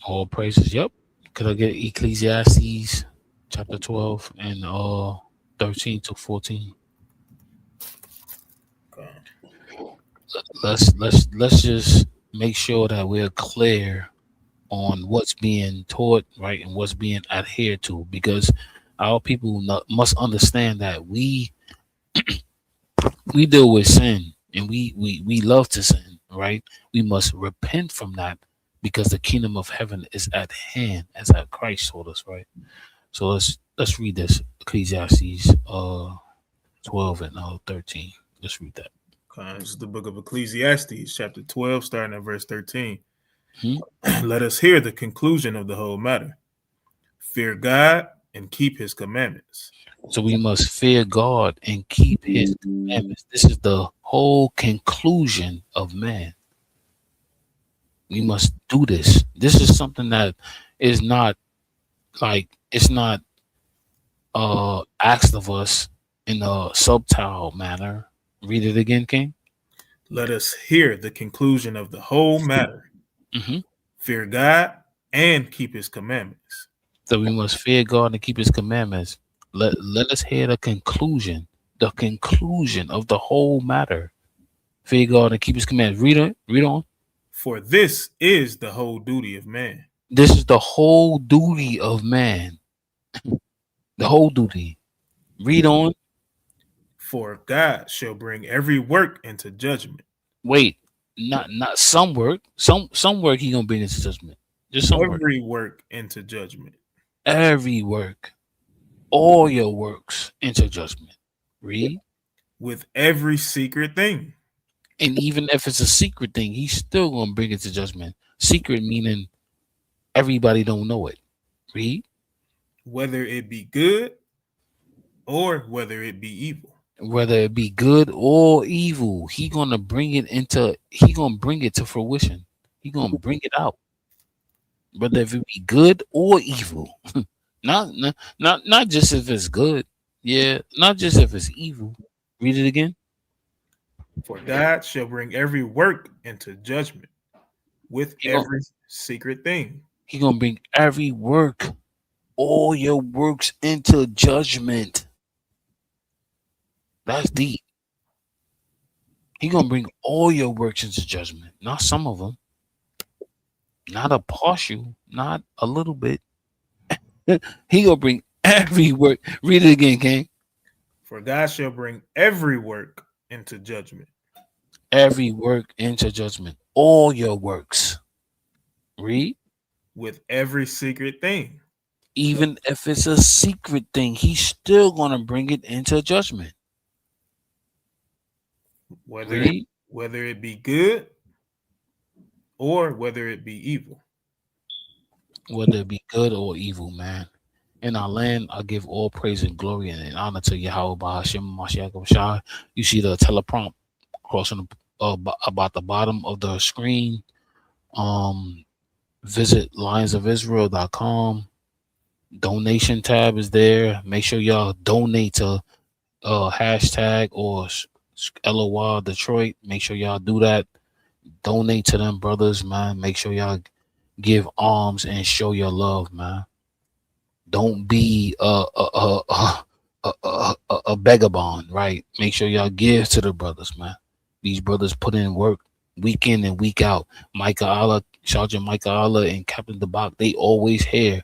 J: All praises. Yep. Could I get Ecclesiastes chapter 12 and 13 to 14? Let's just make sure that we're clear on what's being taught, right, and what's being adhered to, because our people must understand that we deal with sin, and we love to sin, right? We must repent from that because the kingdom of heaven is at hand, as Christ told us, right? So let's read this, Ecclesiastes 12 and 13. Let's read that.
D: This is the book of Ecclesiastes, chapter 12, starting at verse 13. Let us hear the conclusion of the whole matter. Fear God and keep his commandments.
J: So we must fear God and keep his commandments. This is the whole conclusion of man. We must do this. This is something that is not like, it's not asked of us in a subtle manner. Read it again, King.
D: Let us hear the conclusion of the whole matter. Fear God and keep his commandments.
J: So we must fear God and keep his commandments. Let us hear the conclusion of the whole matter. Fear God and keep his commandments. Read on.
D: For this is the whole duty of man.
J: This is the whole duty of man. The whole duty. Read on.
D: For God shall bring every work into judgment.
J: Wait, not some work. Some work he gonna bring into judgment. Just some
D: every work into judgment.
J: Every work. All your works into judgment. Read.
D: With every secret thing.
J: And even if it's a secret thing, he's still gonna bring it to judgment. Secret meaning everybody don't know it. Read.
D: Whether it be good or whether it be evil.
J: Whether it be good or evil, he gonna bring it to fruition. He gonna bring it out. Whether if it be good or evil. not just if it's good. Yeah, not just if it's evil. Read it again.
D: For God shall bring every work into judgment with every secret thing.
J: He gonna bring every work, all your works into judgment. That's deep. He gonna bring all your works into judgment, not some of them, not a partial, not a little bit. He gonna bring every work. Read it again, King.
D: For God shall bring every work into judgment.
J: Every work into judgment. All your works. Read.
D: With every secret thing.
J: Even if it's a secret thing, he's still gonna bring it into judgment.
D: Whether it be good or whether it be evil.
J: Whether it be good or evil, man. In our land, I give all praise and glory and honor to Yahweh Bahashim Mashiach Shai. You see the teleprompt crossing about the bottom of the screen. Visit lionsofisrael.com. Donation tab is there. Make sure y'all donate to hashtag or LOY Detroit. Make sure y'all do that. Donate to them brothers, man. Make sure y'all give alms and show your love, man. Don't be a vagabond, right? Make sure y'all give to the brothers, man. These brothers put in work week in and week out. Micah Allah, Sergeant Micah Allah, and Captain Debak, they always here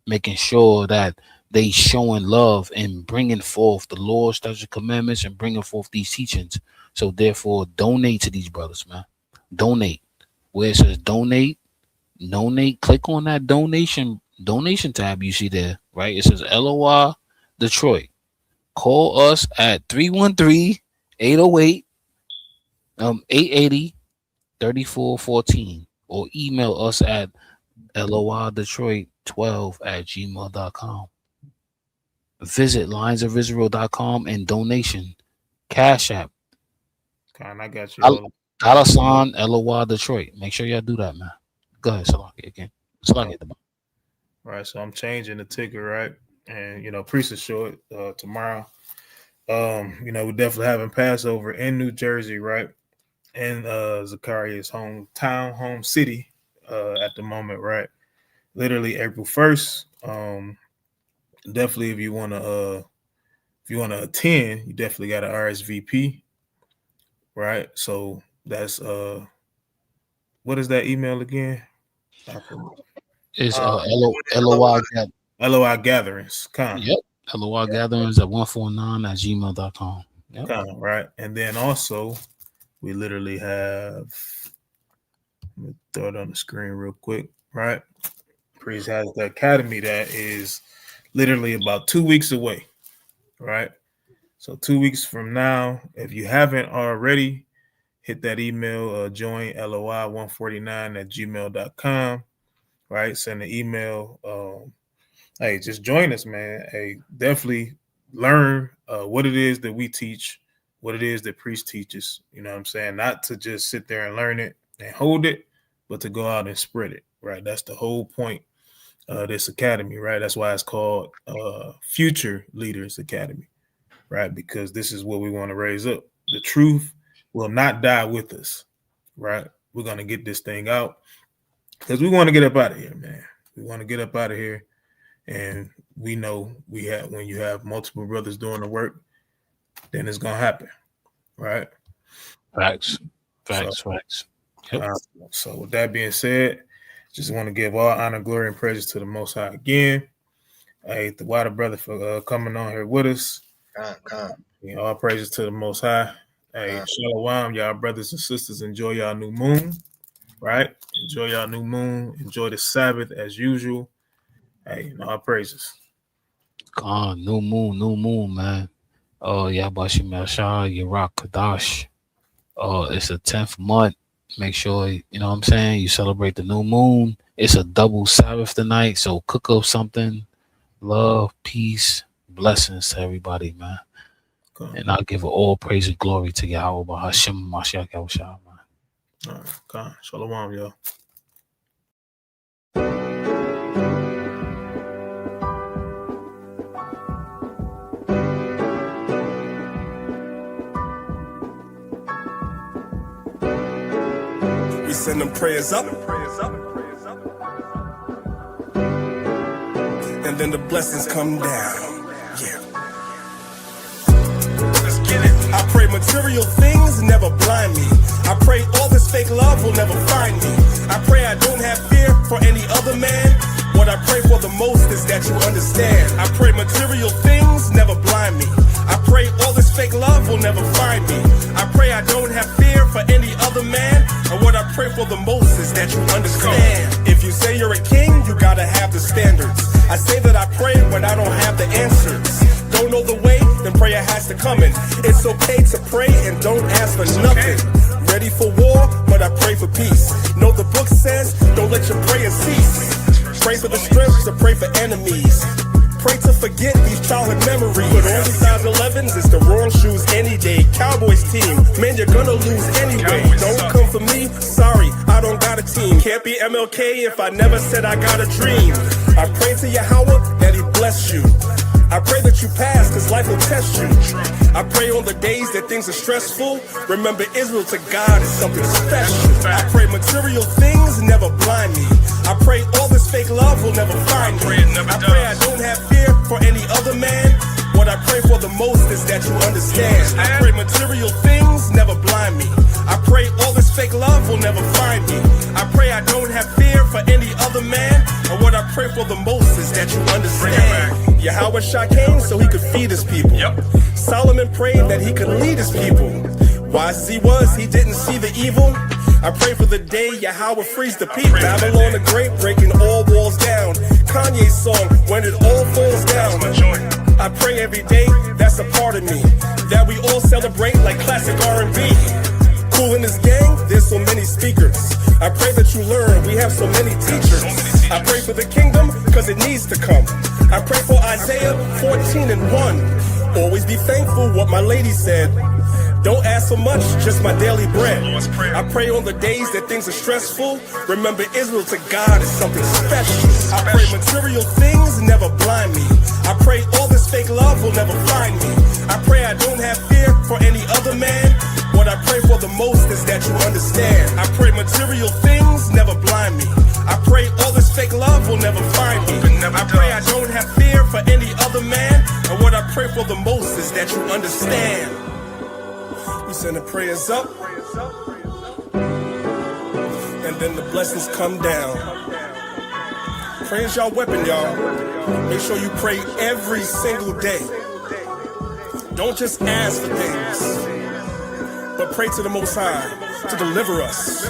J: making sure that they showing love and bringing forth the Lord's statutes and commandments and bringing forth these teachings. So therefore, donate to these brothers, man. Donate. Where it says donate, click on that donation tab you see there, right? It says LOI Detroit. Call us at 313-808-880-3414 or email us at LOIDetroit12@gmail.com. visit lionsofisrael.com and donation. Cash App.
D: Con, I got you.
J: $, LOY Detroit. Make sure y'all do that, man. Go ahead, Salaki again. Salaki at the bottom.
D: Right, so I'm changing the ticker, right? And Priest is short tomorrow. We're definitely having Passover in New Jersey, right? And Zachariah's home city at the moment, right? Literally April 1st. Definitely if you want to attend, you definitely got to RSVP, right? So that's what is that email again?
J: It's LOI
D: Gatherings.
J: Yep. LOI Gatherings at 149@gmail.com. Yep.
D: Right. And then also we literally have, let me throw it on the screen real quick, right? Priest has the academy that is literally about 2 weeks away, right? So 2 weeks from now, if you haven't already, hit that email, join LOI149@gmail.com, right? Send an email. Hey, just join us, man. Hey, definitely learn what it is that we teach, what it is that Priest teaches. You know what I'm saying? Not to just sit there and learn it and hold it, but to go out and spread it, right? That's the whole point of this academy, right? That's why it's called Future Leaders Academy, right? Because this is what we want to raise up. The truth will not die with us, right? We're going to get this thing out because we want to get up out of here, man. We want to get up out of here. And we know when you have multiple brothers doing the work, then it's going to happen, right?
J: Facts.
D: Yep. So with that being said, just want to give all honor, glory, and praise to the Most High again. Hey, the Water Brother for coming on here with us. All praises to the Most High. Hey, shalom, y'all brothers and sisters. Enjoy y'all new moon, right? Enjoy y'all new moon. Enjoy the Sabbath as usual. Hey, all praises.
J: New moon, man. Yabashi Melshah, Yirak Kadash. It's the 10th month. Make sure, you know what I'm saying, you celebrate the new moon. It's a double Sabbath tonight, so cook up something. Love, peace, blessings to everybody, man. And I'll give all praise and glory to Yahweh Bahashim Mashiach Yahushua, man.
D: All right, shalom, y'all.
O: We send them prayers up. And then the blessings come down. Yeah. Let's get it. I pray material things never blind me. I pray all this fake love will never find me. I pray I don't have fear for any other man. What I pray for the most is that you understand. I pray material things never blind me. I pray all this fake love will never find me. I pray I don't have fear for any other man. And what I pray for the most is that you understand. If you say you're a king, you gotta have the standards. I say that I pray when I don't have the answers. Don't know the way, then prayer has to come in. It's okay to pray and don't ask for nothing. Ready for war, but I pray for peace. Know the book says, don't let your prayers cease. Pray for the strength to pray for enemies. Pray to forget these childhood memories. Put on the size 11s, it's the wrong shoes any day. Cowboys team, man, you're gonna lose anyway. Don't come for me, sorry, I don't got a team. Can't be MLK if I never said I got a dream. I pray to Yahweh that he bless you. I pray that you pass, cause life will test you. I pray on the days that things are stressful. Remember, Israel to God is something special. I pray material things never blind me. I pray all this fake love will never find me. I pray I don't have fear for any other man. What I pray for the most is that you understand. I pray material things never blind me. I pray all this fake love will never find me. I pray I don't have fear for any other man. And what I pray for the most is that you understand. Yahweh Shah came so he could feed his people. Solomon prayed that he could lead his people. Wise as he was, he didn't see the evil. I pray for the day Yahweh frees the people. Babylon the Great breaking all walls down. Kanye's song, When It All Falls Down. I pray every day, that's a part of me, that we all celebrate like classic R&B. Cool in this gang, there's so many speakers. I pray that you learn, we have so many teachers. I pray for the kingdom, cause because it needs to come. I pray for Isaiah 14:1. Always be thankful, what my lady said. Don't ask for much, just my daily bread. I pray on the days that things are stressful. Remember, Israel to God is something special. I pray material things never blind me. I pray all this fake love will never find me. I pray I don't have fear for any other man. What I pray for the most is that you understand. I pray material things never blind me. I pray all this fake love will never find me. I pray I don't have fear for any other man. And what I pray for the most is that you understand. We send the prayers up, and then the blessings come down. Prayer's y'all weapon, y'all. Make sure you pray every single day. Don't just ask for things, but pray to the Most High to deliver us.